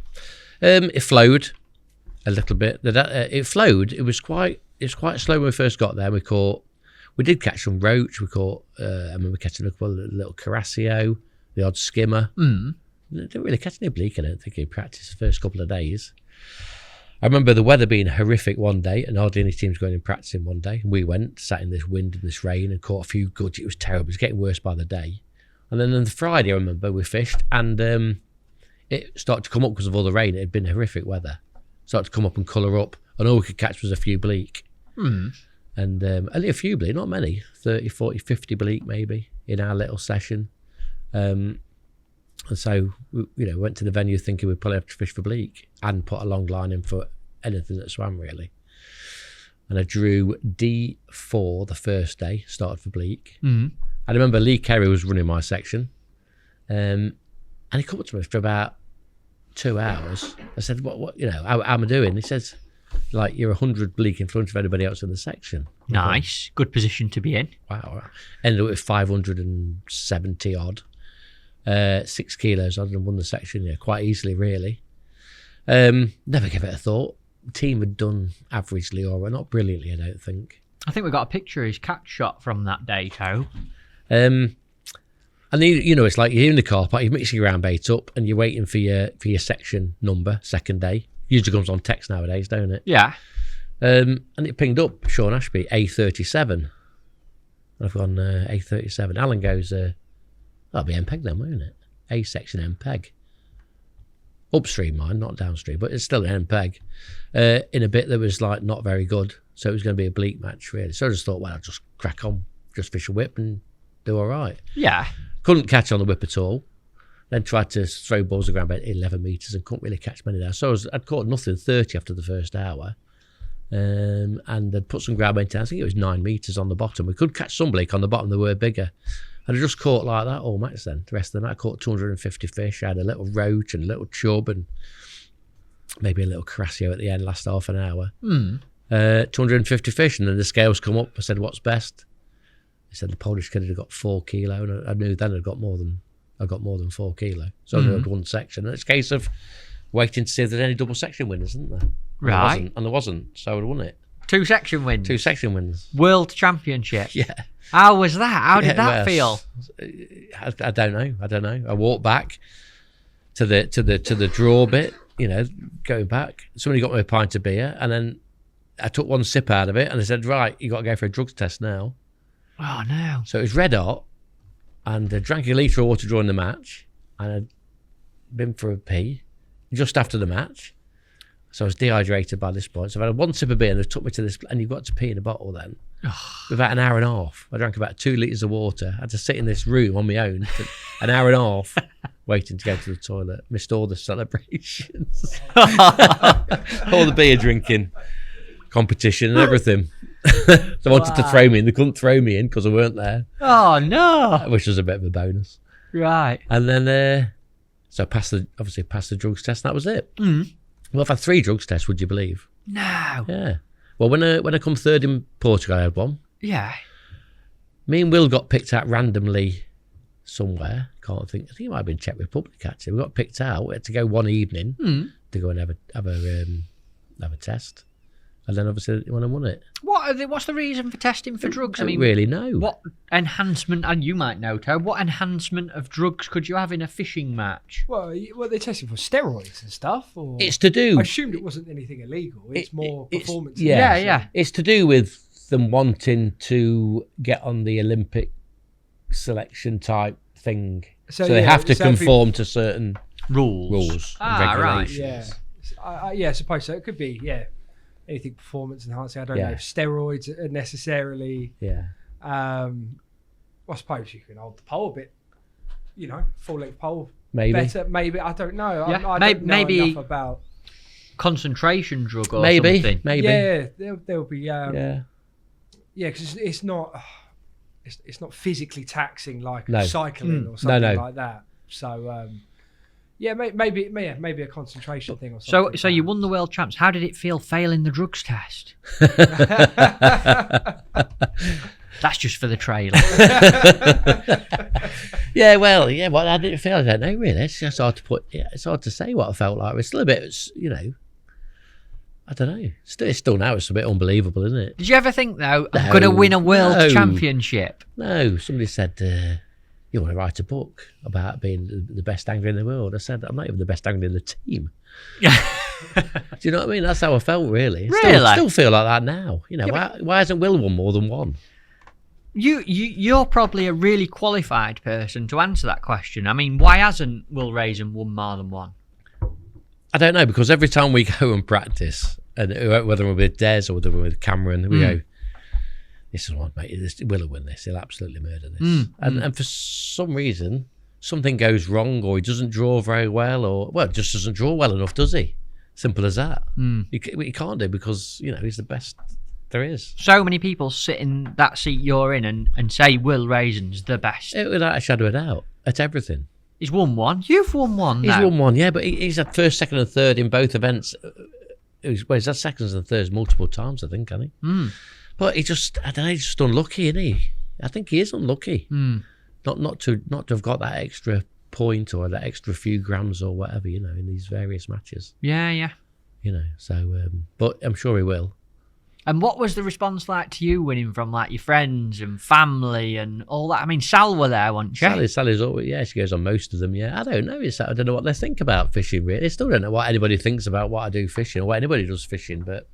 It flowed a little bit. It flowed. It was quite slow when we first got there. We did catch some roach. We caught. I remember catching a little carasio, the odd skimmer. Didn't really catch any bleak. I don't think in practice the first couple of days. I remember the weather being horrific one day, and hardly any teams going in practicing one day. And we went, sat in this wind and this rain, and caught a few goods. It was terrible. It was getting worse by the day. And then on the Friday, I remember we fished, and it started to come up because of all the rain. It had been horrific weather. Started to come up and colour up, and all we could catch was a few bleak. And only a few bleak, not many, 30, 40, 50 bleak maybe in our little session. And so we went to the venue thinking we'd probably have to fish for bleak and put a long line in for anything that swam really. And I drew D4 the first day, started for bleak. I remember Lee Kerry was running my section, and he come up to me for about 2 hours. I said, "What? How am I doing?" He says, "Like you're 100 bleak in front of everybody else in the section." Nice, good position to be in. Wow. Ended up with 570 odd, 6 kilos. I'd have won the section, quite easily, really. Never gave it a thought. The team had done averagely, or not brilliantly, I don't think. I think we got a picture of his catch shot from that day, Toe. And it's like you're in the car park, you're mixing your ground bait up, and you're waiting for your section number, second day. Usually comes on text nowadays, don't it? Yeah. And it pinged up Sean Ashby, A37. I've gone A37. Alan goes, that'll be MPEG then, won't it? A section MPEG. Upstream mine, not downstream, but it's still an MPEG. In a bit that was like not very good, so it was going to be a bleak match really. So I just thought, well, I'll just crack on, just fish a whip and do all right. Yeah. Couldn't catch on the whip at all. Then tried to throw balls around about 11 metres and couldn't really catch many there. So I'd caught nothing, 30 after the first hour. And I'd put some ground bait down. I think it was 9 metres on the bottom. We could catch some bleak on the bottom, they were bigger. And I just caught like that all match then. The rest of the night I caught 250 fish. I had a little roach and a little chub and maybe a little carasio at the end, last half an hour. 250 fish, and then the scales come up. I said, what's best? He said the Polish kid had got 4 kilo, and I knew then I got more than 4 kilo. So I had one section. And it's a case of waiting to see if there's any double section winners, isn't there? Right. And there wasn't, so I won it. 2 section wins. 2 section wins. World Championship. Yeah. How was that? How did that well, feel? I don't know. I walked back to the draw bit, going back. Somebody got me a pint of beer, and then I took one sip out of it, and they said, right, you got to go for a drugs test now. Oh, no. So it was red hot, and I drank a litre of water during the match, and I'd been for a pee just after the match. So I was dehydrated by this point. So I had one sip of beer, and they took me to this, and you've got to pee in a bottle then. For about an hour and a half. I drank about 2 litres of water. I had to sit in this room on my own for an hour and a half waiting to go to the toilet. Missed all the celebrations. All the beer drinking competition and everything. They wanted to throw me in. They couldn't throw me in because I weren't there. Oh, no. Which was a bit of a bonus. Right. And then, so passed the drugs test, and that was it. Mm. Well, I've had 3 drugs tests, would you believe? No. Yeah. Well, when I come third in Portugal, I had one. Yeah. Me and Will got picked out randomly somewhere. I think it might have been Czech Republic, actually. We got picked out. We had to go one evening to go and have a test. And then obviously when I won it. What's the reason for testing for drugs? I don't really know. What enhancement, and you might know, Toe, what enhancement of drugs could you have in a fishing match? Well, they're testing for steroids and stuff. Or it's to do. I assumed it wasn't anything illegal. It's more performance. Yeah. It's to do with them wanting to get on the Olympic selection type thing. So they have to conform to certain rules and regulations. Right. Yeah. I suppose so. It could be, anything performance enhancing. I don't know if steroids are necessarily. Yeah. I suppose you can hold the pole a bit, full length pole. Maybe. Better. Maybe. I don't know. Yeah. I don't know maybe enough about concentration drug or something. Maybe. Yeah. There'll be. Because it's not physically taxing like cycling or something like that. So. Maybe a concentration thing or something. So you won the world champs. How did it feel failing the drugs test? That's just for the trailer. What I didn't feel, I don't know really. It's just hard to put. Yeah, it's hard to say what I felt like. It's a little bit, I don't know. It's still now, it's a bit unbelievable, isn't it? Did you ever think though, I'm going to win a world championship? No. Somebody said. You want to write a book about being the best angler in the world? I said, I'm not even the best angler in the team. Do you know what I mean? That's how I felt, really. Really? Still feel like that now. Why hasn't Will won more than one? You're probably a really qualified person to answer that question. I mean, why hasn't Will Raisin won more than one? I don't know, because every time we go and practice, and whether we're with Des or whether we're with Cameron, we go, this is one, mate. Will win this. He'll absolutely murder this. And for some reason, something goes wrong, or he doesn't draw very well, or just doesn't draw well enough, does he? Simple as that. He can't do, because he's the best there is. So many people sit in that seat you're in and say Will Raisin's the best. Without a shadow of a doubt, at everything. He's won one. You've won one. He's won one, but he's had first, second, and third in both events. He's had seconds and thirds multiple times, I think, hasn't he? But he just, I don't know, he's just unlucky, isn't he? I think he is unlucky. Not to have got that extra point or that extra few grams or whatever, in these various matches. Yeah. So, but I'm sure he will. And what was the response like to you winning from like your friends and family and all that? I mean, Sal were there, wasn't she? Sally's always, she goes on most of them, I don't know. I don't know what they think about fishing, really. I still don't know what anybody thinks about what I do fishing or what anybody does fishing, but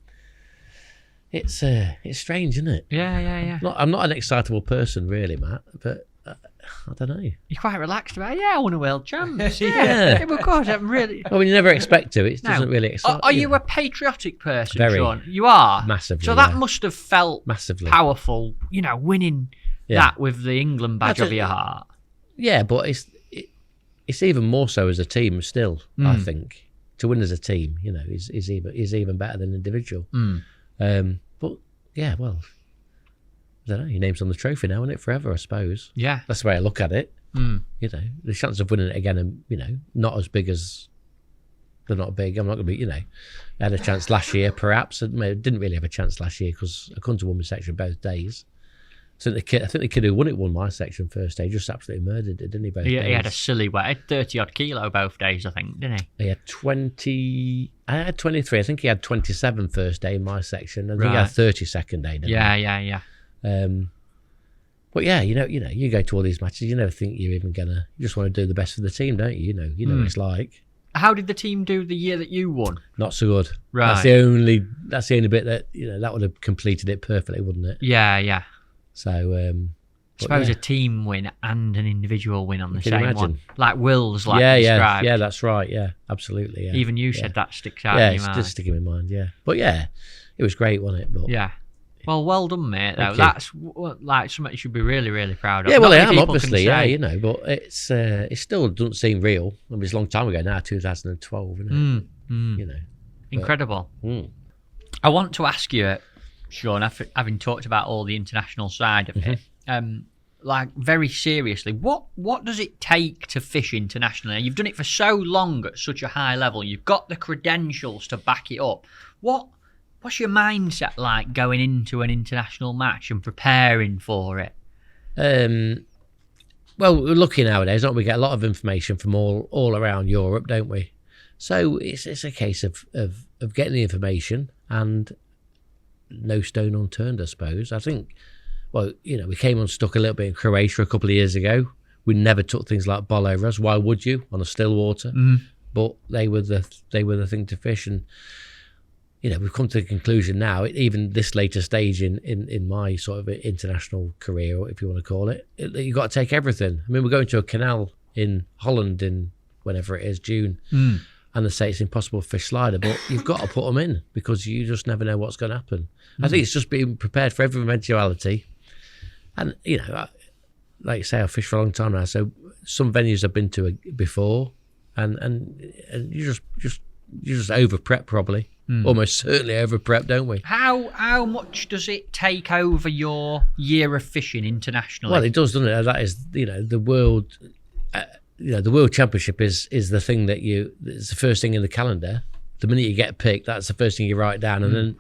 it's strange, isn't it? Yeah. I'm not an excitable person, really, Matt, but I don't know. You're quite relaxed about it. Yeah, I won a world champs. Yeah. Of course, I'm really... Well, you never expect to. It doesn't really excite. Are you a patriotic person, Very. Sean? You are? Massively. So that must have felt massively powerful, winning that with the England badge of your heart. Yeah, but it's even more so as a team still, I think. To win as a team, is even better than individual. But, I don't know, your name's on the trophy now, isn't it? Forever, I suppose. Yeah. That's the way I look at it. The chance of winning it again, and not as big as they're not big. I'm not going to be, I had a chance last year, perhaps. I didn't really have a chance last year because I couldn't have won my section both days. So I think the kid who won my section first day just absolutely murdered it, didn't he? Both He days? had a silly weight. He had 30 odd kilo both days, I think, didn't he? He had 20. I had 23. I think he had 27 first day in my section. I think he Right. had 30 second day. Didn't Yeah. he? But yeah, you go to all these matches. You never think you're even gonna. You just want to do the best for the team, don't you? You know what it's like. How did the team do the year that you won? Not so good. Right. That's the only bit that that would have completed it perfectly, wouldn't it? Yeah. So. I suppose a team win and an individual win on the Can you same imagine? one. Like Will's, like yeah, described. yeah, that's right. Yeah, absolutely. Yeah. Even you said that sticks out Yeah, in it's your just mind. sticking in my mind. Yeah, but yeah, it was great, wasn't it? But Yeah. Well, well done, mate. Though. Thank you. That's like something you should be really, really proud of. yeah, well, Not I many am people can obviously. Yeah, say. but it still doesn't seem real. I mean, it's a long time ago now, 2012, isn't it? Incredible. Mm. I want to ask you, Sean, having talked about all the international side of it, like very seriously, what does it take to fish internationally? You've done it for so long at such a high level. You've got the credentials to back it up. What's your mindset like going into an international match and preparing for it? Well, we're lucky nowadays, don't we? Get a lot of information from all around Europe, don't we? So it's a case of getting the information and no stone unturned, I suppose. I think, well, we came unstuck a little bit in Croatia a couple of years ago. We never took things like ball over us. Why would you on a still water? But they were the thing to fish, and we've come to the conclusion now. Even this later stage in my sort of international career, or if you want to call it, you've got to take everything. I mean, we're going to a canal in Holland in whenever it is June. And they say it's impossible to fish slider, but you've got to put them in because you just never know what's going to happen. I think it's just being prepared for every eventuality. And, like you say, I've fished for a long time now, so some venues I've been to before, and you just over-prep probably. Almost certainly over-prep, don't we? How much does it take over your year of fishing internationally? Well, it does, doesn't it? That is, the world... the World Championship is the thing that it's the first thing in the calendar. The minute you get picked, that's the first thing you write down. And then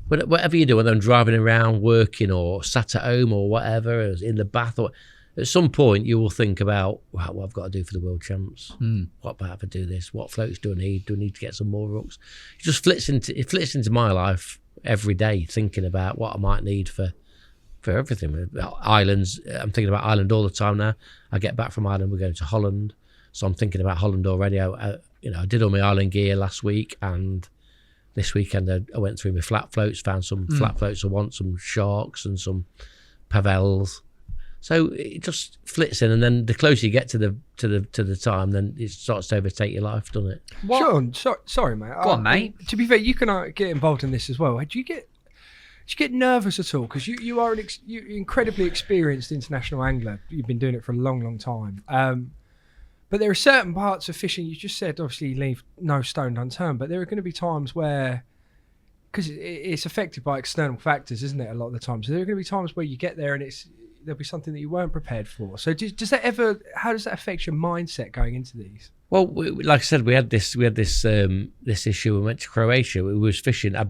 whatever you do, whether I'm driving around, working, or sat at home, or whatever, or in the bath, or at some point you will think about, wow, what I've got to do for the World Champs. What about if I do this? What floats do I need? Do I need to get some more hooks? It just flits into my life every day, thinking about what I might need for everything. Islands, I'm thinking about Ireland all the time now. I get back from Ireland, we're going to Holland, so I'm thinking about Holland already. I did all my Ireland gear last week, and this weekend I went through my flat floats, found some flat floats I want, some sharks and some pavels. So it just flits in, and then the closer you get to the time, then it starts to overtake your life, doesn't it? Sean, sorry, mate. Go on, mate. To be fair, you can get involved in this as well. Do you get nervous at all? Because you are you're incredibly experienced international angler. You've been doing it for a long, long time. But there are certain parts of fishing, you just said, obviously you leave no stone unturned, but there are going to be times where, because it's affected by external factors, isn't it, a lot of the time? So there are going to be times where you get there and there'll be something that you weren't prepared for. So how does that affect your mindset going into these? Well, like I said, we had this issue. We went to Croatia. We was fishing. I'd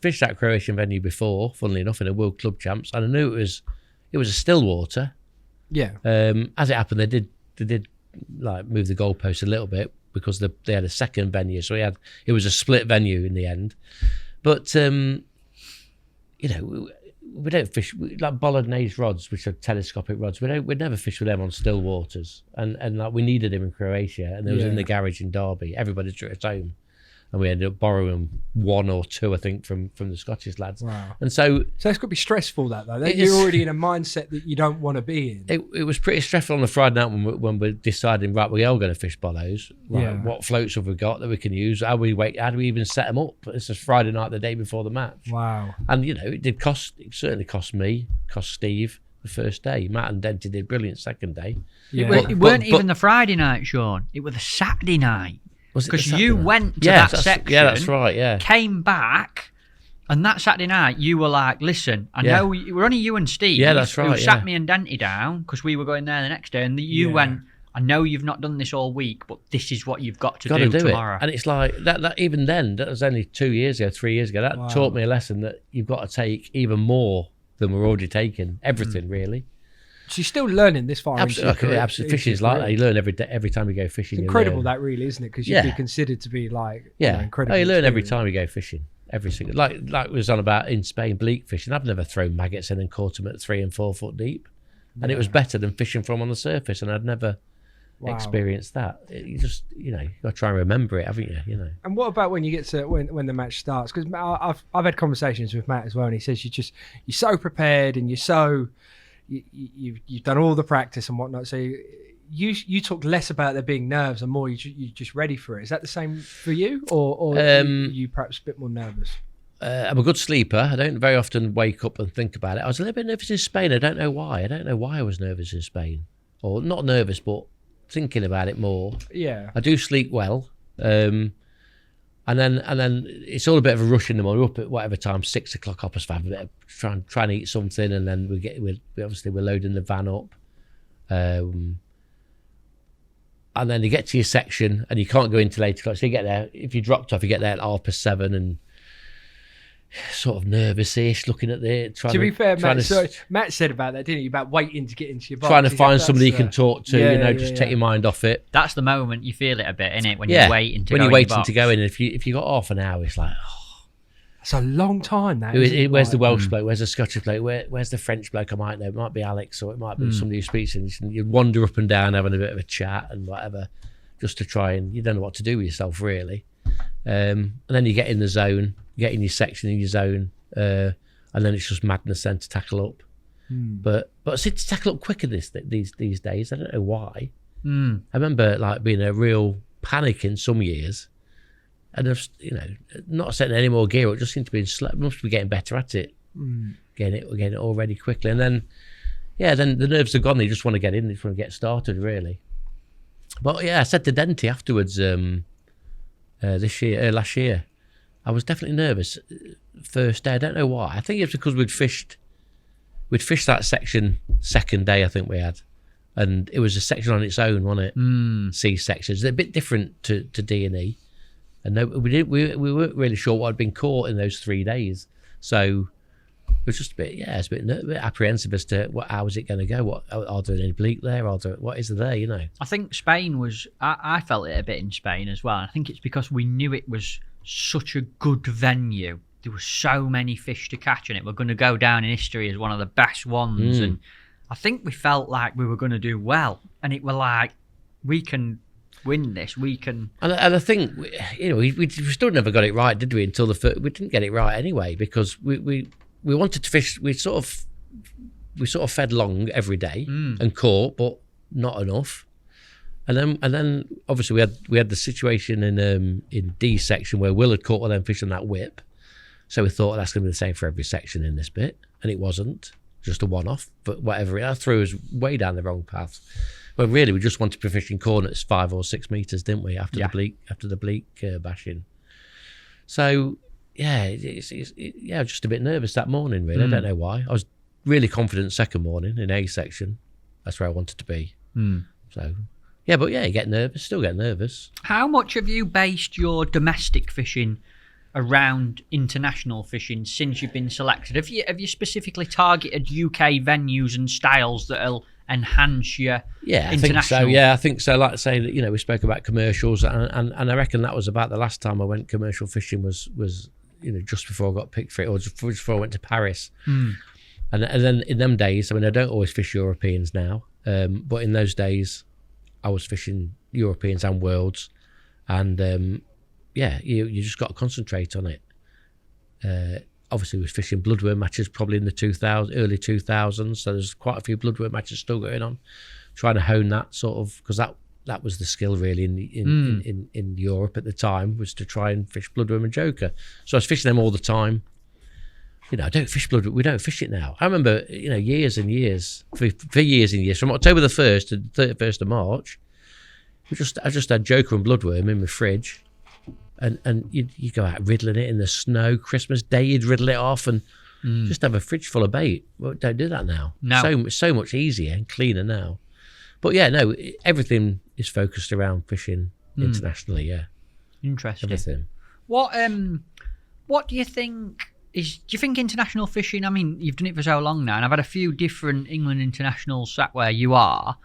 fished that Croatian venue before, funnily enough, in a World Club Champs, and I knew it was a still water. Yeah. As it happened, they did like move the goalpost a little bit because they had a second venue, so it was a split venue in the end. But we don't fish like Bolognese rods, which are telescopic rods. We'd never fish with them on still waters, and like we needed them in Croatia, and they was in the garage in Derby. Everybody drew it home, and we ended up borrowing one or two, I think, from the Scottish lads. Wow. And so it's got to be stressful though. You're already in a mindset that you don't want to be in. It was pretty stressful on the Friday night when we're deciding, right, we are going to fish bollos. Right, what floats have we got that we can use? How do we even set them up? It's just Friday night, the day before the match. Wow. And it certainly cost me, cost Steve the first day. Matt and Denty did brilliant second day. Yeah. It weren't even the Friday night, Sean. It was the Saturday night. Because you went to that section. Yeah, that's right, yeah. Came back, and that Saturday night, you were like, listen, I know we're only you and Steve. Yeah, that's right, who sat me and Denty down, because we were going there the next day, and you went, I know you've not done this all week, but this is what you've got to do tomorrow. And it's like, that even then, that was only 3 years ago, that taught me a lesson that you've got to take even more them were already taken. Everything really. So you're still learning this far. Absolutely, fishing is like that. You learn every day, every time you go fishing. It's you incredible learn. that really, isn't it? Because you'd be considered to be like, incredible. Oh, you learn every experience. time you go fishing. Every single like we was on about in Spain, bleak fishing. I've never thrown maggots in and caught them at 3 and 4 foot deep, and it was better than fishing from on the surface. And I'd never experienced that. You just you got to try and remember it, haven't you? And what about when you get to when the match starts? Because I've had conversations with Matt as well, and he says you're so prepared and you're so you've done all the practice and whatnot. So you talk less about there being nerves and more you're just ready for it. Is that the same for you, or are you perhaps a bit more nervous? I'm a good sleeper. I don't very often wake up and think about it. I was a little bit nervous in Spain. I don't know why. I don't know why I was nervous in Spain, or not nervous, but thinking about it more. Yeah, I do sleep well. And then it's all a bit of a rush in the morning. We're up at whatever time, 6 o'clock, up us, have a bit of try and eat something, and then we're loading the van up, and then you get to your section and you can't go in till 8 o'clock. So you get there. If you dropped off, you get there at 7:30, and sort of nervous-ish, looking at the. To be fair, Matt said about that, didn't he? About waiting to get into your box. Trying to find somebody you can talk to, just take your mind off it. That's the moment you feel it a bit, innit? When you're waiting to go in your box. When you're waiting to go in, if you got half an hour, it's like, it's a long time. That where's the Welsh bloke? Where's the Scottish bloke? Where's the French bloke? I might know. It might be Alex, or it might be somebody who speaks English. And you wander up and down, having a bit of a chat and whatever, just to try and you don't know what to do with yourself really. And then you get in the zone, you get in your section in your zone. And then it's just madness then to tackle up. But I seem to tackle up quicker these days. I don't know why. I remember like being a real panic in some years, and I've not setting any more gear. It just seemed to be must be getting better at it, getting it all ready quickly. And then then the nerves are gone. You just want to get in. You just want to get started really. But I said to Denty afterwards last year. I was definitely nervous first day. I don't know why. I think it's because we'd fished that section second day. I think we had, and it was a section on its own, wasn't it? C sections. They're a bit different to D&E, and we weren't really sure what had been caught in those 3 days. So it was just a bit, it's a bit apprehensive as to how is it going to go. What are there any bleak there? What is there? I think Spain was. I felt it a bit in Spain as well. I think it's because we knew it was such a good venue. There were so many fish to catch in it. We're going to go down in history as one of the best ones. And I think we felt like we were going to do well. And it were like, we can win this. We can. And I think, we still never got it right, did we? Until we didn't get it right anyway, because we wanted to fish. We sort of fed long every day and caught, but not enough. And then obviously we had the situation in D section where Will had caught all them fish on that whip, so we thought that's going to be the same for every section in this bit, and it wasn't, just a one-off. But whatever, that threw us way down the wrong path. When really we just wanted to be fishing corners 5 or 6 meters, didn't we? After the bleak bashing. So it's just a bit nervous that morning. Really, I don't know why. I was really confident second morning in A section. That's where I wanted to be. So. You get nervous, still get nervous. How much have you based your domestic fishing around international fishing since you've been selected? Have you specifically targeted UK venues and styles that'll enhance your international? I think so. Like I say, that we spoke about commercials, and I reckon that was about the last time I went commercial fishing was just before I got picked for it, or just before I went to Paris. And then in them days, I don't always fish Europeans now, but in those days, I was fishing Europeans and Worlds, and you just got to concentrate on it. Obviously, we was fishing bloodworm matches probably in the early 2000s, so there's quite a few bloodworm matches still going on. Trying to hone that sort of, because that was the skill really in Europe at the time, was to try and fish bloodworm and joker. So I was fishing them all the time. I don't fish bloodworm. We don't fish it now. I remember, years and years, for years and years, from October the 1st to the 31st of March, I just had joker and bloodworm in my fridge, and you go out riddling it in the snow. Christmas Day, you'd riddle it off and just have a fridge full of bait. Well, don't do that now. No. So much easier and cleaner now. But everything is focused around fishing internationally. Yeah, interesting. Everything. What do you think do you think international fishing, I mean, you've done it for so long now, and I've had a few different England internationals sat where you are,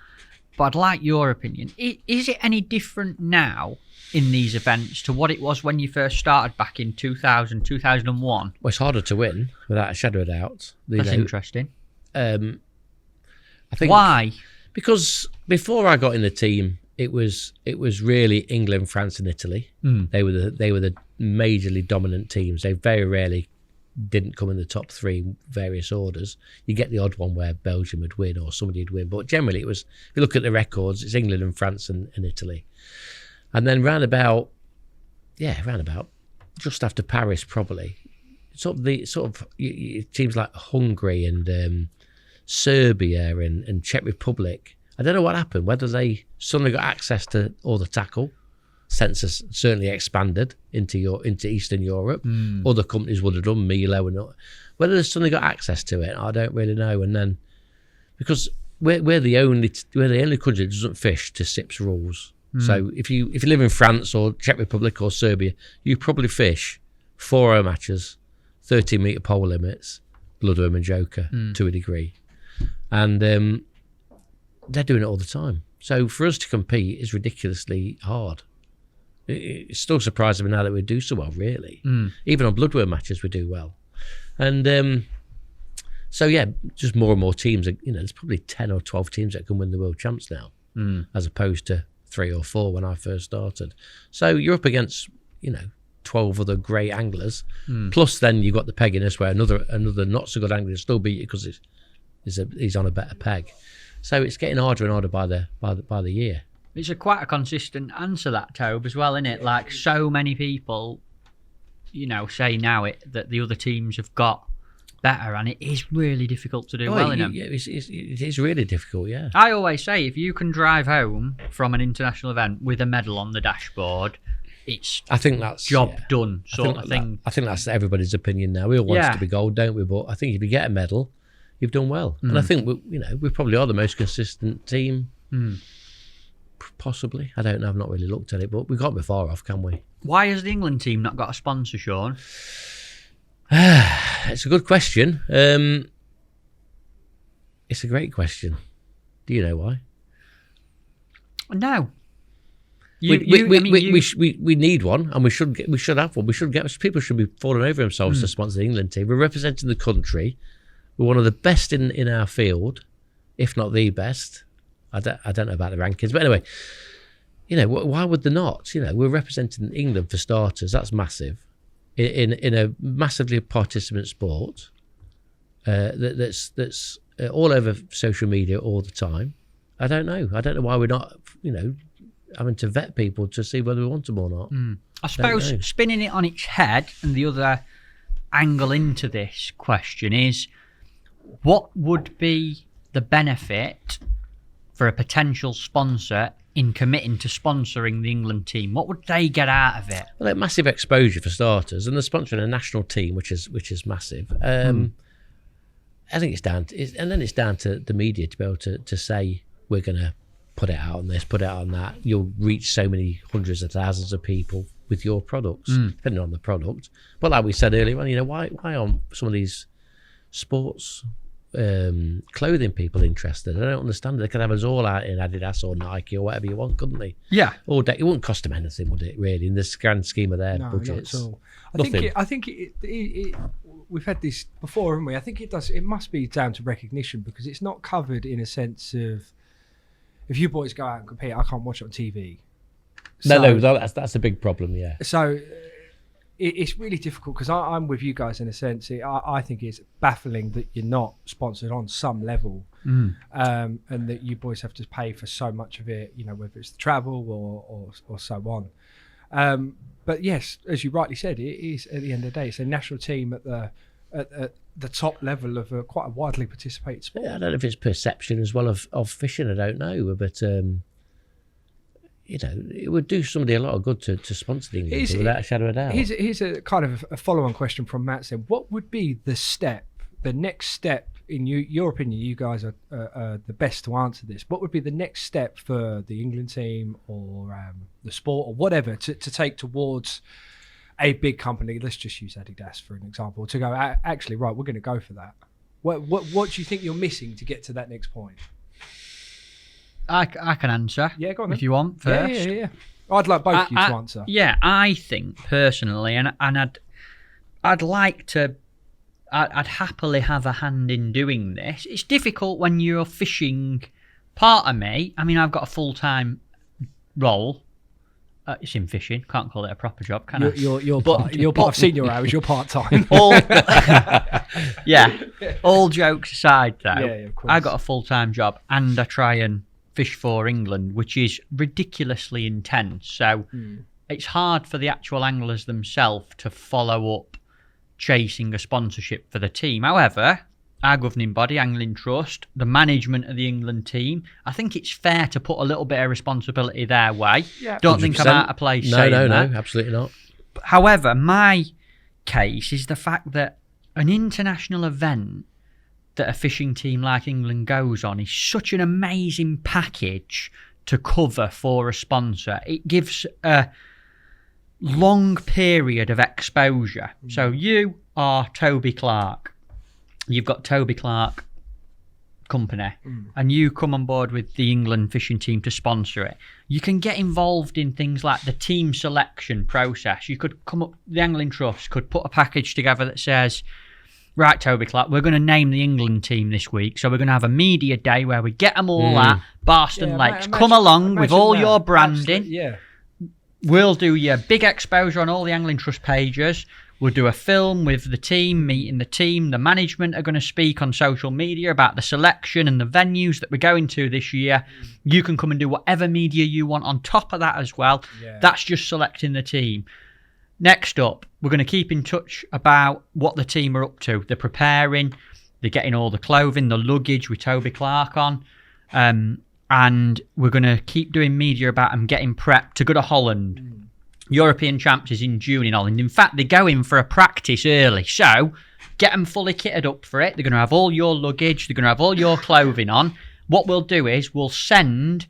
but I'd like your opinion. Is it any different now in these events to what it was when you first started back in 2000, 2001? Well, it's harder to win, without a shadow of a doubt. That's interesting. I think Why? Because before I got in the team, it was really England, France, and Italy. They were the majorly dominant teams. They very rarely didn't come in the top three in various orders. You get the odd one where Belgium would win or somebody would win, but generally it was, if you look at the records, it's England and France and Italy. And then round about just after Paris, probably teams like Hungary and Serbia and Czech Republic. I don't know what happened, whether they suddenly got access to all the tackle. Census certainly expanded into Eastern Europe. Other companies would have done, Milo and all. Whether they suddenly got access to it, I don't really know. And then because we're the only country that doesn't fish to SIPS rules. So if you live in France or Czech Republic or Serbia, you probably fish 4-hour matches, 30-metre pole limits, bloodworm and joker to a degree, and they're doing it all the time. So for us to compete is ridiculously hard. It's still surprising me now that we do so well, really. Even on bloodworm matches we do well. And so yeah, just more and more teams. There's probably 10 or 12 teams that can win the world champs now, as opposed to 3 or 4 when I first started. So you're up against 12 other great anglers, plus then you've got the pegginess where another not so good angler still beat you because he's on a better peg. So it's getting harder and harder by the year. It's quite a consistent answer, that, Tobe, as well, isn't it? Like, so many people, say now that the other teams have got better, and it is really difficult to do well in them. Yeah, it is really difficult, yeah. I always say, if you can drive home from an international event with a medal on the dashboard, I think that's job done sort of thing. I think that's everybody's opinion now. We all want it to be gold, don't we? But I think if you get a medal, you've done well. And I think we probably are the most consistent team. Possibly. I don't know. I've not really looked at it, but we can't be far off, can we? Why has the England team not got a sponsor, Sean? It's a good question. It's a great question. Do you know why? No. We need one, and we should have one. People should be falling over themselves to sponsor the England team. We're representing the country. We're one of the best in our field, if not the best. I don't know about the rankings, but anyway, why would they not? We're representing England for starters. That's massive in a massively participant sport that's all over social media all the time. I don't know why we're not having to vet people to see whether we want them or not. I suppose spinning it on its head, and the other angle into this question is, what would be the benefit for a potential sponsor in committing to sponsoring the England team? What would they get out of it? Well, massive exposure for starters, and they're sponsoring a national team, which is massive. I think it's down to the media to be able to say, we're going to put it out on this, put it out on that. You'll reach so many hundreds of thousands of people with your products, depending on the product. But like we said earlier on, why aren't some of these sports clothing people interested? I don't understand. They could have us all out in Adidas or Nike or whatever you want, couldn't they? Yeah. All day. It wouldn't cost them anything, would it? Really, in this grand scheme of their budgets. Not at all. I think we've had this before, haven't we? I think it does. It must be down to recognition, because it's not covered in a sense of, if you boys go out and compete, I can't watch it on TV. No, that's a big problem. Yeah. So it's really difficult, because I'm with you guys in a sense. I think it's baffling that you're not sponsored on some level, and that you boys have to pay for so much of it, whether it's the travel or so on. But yes, as you rightly said, it is, at the end of the day, it's a national team at the top level of quite a widely participated sport. Yeah, I don't know if it's perception as well of fishing. I don't know, but it would do somebody a lot of good to sponsor the England team, without a shadow of a doubt. Here's a kind of a follow-on question from Matt. Said, what would be the next step, in your opinion? You guys are the best to answer this. What would be the next step for the England team or the sport or whatever to take towards a big company, let's just use Adidas for an example, to go, actually, right, we're going to go for that? What do you think you're missing to get to that next point? I can answer. Yeah, go on. If you want first. Yeah. I'd like both of you to answer. Yeah, I think personally, and I'd like to. I'd happily have a hand in doing this. It's difficult when you're fishing. Part of me, I mean, I've got a full-time role. It's in fishing. Can't call it a proper job, can I? You're part. I've seen your hours. You're part-time. All jokes aside, though, of course. I got a full-time job and I try and fish for England, which is ridiculously intense. So it's hard for the actual anglers themselves to follow up chasing a sponsorship for the team. However, our governing body, Angling Trust, the management of the England team, I think it's fair to put a little bit of responsibility their way. Yeah, don't think I'm out of place saying that. No, absolutely not. However, my case is the fact that an international event that a fishing team like England goes on is such an amazing package to cover for a sponsor. It gives a long period of exposure. So you are Toby Clark. You've got Toby Clark Company and you come on board with the England fishing team to sponsor it. You can get involved in things like the team selection process. You could come up, the Angling Trust could put a package together that says, right, Toby Clark, we're going to name the England team this week, so we're going to have a media day where we get them all at Barston Lakes. Come along with all your branding. Yeah. We'll do your big exposure on all the Angling Trust pages. We'll do a film with the team, meeting the team. The management are going to speak on social media about the selection and the venues that we're going to this year. You can come and do whatever media you want on top of that as well. Yeah. That's just selecting the team. Next up, we're going to keep in touch about what the team are up to. They're preparing, they're getting all the clothing, the luggage with Toby Clark on. And we're going to keep doing media about them getting prepped to go to Holland. European Champs is in June in Holland. In fact, they're going for a practice early. So get them fully kitted up for it. They're going to have all your luggage. They're going to have all your clothing on. What we'll do is we'll send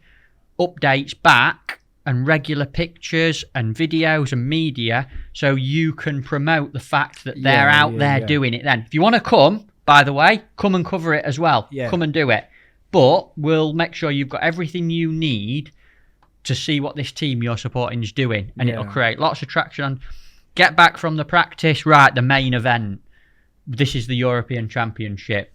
updates back and regular pictures and videos and media so you can promote the fact that they're out there doing it then. If you want to come, by the way, come and cover it as well. Yeah. Come and do it. But we'll make sure you've got everything you need to see what this team you're supporting is doing. And it'll create lots of traction on get back from the practice, right, the main event. This is the European Championship.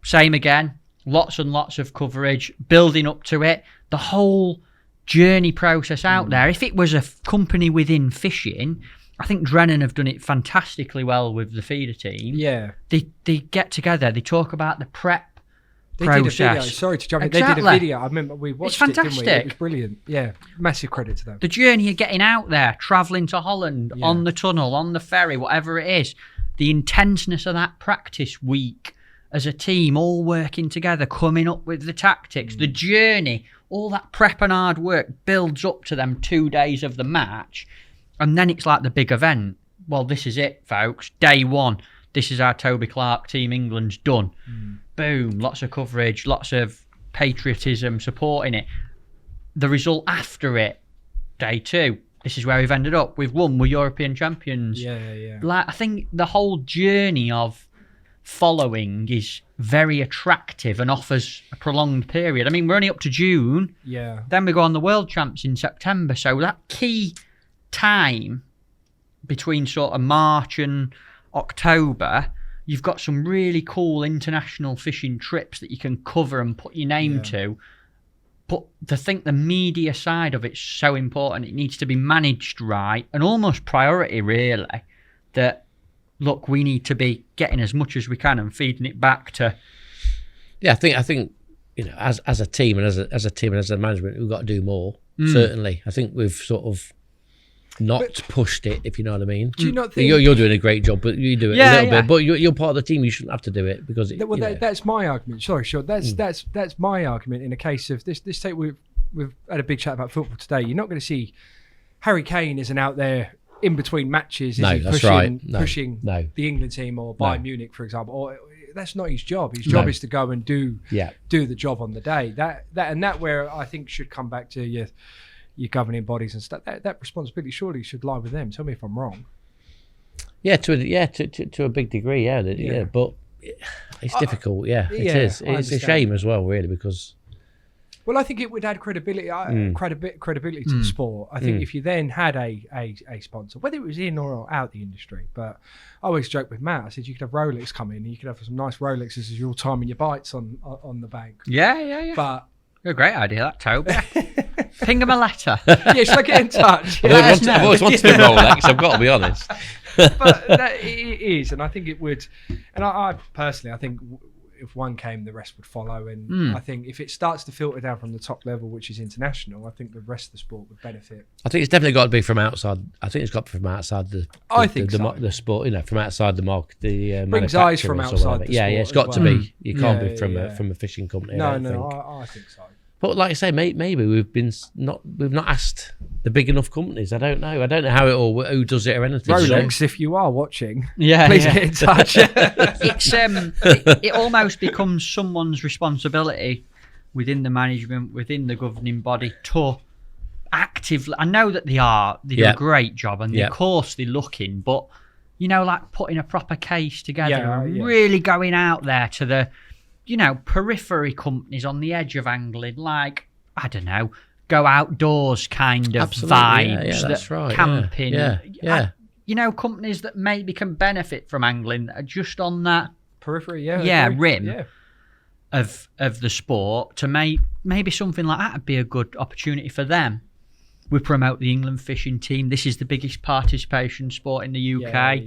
Same again, lots and lots of coverage, building up to it. The whole journey process out there. If it was a company within fishing, I think Drennan have done it fantastically well with the feeder team. Yeah. They get together, they talk about the prep process. Did a video. Sorry to jump in. They did a video. I remember we watched it, didn't we? It was brilliant. Yeah, massive credit to them. The journey of getting out there, travelling to Holland, on the tunnel, on the ferry, whatever it is. The intenseness of that practice week as a team, all working together, coming up with the tactics, the journey, all that prep and hard work builds up to them 2 days of the match. And then it's like the big event. Well, this is it, folks. Day one. This is our Toby Clark team. England's done. Boom. Lots of coverage, lots of patriotism supporting it. The result after it, day two. This is where we've ended up. We've won. We're European champions. Yeah. Like, I think the whole journey of following is very attractive and offers a prolonged period. I mean, we're only up to June. Yeah. Then we go on the World Champs in September. So that key time between sort of March and October, you've got some really cool international fishing trips that you can cover and put your name to. But to think the media side of it's so important, it needs to be managed right and almost priority, really. That, look, we need to be getting as much as we can and feeding it back to. Yeah, I think you know, as a team and as a team and as a management, we've got to do more. Certainly, I think we've sort of not pushed it, if you know what I mean. Do you not think you're doing a great job, but you do it a little bit. But you're part of the team. You shouldn't have to do it because that's my argument. Sorry, Sean. That's my argument in a case of this. This take we've had a big chat about football today. You're not going to see Harry Kane isn't out there in between matches. Pushing the England team or Bayern Munich, for example. Or that's not his job. His job is to go and do the job on the day. That where I think should come back to your governing bodies and stuff. That responsibility surely should lie with them. Tell me if I'm wrong. Yeah, to a big degree, yeah. But it's difficult, it is. It's a shame as well, really, because... Well, I think it would add credibility credibility to the sport. I think if you then had a sponsor, whether it was in or out the industry, but I always joke with Matt, I said you could have Rolex come in and you could have some nice Rolexes as you're timing your bites on the bank. Yeah. But a great idea, that, Toby. Ping him a letter. Yeah, should I get in touch? I've always wanted a Rolex, I've got to be honest. But it is, and I think it would. And I personally, I think if one came, the rest would follow. And I think if it starts to filter down from the top level, which is international, I think the rest of the sport would benefit. I think it's definitely got to be from outside. I think it's got to be from outside the sport. From outside the market, the brings eyes from outside the sport. Yeah, it's got to be. You can't be from a fishing company. No, I think so. But like I say, maybe we've not asked the big enough companies. I don't know. I don't know how it all, who does it or anything. Rolex, if you are watching, please get in touch. It almost becomes someone's responsibility within the management, within the governing body, to actively. I know that they do a great job, and of course they're looking, but like putting a proper case together and really going out there to the periphery companies on the edge of angling, like, I don't know, go outdoors kind of vibes, that's right, camping. Companies that maybe can benefit from angling that are just on that periphery, rim of the sport, to maybe something like that would be a good opportunity for them. We promote the England fishing team. This is the biggest participation sport in the UK.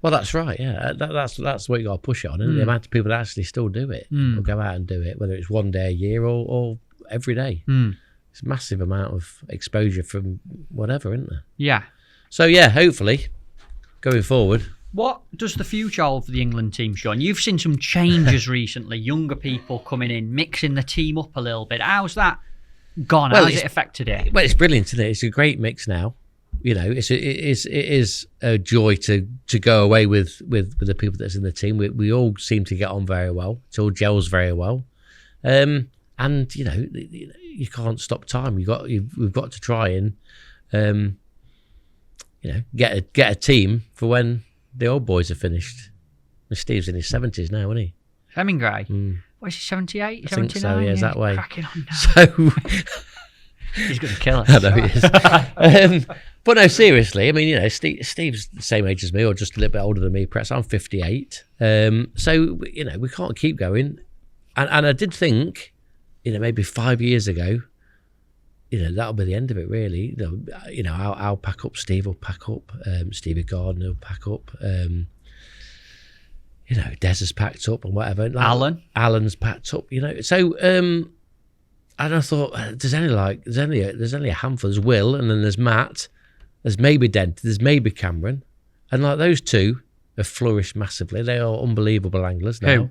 Well, that's right. Yeah, that's what you got to push on. And the amount of people that actually still do it, or go out and do it, whether it's one day a year or every day. It's a massive amount of exposure from whatever, isn't there? Yeah. So hopefully, going forward. What does the future hold for the England team, Sean? You've seen some changes recently. Younger people coming in, mixing the team up a little bit. How's that gone? How's it affected it? Well, it's brilliant, isn't it? It's a great mix now. It is a joy to go away with the people that's in the team. We all seem to get on very well. It all gels very well, and you can't stop time. We've got to try and get a team for when the old boys are finished. Steve's in his 70s now, isn't he? Hemingway. What is he, 78, 79? Think so, yeah, that way. Cracking on now. So he's going to kill us. I know he is. But no, seriously, I mean, Steve's the same age as me, or just a little bit older than me. Perhaps I'm 58. So we can't keep going. And I did think, maybe 5 years ago, that'll be the end of it, really. I'll pack up. Steve will pack up. Stevie Gardner will pack up. Des has packed up and whatever. Alan's packed up. So. And I thought there's only a handful. There's Will, and then there's Matt. There's maybe Dent, there's maybe Cameron. And like those two have flourished massively. They are unbelievable anglers now.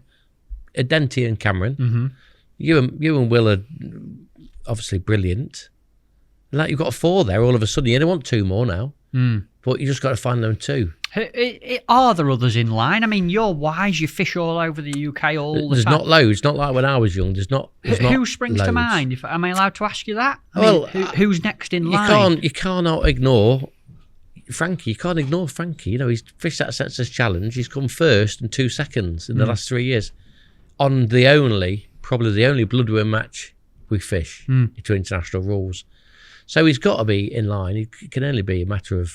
Denty and Cameron. Mm-hmm. You and Will are obviously brilliant. And like you've got 4 there all of a sudden. You don't want 2 more now. But you just got to find them 2. Are there others in line? I mean, you're wise. You fish all over the UK all the time. There's not loads. Not like when I was young. There's not. Who springs to mind? Am I allowed to ask you that? Who's next in line? You cannot ignore Frankie. You can't ignore Frankie. He's fished that Sensors Challenge. He's come first and 2 seconds in the last 3 years on probably the only bloodworm match we fish to international rules. So he's got to be in line. It can only be a matter of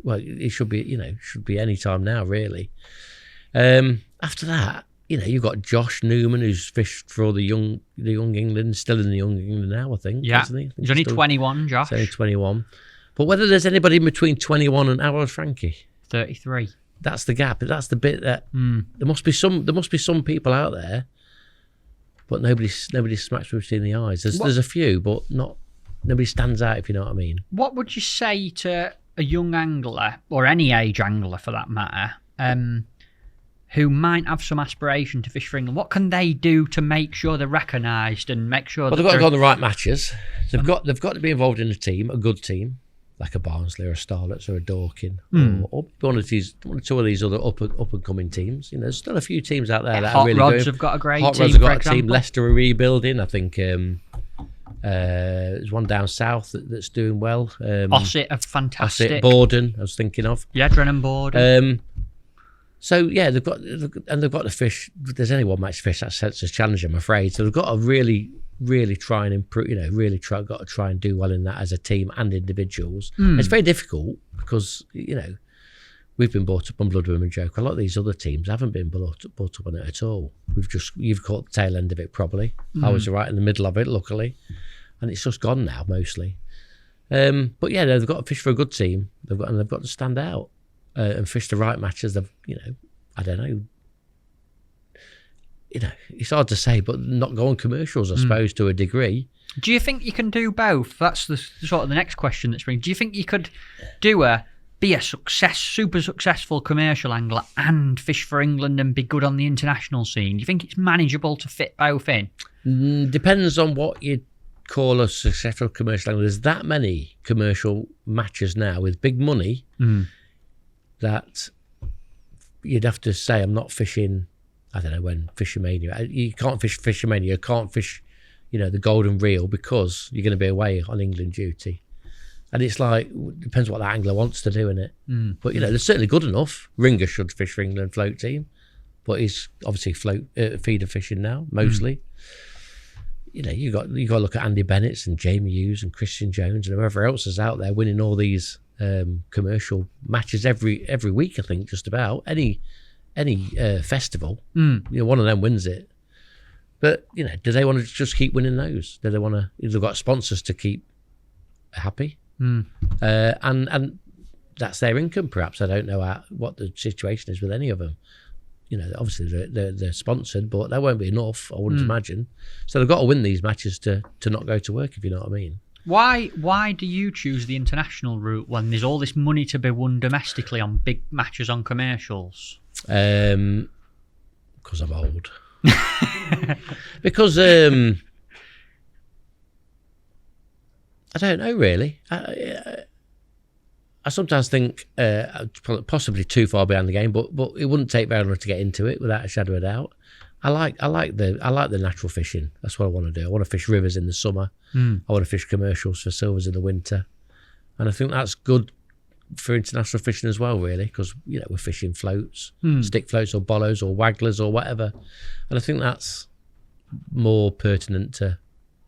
well, it should be any time now, really. After that, you've got Josh Newman, who's fished for all the young England, still in the young England now, I think. Yeah, isn't he? He's only 21, Josh. He's only 21. But whether there's anybody in between 21 and how old Frankie? 33. That's the gap. That's the bit that there must be some people out there, but nobody smacks between the eyes. There's a few, but nobody stands out, if you know what I mean. What would you say to a young angler, or any age angler for that matter, who might have some aspiration to fish for England? What can they do to make sure they're recognised and make sure they've got to go on the right matches? They've got to be involved in a team, a good team, like a Barnsley or a Starlets or a Dorking, or one or two of these other up and coming teams. There's still a few teams out there that are really good. Hot Rods have got a great team. Hot Rods have got a team. Leicester are rebuilding. I think There's one down south that's doing well. Ossett are fantastic. Ossett, Borden, I was thinking of. Yeah, Drennan Borden. So yeah, they've got to fish. There's only one match to fish. That's a challenge, I'm afraid. So they've got to really try and improve. Got to try and do well in that as a team and individuals. It's very difficult because we've been brought up on Blood Women Joke. A lot of these other teams haven't been brought up on it at all. You've caught the tail end of it probably. I was right in the middle of it, luckily, and it's just gone now mostly. But yeah, they've got to fish for a good team. They've got to stand out. And fish the right matches. I don't know. It's hard to say, but not go on commercials, I suppose, to a degree. Do you think you can do both? That's the sort of the next question that's bringing. Do you think you could be a super successful commercial angler and fish for England and be good on the international scene? Do you think it's manageable to fit both in? Depends on what you call a successful commercial angler. There's that many commercial matches now with big money. That you'd have to say, I'm not fishing, I don't know when, Fishermania. You can't fish Fishermania, you can't fish, the Golden Reel because you're going to be away on England duty. And it's like, depends what that angler wants to do in it. But, they're certainly good enough. Ringer should fish for England float team, but he's obviously feeder fishing now, mostly. You got to look at Andy Bennett's and Jamie Hughes and Christian Jones and whoever else is out there winning all these commercial matches every week. I think just about any festival, one of them wins it. But do they want to just keep winning those? Do they want to? They've got sponsors to keep happy, and that's their income. Perhaps I don't know what the situation is with any of them. Obviously they're sponsored, but that won't be enough. I wouldn't imagine. So they've got to win these matches to not go to work. If you know what I mean. Why do you choose the international route when there's all this money to be won domestically on big matches on commercials? Because I'm old. Because I don't know really. I sometimes think possibly too far behind the game, but it wouldn't take very long to get into it without a shadow of a doubt. I like the natural fishing. That's what I want to do. I want to fish rivers in the summer. I want to fish commercials for silvers in the winter, and I think that's good for international fishing as well, really, because we're fishing floats, stick floats or bollos or wagglers or whatever, and I think that's more pertinent to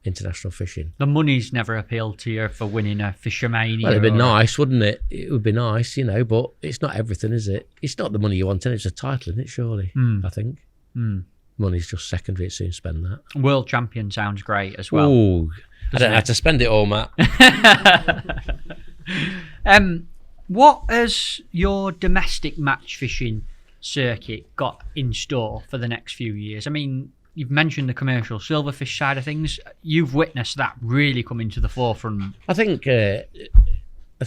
international fishing. The money's never appealed to you for winning a Fishermania. Well, it'd be nice, wouldn't it? It would be nice, but it's not everything, is it? It's not the money you want, and it's a title, isn't it? Surely, I think. Money's just secondary. It's soon spend that. World champion sounds great as well. Ooh, I don't have to spend it all, Matt. What has your domestic match fishing circuit got in store for the next few years? I mean, you've mentioned the commercial silverfish side of things. You've witnessed that really coming to the forefront. I think we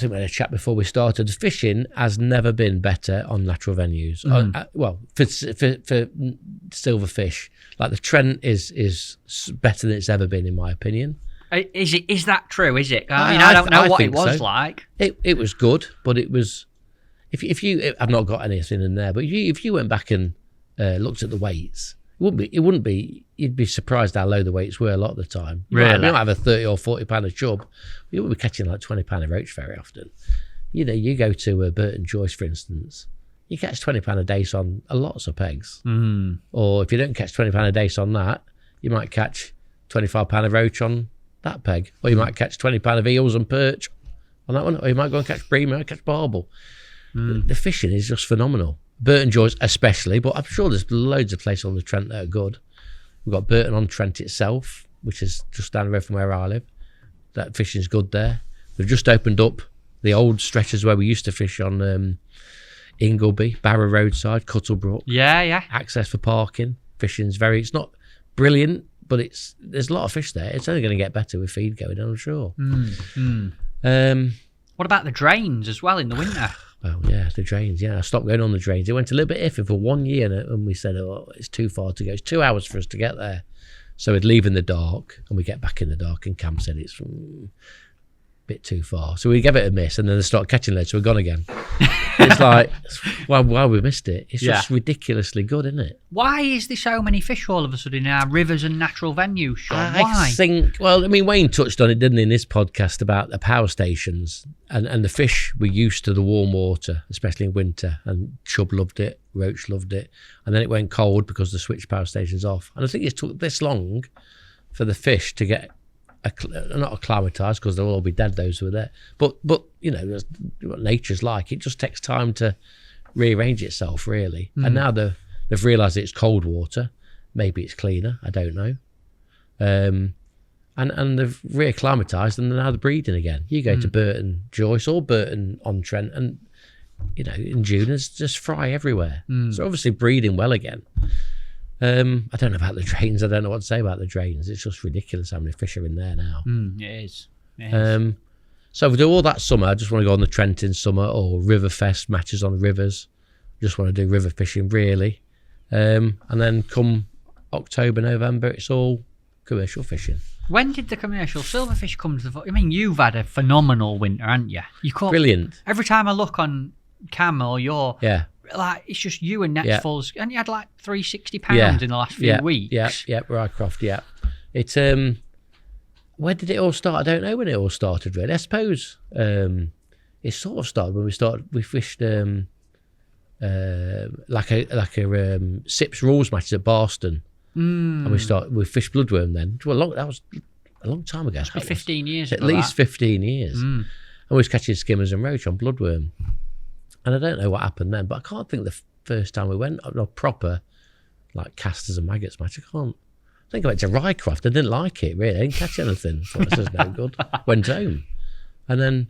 had a chat before we started. Fishing has never been better on natural venues. For silverfish, like the Trent is better than it's ever been, in my opinion. Is that true? Is it? I don't know what it was like. It was good, but it was. If you, I've not got anything in there, but if you went back and looked at the weights, it wouldn't be. You'd be surprised how low the weights were a lot of the time. Really? You don't have a 30 or 40 pounder chub. You wouldn't be catching like 20 pounder roach very often. You go to Burton Joyce, for instance, you catch 20 pounder dace on lots of pegs. Or if you don't catch 20 pounder dace on that, you might catch 25 pounder roach on that peg, or you might catch 20 pound of eels and perch on that one, or you might go and catch bream, or catch barbel. The fishing is just phenomenal. Burton Joyce especially, but I'm sure there's loads of places on the Trent that are good. We've got Burton on Trent itself, which is just down the road from where I live. That fishing's good there. We've just opened up the old stretches where we used to fish on Ingleby, Barrow Roadside, Cuttlebrook. Yeah. Access for parking. Fishing's it's not brilliant, but there's a lot of fish there. It's only going to get better with feed going on, I'm sure. What about the drains as well in the winter? Well, yeah, the drains. Yeah, I stopped going on the drains. It went a little bit iffy for 1 year, and we said, it's too far to go. It's 2 hours for us to get there. So we'd leave in the dark, and we get back in the dark, and Cam said it's a bit too far. So we gave it a miss, and then they started catching loads, so we're gone again. It's like, why we missed it. It's just ridiculously good, isn't it? Why is there so many fish all of a sudden in our rivers and natural venues, Sean? Why? I think, Wayne touched on it, didn't he, in this podcast about the power stations and the fish were used to the warm water, especially in winter, and chub loved it, roach loved it, and then it went cold because they switched power stations off. And I think it took this long for the fish to get not acclimatized, because they'll all be dead, those who were there, but that's what nature's like. It just takes time to rearrange itself, really. And now they've realized it's cold water, maybe it's cleaner, I don't know, and they've reacclimatized, and now they're breeding again. You go to Burton Joyce or Burton on Trent, and in June there's just fry everywhere. So obviously breeding well again. I don't know about the drains. I don't know what to say about the drains. It's just ridiculous how many fish are in there now. It is. So if we do all that summer, I just want to go on the Trent in summer, or Riverfest matches on the rivers. Just want to do river fishing, really. And then come October, November, it's all commercial fishing. When did the commercial silverfish come to the... I mean, you've had a phenomenal winter, haven't you? You caught... Brilliant. Every time I look on Cam or your... Yeah. Like, it's just you and netfuls, and you had like 360 pounds in the last few weeks. Yeah, Rycroft, yeah. It's where did it all start? I don't know when it all started, really. I suppose it sort of started when we fished like a SIPS rules match at Barston, and we fished bloodworm then. Well, that was a long time ago. 15 years at least 15 years, and we was catching skimmers and roach on bloodworm. And I don't know what happened then, but I can't think the first time we went on a proper, like, casters and maggots match. I think I went to Rycroft. I didn't like it, really. I didn't catch anything. Thought this was no good. Went home. And then,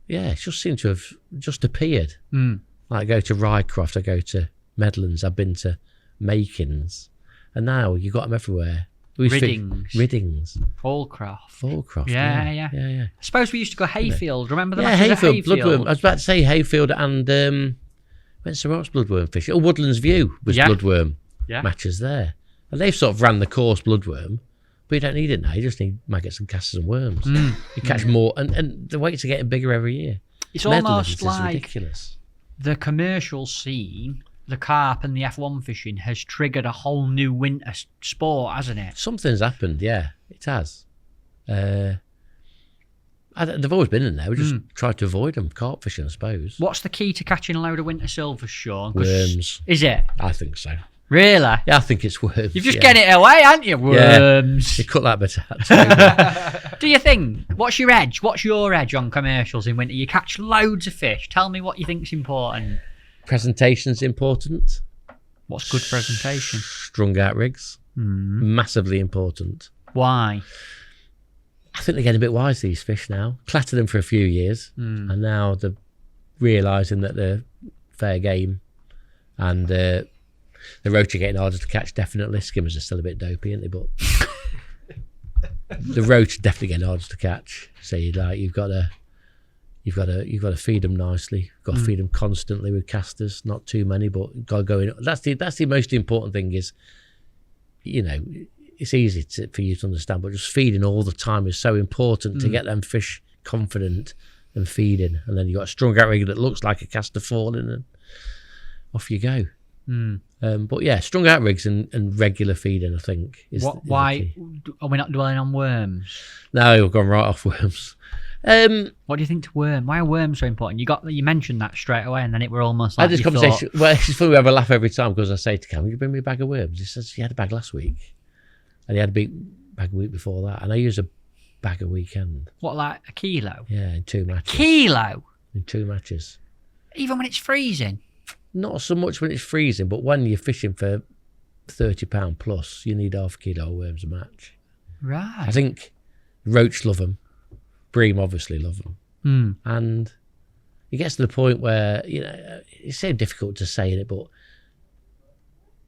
it just seemed to have just appeared. Like, I go to Rycroft, I go to Medlands, I've been to Makins. And now you got them everywhere. Riddings. Fallcroft. Yeah. I suppose we used to go Hayfield. Remember the Hayfield, bloodworm. I was about to say Hayfield and went to Rock's bloodworm fishing. Oh, Woodlands View was bloodworm matches there. And they've sort of ran the course bloodworm, but you don't need it now. You just need maggots and casters and worms. You catch more, and the weights are getting bigger every year. It's almost like ridiculous. The commercial scene, the carp and the F1 fishing, has triggered a whole new winter sport, hasn't it? Something's happened, yeah, it has. They've always been in there. We just tried to avoid them. Carp fishing, I suppose. What's the key to catching a load of winter silvers, Sean? Worms. Is it? I think so. Really? Yeah, I think it's worms. You've just get it away, haven't you? Worms. You cut that bit out. Do you think? What's your edge? What's your edge on commercials in winter? You catch loads of fish. Tell me what you think's important. Presentation's important. What's good presentation? Strung out rigs. Massively important. Why? I think they're getting a bit wise, these fish now. Clattered them for a few years, and now they're realising that they're fair game. And the roach are getting harder to catch, definitely. Skimmers are still a bit dopey, aren't they? But the roach are definitely getting harder to catch. So you've got to feed them nicely. You've got to feed them constantly with casters, not too many, but got to go in. That's the most important thing. Is it's easy for you to understand, but just feeding all the time is so important to get them fish confident and feeding. And then you got a strung out rig that looks like a caster falling, and off you go. But yeah, strung out rigs and regular feeding, I think, is why are we not dwelling on worms? No, we've gone right off worms. What do you think to worm? Why are worms so important? You mentioned that straight away, and then it were almost like I had this conversation. Well, it's funny, we have a laugh every time, because I say to Cam, "Will you bring me a bag of worms?" He says he had a bag last week, and he had a big bag a week before that, and I use a bag a weekend. What, like a kilo? Yeah, in 2 matches. Kilo? In 2 matches. Even when it's freezing? Not so much when it's freezing, but when you're fishing for £30 plus, you need half a kilo of worms a match. Right. I think roach love them. Bream obviously love them. And it gets to the point where, it's so difficult to say it, but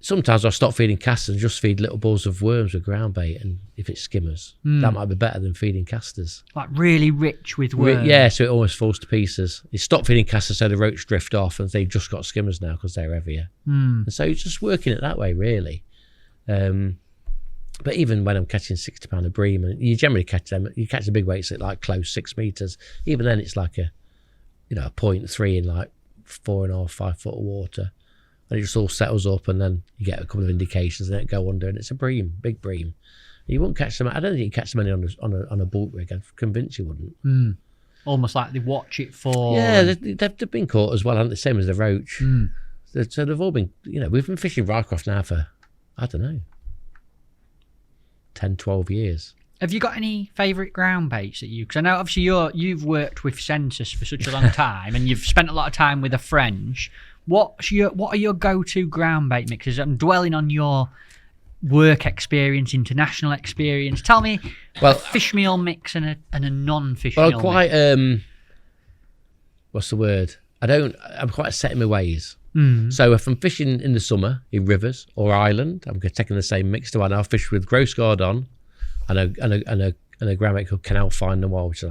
sometimes I'll stop feeding casters and just feed little balls of worms with ground bait, and if it's skimmers, that might be better than feeding casters. Like really rich with worms. Yeah, so it almost falls to pieces. You stop feeding casters so the roach drift off, and they've just got skimmers now because they're heavier. And so it's just working it that way, really. But even when I'm catching £60 of bream, and you generally catch them, you catch the big weights at like close 6 meters. Even then, it's like a 0.3 in like 4.5, 5 foot of water, and it just all settles up, and then you get a couple of indications, and then it go under, and it's a bream, big bream. You won't catch them. I don't think you catch them any on a bulk rig. I'm convinced you wouldn't. Almost like they watch it for. Yeah, they've been caught as well, haven't they? Same as the roach. So they've all been. We've been fishing Rycroft now for, I don't know, 10, 12 years. Have you got any favourite ground baits that you? Because I know obviously you've worked with Census for such a long time, and you've spent a lot of time with the French. What are your go-to ground bait mixes? I'm dwelling on your work experience, international experience. Tell me, a fish meal mix and a non-fish meal mix. Quite. What's the word? I'm quite set in my ways. So if I'm fishing in the summer in rivers or island, I'm taking the same mix to one. I'll fish with gross guard on, and a ground bait called Canal Fine Noir, which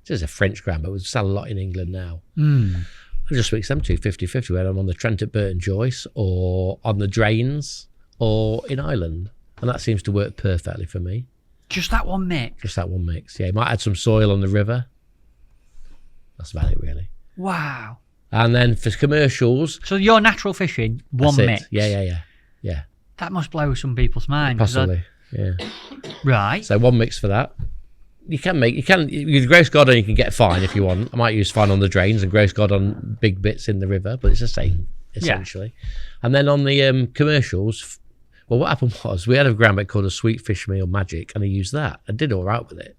is a French ground bait. We sell a lot in England now. I just mix them two 50-50 when I'm on the Trent at Burton Joyce or on the drains or in Ireland, and that seems to work perfectly for me. Just that one mix? Just that one mix, yeah. You might add some soil on the river. That's about it, really. Wow. And then for commercials... So your natural fishing, one mix? Yeah. That must blow some people's minds. Possibly, yeah. Right. So one mix for that. With gross guard on you can get fine if you want. I might use fine on the drains and gross guard on big bits in the river, but it's the same, essentially. Yeah. And then on the commercials... Well, what happened was we had a ground bait called a Sweet Fish Meal Magic, and I used that. I did all right with it.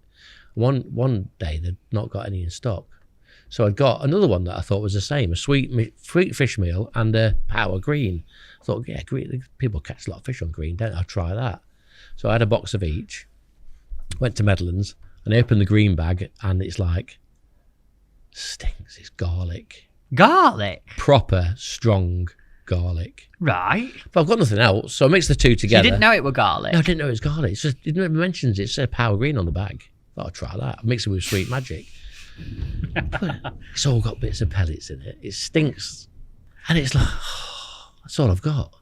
One day they'd not got any in stock, so I'd got another one that I thought was the same, a sweet fish meal and a Power Green. I thought, yeah, green, people catch a lot of fish on green, don't they? I'll try that. So I had a box of each. Went to Medlands and I opened the green bag, and it's like stinks. It's garlic. Garlic. Proper strong garlic. Right. But I've got nothing else, so I mixed the two together. So you didn't know it were garlic? No, I didn't know it was garlic. It's just, it never mentions it. It said Power Green on the bag. Thought I'd try that. I mixed it with Sweet Magic. It's all got bits of pellets in it. It stinks. And it's like, that's all I've got.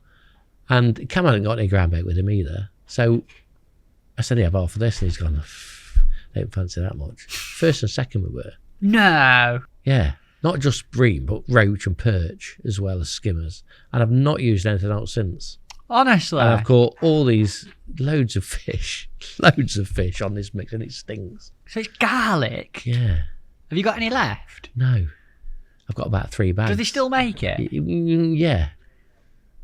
And Cam hadn't got any ground bait with him either. So I said, yeah, I've half of this. And he's gone, they don't fancy that much. First and second we were. No. Yeah. Not just bream, but roach and perch, as well as skimmers. And I've not used anything else since. Honestly? And I've caught all these loads of fish on this mix, and it stings. So it's garlic? Yeah. Have you got any left? No. I've got about 3 bags. Do they still make it? Yeah.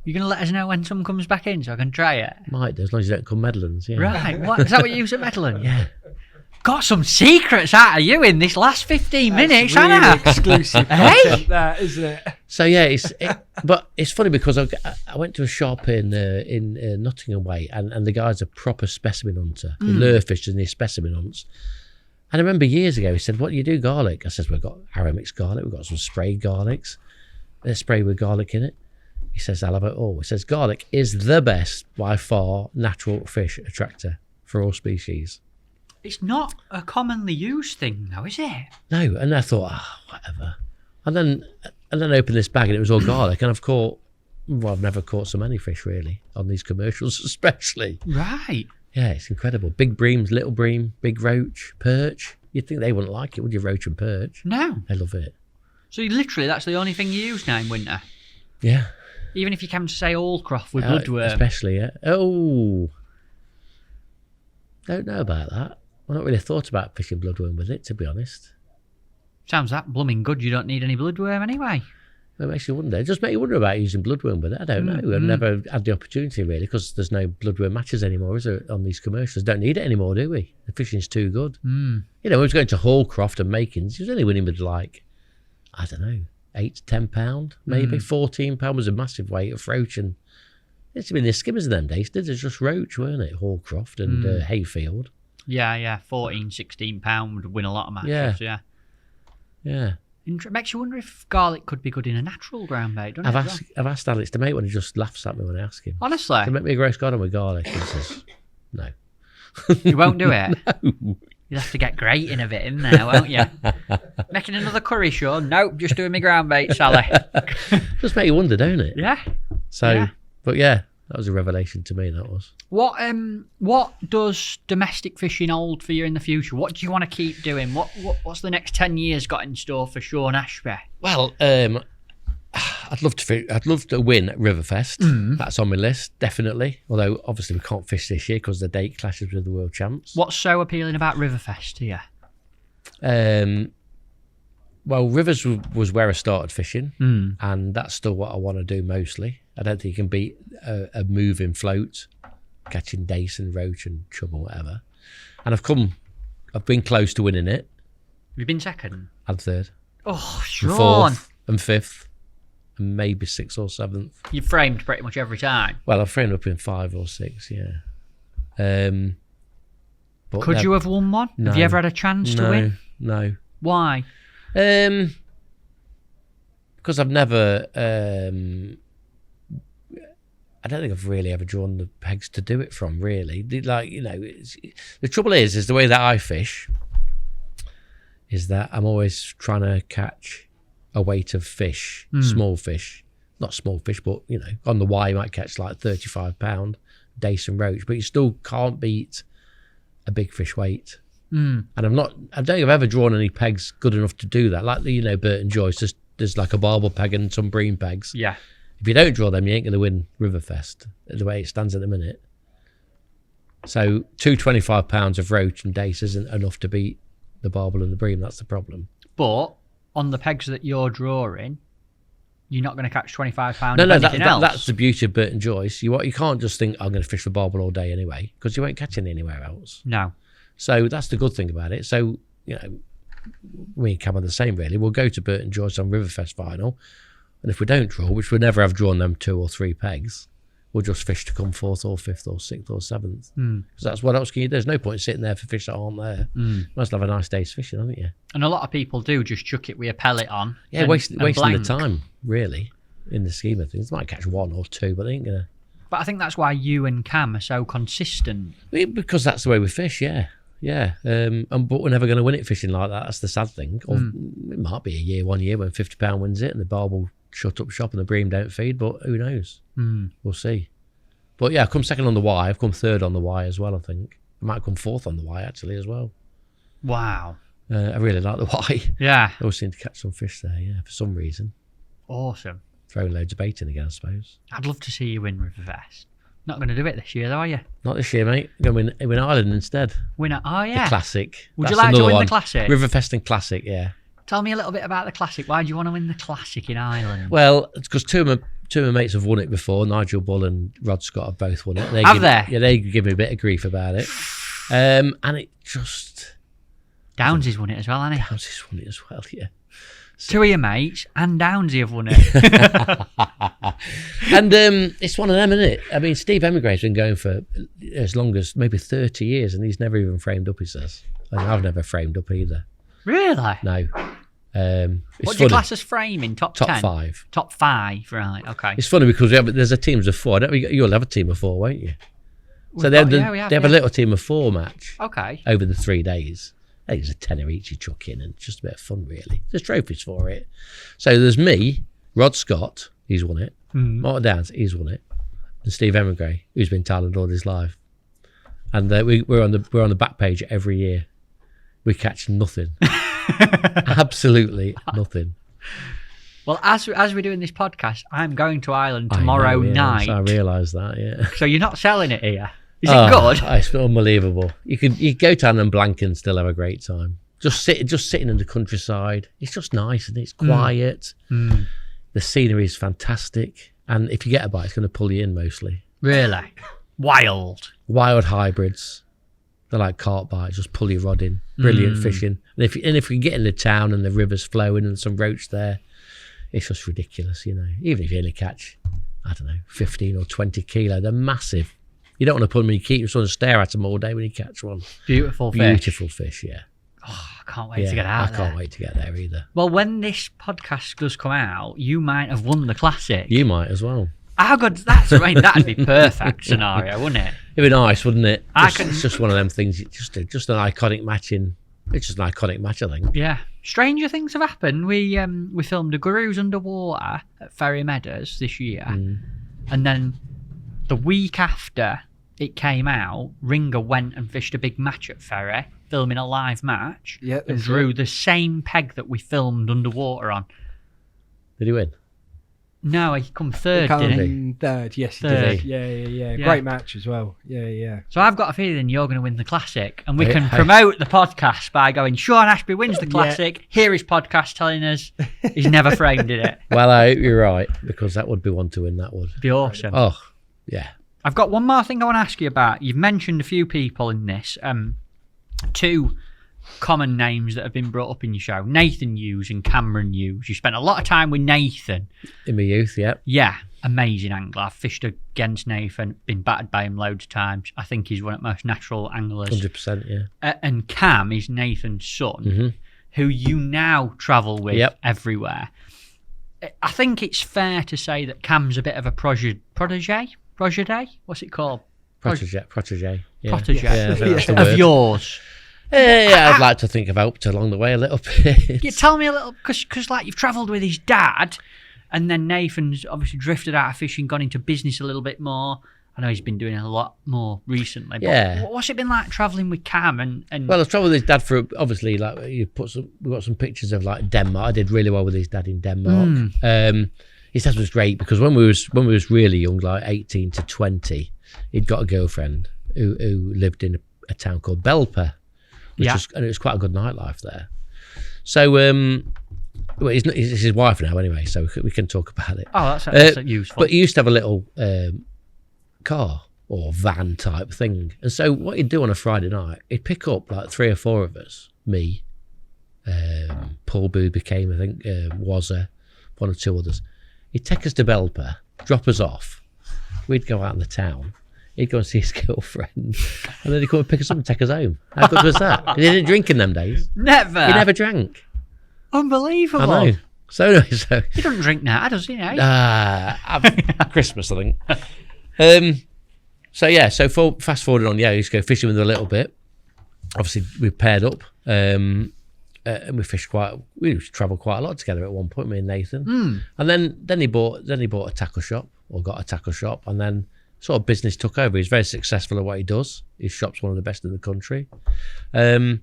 You're going to let us know when some comes back in so I can try it? Might do, as long as you don't come Medlands, yeah. Right. What, is that what you use at Medlands? Yeah. Got some secrets out of you in this last 15 minutes, really Anna. Exclusive content, that, isn't it? So yeah, but it's funny because I went to a shop in Nottingham Way, and the guy's a proper specimen hunter. He lure fishes and he specimen hunts. And I remember years ago he said, "What do you do, garlic?" I said, "We've got Aramix garlic. We've got some sprayed garlics. They're sprayed with garlic in it." He says, "I'll have it all." He says, "Garlic is the best by far natural fish attractor for all species." It's not a commonly used thing, though, is it? No, and I thought, whatever. And then I opened this bag and it was all garlic, and I've never caught so many fish really on these commercials, especially. Right. Yeah, it's incredible. Big breams, little bream, big roach, perch. You'd think they wouldn't like it, would you? Roach and perch. No. They love it. So that's the only thing you use now in winter? Yeah. Even if you come to say Allcroft with bloodworm? Especially, yeah. Oh. Don't know about that. I've not really thought about fishing bloodworm with it, to be honest. Sounds that blooming good. You don't need any bloodworm anyway. It makes you wonder. It just makes you wonder about using bloodworm with it. I don't know. I've never had the opportunity really, because there's no bloodworm matches anymore, is there, on these commercials? Don't need it anymore, do we? The fishing's too good. You know, when we was going to Hallcroft and Makins, he was only winning with like, I don't know, £8 to £10, maybe. £14 was a massive weight of roach, and it's been the skimmers of them days. There's just roach, weren't it? Hallcroft and Hayfield. Yeah, £14, £16 would win a lot of matches. Yeah. It makes you wonder if garlic could be good in a natural ground bait, doesn't it? I've asked Alex to make one. He just laughs at me when I ask him. Honestly? To make me a gross garden with garlic. He says, no. You won't do it? No. You'll have to get grating of it in there, won't you? Making another curry show? Nope, just doing my ground bait, Sally. Just make you wonder, don't it? Yeah. So, but yeah, that was a revelation to me, that was. What does domestic fishing hold for you in the future? What do you want to keep doing? What's the next 10 years got in store for Sean Ashby? Well, I'd love to win at Riverfest. That's on my list, definitely. Although obviously we can't fish this year because the date clashes with the World Champs. What's so appealing about Riverfest to you? Well, Rivers was where I started fishing, and that's still what I want to do mostly. I don't think you can beat a moving float, catching dace and roach and chub or whatever. And I've been close to winning it. You've been second? And third. Oh, And Sean. fourth and fifth. And maybe sixth or seventh. You've framed pretty much every time. Well, I've framed up in 5 or 6, yeah. But Could you have won one? No. Have you ever had a chance to win? No. Why? Because I've never... I don't think I've really ever drawn the pegs to do it from, really. The trouble is the way that I fish is that I'm always trying to catch a weight of fish, small fish. Not small fish, but, on the Y you might catch like 35 pound dace and roach, but you still can't beat a big fish weight. And I don't think I've ever drawn any pegs good enough to do that. Like, Bert and Joyce, there's like a barbel peg and some bream pegs. Yeah. If you don't draw them, you ain't going to win Riverfest, the way it stands at the minute. So 25 pounds of roach and dace isn't enough to beat the barbel and the bream. That's the problem. But on the pegs that you're drawing, you're not going to catch 25 pounds No, of anything else. That's the beauty of Bert and Joyce. You can't just think, I'm going to fish for barbel all day anyway, because you won't catch any anywhere else. No. So that's the good thing about it. So, me and Cam are the same, really. We'll go to Bert and Joyce on Riverfest final. And if we don't draw, which we never have drawn them 2 or 3 pegs, we'll just fish to come 4th or 5th or 6th or 7th. Because that's what else can you do? There's no point sitting there for fish that aren't there. You must have a nice day's fishing, haven't you? And a lot of people do just chuck it with a pellet on. Yeah, and wasting the blank. time, really, in the scheme of things. They might catch 1 or 2, but they ain't going to... But I think that's why you and Cam are so consistent. Because that's the way we fish, yeah. Yeah, but we're never going to win it fishing like that. That's the sad thing. Or it might be one year when £50 wins it and the barbel shut up shop and the bream don't feed, but who knows? We'll see. But yeah, I've come second on the Y. I've come third on the Y as well, I think. I might come 4th on the Y, actually, as well. Wow. I really like the Y. Yeah. I always seem to catch some fish there, yeah, for some reason. Awesome. Throwing loads of bait in again, I suppose. I'd love to see you win Riverfest. Not going to do it this year, though, are you? Not this year, mate. I'm going to win Ireland instead. Winner. Oh, yeah. The Classic. Would That's you like to another win one. the Classic? Riverfest and Classic, yeah. Tell me a little bit about the Classic. Why do you want to win the Classic in Ireland? Well, it's because two of my mates have won it before. Nigel Bull and Rod Scott have both won it. Have they? Yeah, they give me a bit of grief about it. And it just... Downsey's won it as well, hasn't he? Downsey's won it as well, yeah. 2 of your mates and Downsey have won it. And it's one of them, isn't it? I mean, Steve Emigrate's been going for as long as maybe 30 years and he's never even framed up, he says. And I've never framed up either. Really? No. What do you class as framing? Top 10? Top 5. Top 5, right, okay. It's funny because there's a team of 4. You'll have a team of 4, won't you? So they have a little team of 4 match. Okay. Over the 3 days. I think it's a tenner each you chuck in and it's just a bit of fun, really. There's trophies for it. So there's me, Rod Scott, he's won it. Martin Downs, he's won it. And Steve Emigrate, who's been talented all his life. And we're on the back page every year. We catch nothing. Absolutely nothing. Well, as we're doing this podcast, I'm going to Ireland tomorrow night. So I realise that, yeah. So you're not selling it here? Is it good? It's unbelievable. You go down and blank and still have a great time. Just sitting in the countryside. It's just nice and it's quiet. The scenery is fantastic. And if you get a bite, it's going to pull you in mostly. Really? Wild hybrids. They're like cart bites, just pull your rod in. Brilliant fishing. And if you get in the town and the river's flowing and some roach there, it's just ridiculous, Even if you only catch, 15 or 20 kilo, they're massive. You don't want to put them in your keep, you just want to stare at them all day when you catch one. Beautiful fish, yeah. Oh, I can't wait to get out there. I can't wait to get there either. Well, when this podcast does come out, you might have won the Classic. You might as well. How good? That'd be perfect scenario, wouldn't it? It'd be nice, wouldn't it? It's just one of them things. Just an iconic match It's just an iconic match, I think. Yeah. Stranger things have happened. We filmed a Gurus Underwater at Ferry Meadows this year, and then the week after it came out, Ringer went and fished a big match at Ferry, filming a live match, and drew the same peg that we filmed Underwater on. Did he win? No, he come third, He come didn't he? in third, yes, he Third. did. Yeah. Great match as well. Yeah. So I've got a feeling you're going to win the Classic, and we can promote the podcast by going, Sean Ashby wins the Classic. Here is podcast telling us he's never framed in it. Well, I hope you're right, because that would be one to win, that would. Be awesome. Oh, yeah. I've got one more thing I want to ask you about. You've mentioned a few people in this. Two common names that have been brought up in your show, Nathan Hughes and Cameron Hughes. You spent a lot of time with Nathan. In my youth, yeah. Yeah, amazing angler. I've fished against Nathan, been battered by him loads of times. I think he's one of the most natural anglers. 100%, yeah. And Cam is Nathan's son, who you now travel with everywhere. I think it's fair to say that Cam's a bit of a protege? What's it called? Protege. Yeah. Protege. Yeah, I think that's the Of word. yours. Yeah, I'd like to think I've helped along the way a little bit. You tell me a little, because like you've travelled with his dad, and then Nathan's obviously drifted out of fishing, gone into business a little bit more. I know he's been doing a lot more recently. But Yeah. what's it been like travelling with Cam? And Well, I've travelled with his dad for, obviously, like we've got some pictures of like Denmark. I did really well with his dad in Denmark. His dad was great because when we was really young, like 18 to 20, he'd got a girlfriend who lived in a town called Belper. And it was quite a good nightlife there. So, well, he's his wife now anyway, so we can talk about it. Oh, that's useful. But he used to have a little car or van type thing. And so what he'd do on a Friday night, he'd pick up like 3 or 4 of us, me, Paul Booby came, I think, Wazza, 1 or 2 others. He'd take us to Belper, drop us off. We'd go out in the town. He'd go and see his girlfriend, and then he'd come and pick us up and take us home. How good was that? He didn't drink in them days. Never. He never drank. Unbelievable. I know. So anyway, He doesn't drink now, does he? Christmas, I think. So fast forwarding on, I used to go fishing with him a little bit. Obviously, we paired up, and we travelled quite a lot together at one point, me and Nathan. And then he bought a tackle shop, or got a tackle shop, and then sort of business took over. He's very successful at what he does. His shop's one of the best in the country. And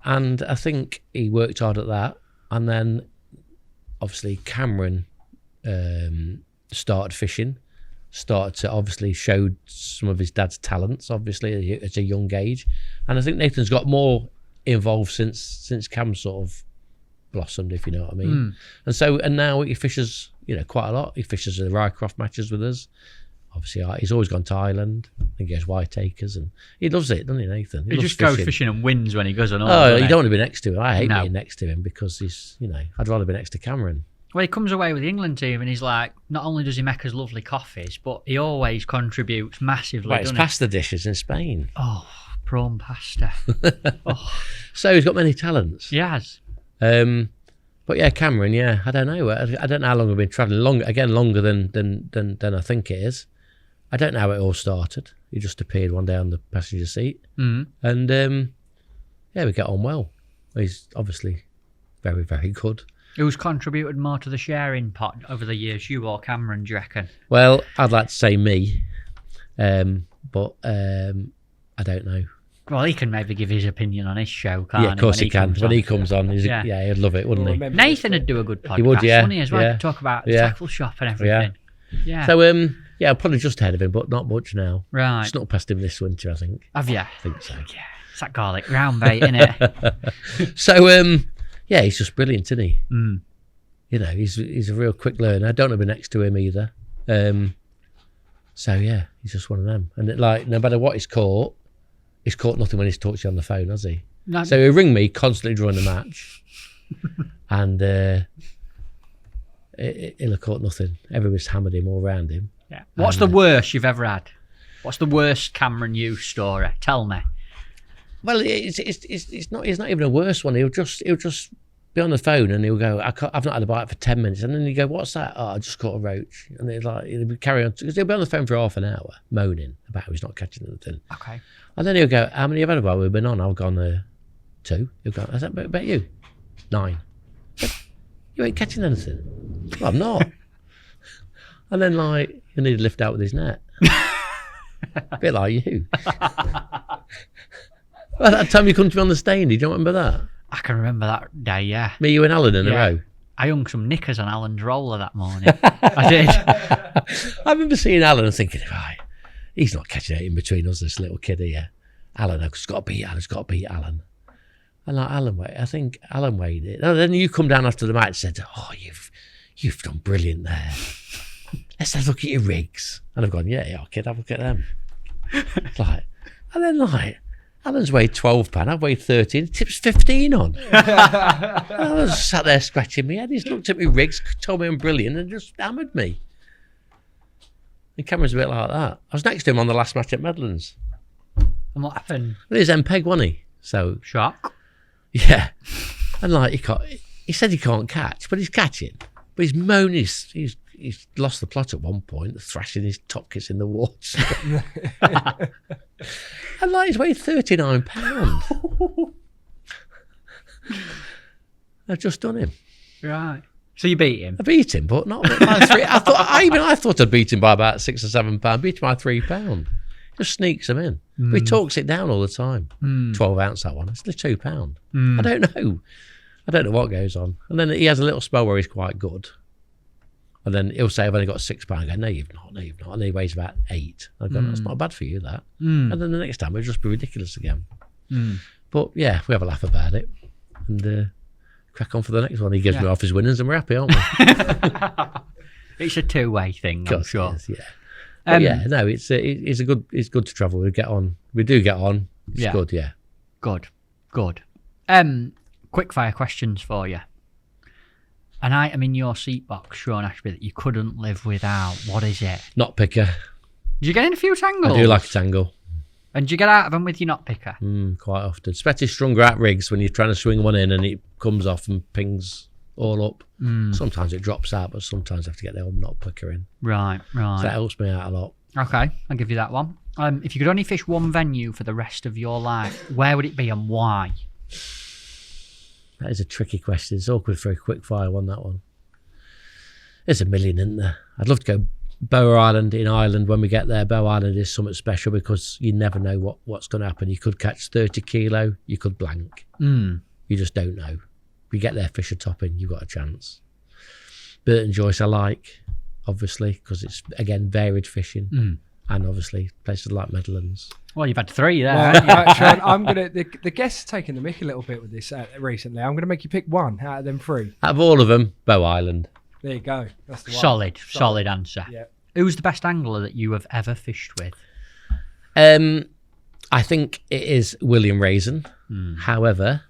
I think he worked hard at that. And then obviously Cameron started fishing, started to obviously show some of his dad's talents, obviously at a young age. And I think Nathan's got more involved since Cam sort of blossomed, if you know what I mean. And now he fishes, quite a lot. He fishes the Rycroft matches with us. Obviously, he's always gone to Ireland. I think he has white acres, and he loves it, doesn't he, Nathan? He just goes fishing and wins when he goes on. You don't want to be next to him. I hate being next to him because he's, I'd rather be next to Cameron. Well, he comes away with the England team, and he's like, not only does he make us lovely coffees, but he always contributes massively. Right, it's pasta dishes in Spain. Oh, prawn pasta. So he's got many talents. He has. But yeah, Cameron. Yeah, I don't know. I don't know how long we've been travelling. Longer than I think it is. I don't know how it all started. He just appeared one day on the passenger seat, and we get on well. He's obviously very, very good. Who's contributed more to the sharing pot over the years, you or Cameron, do you reckon? Well, I'd like to say me, but I don't know. Well, he can maybe give his opinion on his show, can't he? Yeah, of course he can. When he comes on, he'd love it, wouldn't he? Nathan would do a good podcast, he would, wouldn't he, as well? He'd talk about the tackle shop and everything. Yeah. So, I'm probably just ahead of him, but not much now. Right. Snuck past him this winter, I think. Have you? I think so. Yeah. It's that garlic ground bait, isn't it? So, he's just brilliant, isn't he? He's a real quick learner. I don't want to be next to him either. He's just one of them. And no matter what he's caught nothing when he's talked to you on the phone, has he? No. So he'll ring me constantly during the match, and he'll have caught nothing. Everybody's hammered him all around him. Yeah. What's the worst you've ever had? What's the worst Cameron Hughes story? Tell me. Well, it's not even a worse one. He'll just be on the phone and he'll go, I've not had a bite for 10 minutes, and then you go, what's that? Oh, I just caught a roach. And he'll carry on, because he'll be on the phone for half an hour moaning about how he's not catching anything. Okay. And then he'll go, how many have you had while we've been on? I've gone 2. He'll go, I said, about you? 9. You ain't catching anything. Well, I'm not. And then you need to lift out with his net. A bit like you. Well, that time you come to me on the Stainey, do you remember that? I can remember that day, yeah. Me, you and Alan in a row. I hung some knickers on Alan's roller that morning. I did. I remember seeing Alan and thinking, right, he's not catching it in between us, this little kid here. Alan, I've got to beat Alan, it's got to beat Alan. And like Alan, I think Alan weighed it. And then you come down after the match and said, oh, you've done brilliant there. Let's have a look at your rigs. And I've gone, yeah, kid, have a look at them. And then Alan's weighed 12 pound, I've weighed 13, tips 15 on. I was sat there scratching my head. He's looked at me rigs, told me I'm brilliant, and just hammered me. And Cameron's a bit like that. I was next to him on the last match at Medlands. And what happened? Well, he's MPEG, wasn't he? So Shock. yeah. And he said he can't catch, but he's catching. But he's moaning, he's lost the plot at one point, thrashing his top kits in the water. And he's weighed 39 pounds. I've just done him. Right. So you beat him? I beat him, but not by 3. I thought I'd beat him by about 6 or 7 pounds. Beat him by 3 pounds. Just sneaks him in. But he talks it down all the time. 12 ounce that one. It's only 2 pounds. I don't know what goes on. And then he has a little spell where he's quite good. And then he'll say, I've only got 6 pounds. I go, no, you've not. And he weighs about 8. I go, that's not bad for you, that. And then the next time it'll just be ridiculous again. But yeah, we have a laugh about it. And crack on for the next one. He gives me off his winnings and we're happy, aren't we? It's a two-way thing, I'm sure. It is, yeah. No, it's good to travel. We get on. We do get on. It's good, yeah. Good. Quick fire questions for you. An item in your seat box, Sean Ashby, that you couldn't live without. What is it? Knot picker. Did you get in a few tangles? I do like a tangle. And do you get out of them with your knot picker? Quite often. Especially stronger out rigs when you're trying to swing one in and it comes off and pings all up. Sometimes it drops out, but sometimes I have to get the old knot picker in. Right. So that helps me out a lot. Okay, I'll give you that one. If you could only fish one venue for the rest of your life, where would it be and why? That is a tricky question. It's awkward for a quick fire one, that one. There's a million, isn't there? I'd love to go Bow Island in Ireland when we get there. Bow Island is something special because you never know what's going to happen. You could catch 30 kilo, you could blank. You just don't know. If you get there, fish a topping, you've got a chance. Burton Joyce I like, obviously, because it's, again, varied fishing. And obviously places like Medlands. Well, you've had 3 there. Right, Sean, I'm gonna. The guest's taken the mick a little bit with this recently. I'm gonna make you pick one out of them 3. Out of all of them, Bow Island. There you go. That's the one. Solid answer. Yeah. Who's the best angler that you have ever fished with? I think it is William Raisin. However,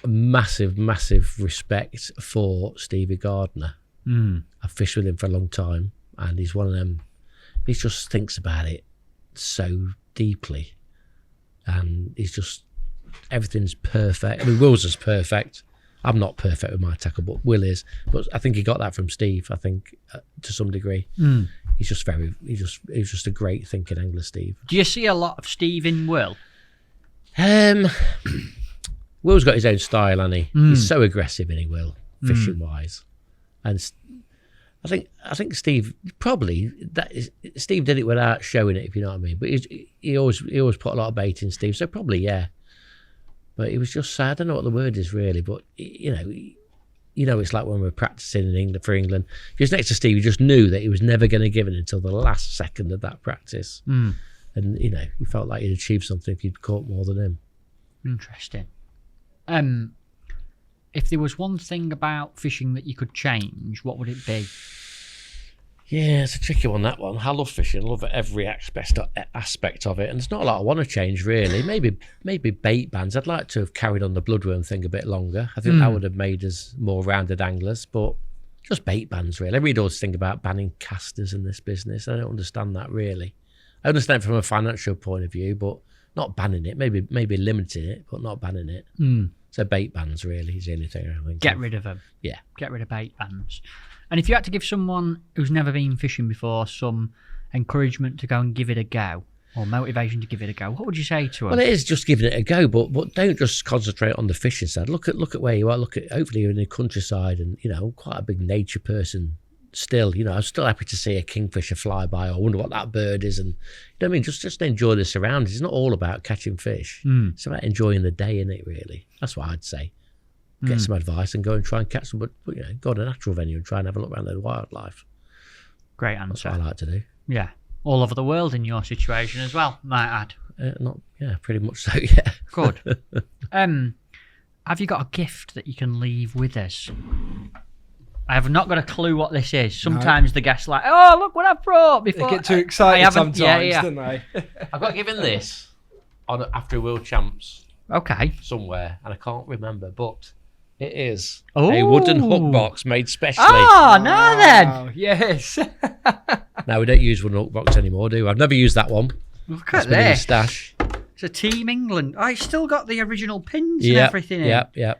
massive respect for Stevie Gardner. I've fished with him for a long time. And he's one of them, he just thinks about it so deeply. And he's just, everything's perfect. I mean, Will's is perfect. I'm not perfect with my tackle, but Will is. But I think he got that from Steve, I think, to some degree. He's just he's just a great thinking angler, Steve. Do you see a lot of Steve in Will? Will's got his own style, hasn't he? He's so aggressive, isn't he, Will, fishing-wise. And I think Steve Steve did it without showing it, if you know what I mean. But he always put a lot of bait in Steve, so probably But it was just sad. I don't know what the word is really, but you know, it's like when we're practicing in England for England. Because next to Steve, you just knew that he was never going to give it until the last second of that practice, and you felt like you'd achieved something if you'd caught more than him. Interesting. If there was one thing about fishing that you could change, what would it be? Yeah, it's a tricky one, that one. I love fishing. I love every aspect of it. And there's not a lot I want to change, really. Maybe bait bans. I'd like to have carried on the bloodworm thing a bit longer. I think that would have made us more rounded anglers. But just bait bans, really. Everybody always think about banning casters in this business. I don't understand that, really. I understand it from a financial point of view, but not banning it. Maybe limiting it, but not banning it. So bait bans really is the only thing I think. Get rid of them. Yeah. Get rid of bait bans. And if you had to give someone who's never been fishing before some encouragement to go and give it a go, or motivation to give it a go, what would you say to them? Well, it is just giving it a go, but don't just concentrate on the fishing side. Look at where you are. Hopefully you're in the countryside, and I'm quite a big nature person. Still, I'm still happy to see a kingfisher fly by. I wonder what that bird is, and I mean, just enjoy the surroundings. It's not all about catching fish. It's about enjoying the day, innit? Really, that's what I'd say. get some advice and go and try and catch them. But go to a natural venue and try and have a look around the wildlife. Great That's answer. what I like to do. Yeah. All over the world in your situation as well, might add. Pretty much so, yeah. Good. Have you got a gift that you can leave with us? I have not got a clue what this is. Sometimes the guests are like, oh, look what I've brought. Before They get too excited sometimes, yeah. don't they? I got given this after a World Champs Okay. somewhere, and I can't remember, but it is Ooh. a wooden hook box made specially. Oh, no then. Wow, yes. Now, we don't use wooden hook box anymore, do we? I've never used that one. Look It's at been in the this. stash. It's a Team England. Oh, it's still got the original pins and everything in. Yep.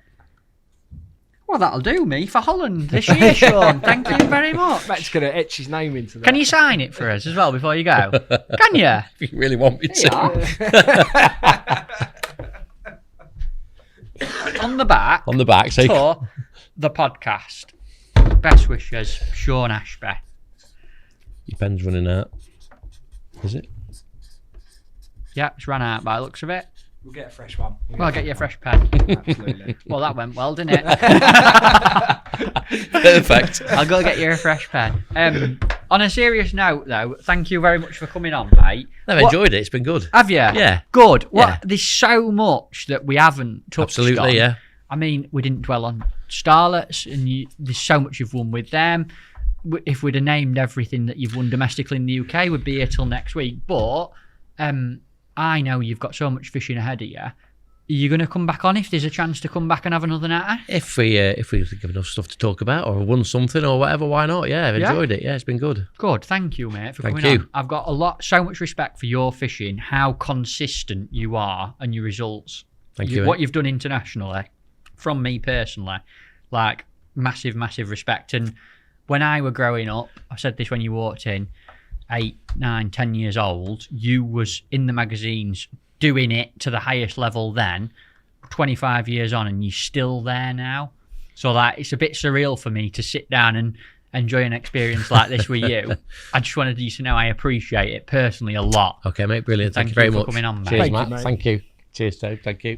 Well, that'll do me for Holland this year, Sean. Thank you very much. Matt's going to etch his name into that. Can you sign it for us as well before you go? Can you? If you really want me to. On the back. On the back, so For the podcast. Best wishes, Sean Ashby. your pen's running out. Is it? Yeah, it's run out by the looks of it. We'll get a fresh one. Well, I'll get you a fresh pen. Absolutely. Well, that went well, didn't it? Perfect. I'll go get you a fresh pen. On a serious note, though, thank you very much for coming on, mate. I've enjoyed it. It's been good. Have you? Yeah. Good. Yeah. There's so much that we haven't touched on. Absolutely, yeah. I mean, we didn't dwell on Starlets, and there's so much you've won with them. If we'd have named everything that you've won domestically in the UK, we'd be here till next week. But I know you've got so much fishing ahead of you. Are you going to come back on if there's a chance to come back and have another natter? If we think of enough stuff to talk about or won something or whatever, why not? Yeah, I've enjoyed it. Yeah, it's been good. Good. Thank you, mate, for Thank coming you. on. I've got so much respect for your fishing, how consistent you are and your results. Thank you. What you've done internationally, from me personally, like massive, massive respect. And when I were growing up, I said this when you walked in, 8, 9, 10 years old, you was in the magazines doing it to the highest level then, 25 years on, and you're still there now. So like, it's a bit surreal for me to sit down and enjoy an experience like this with you. I just wanted you to know I appreciate it personally a lot. Okay, mate, brilliant. Thank you Thank very you for much. coming on, mate. Cheers, Thank you, Matt. mate. Thank you. Cheers, Dave. Thank you.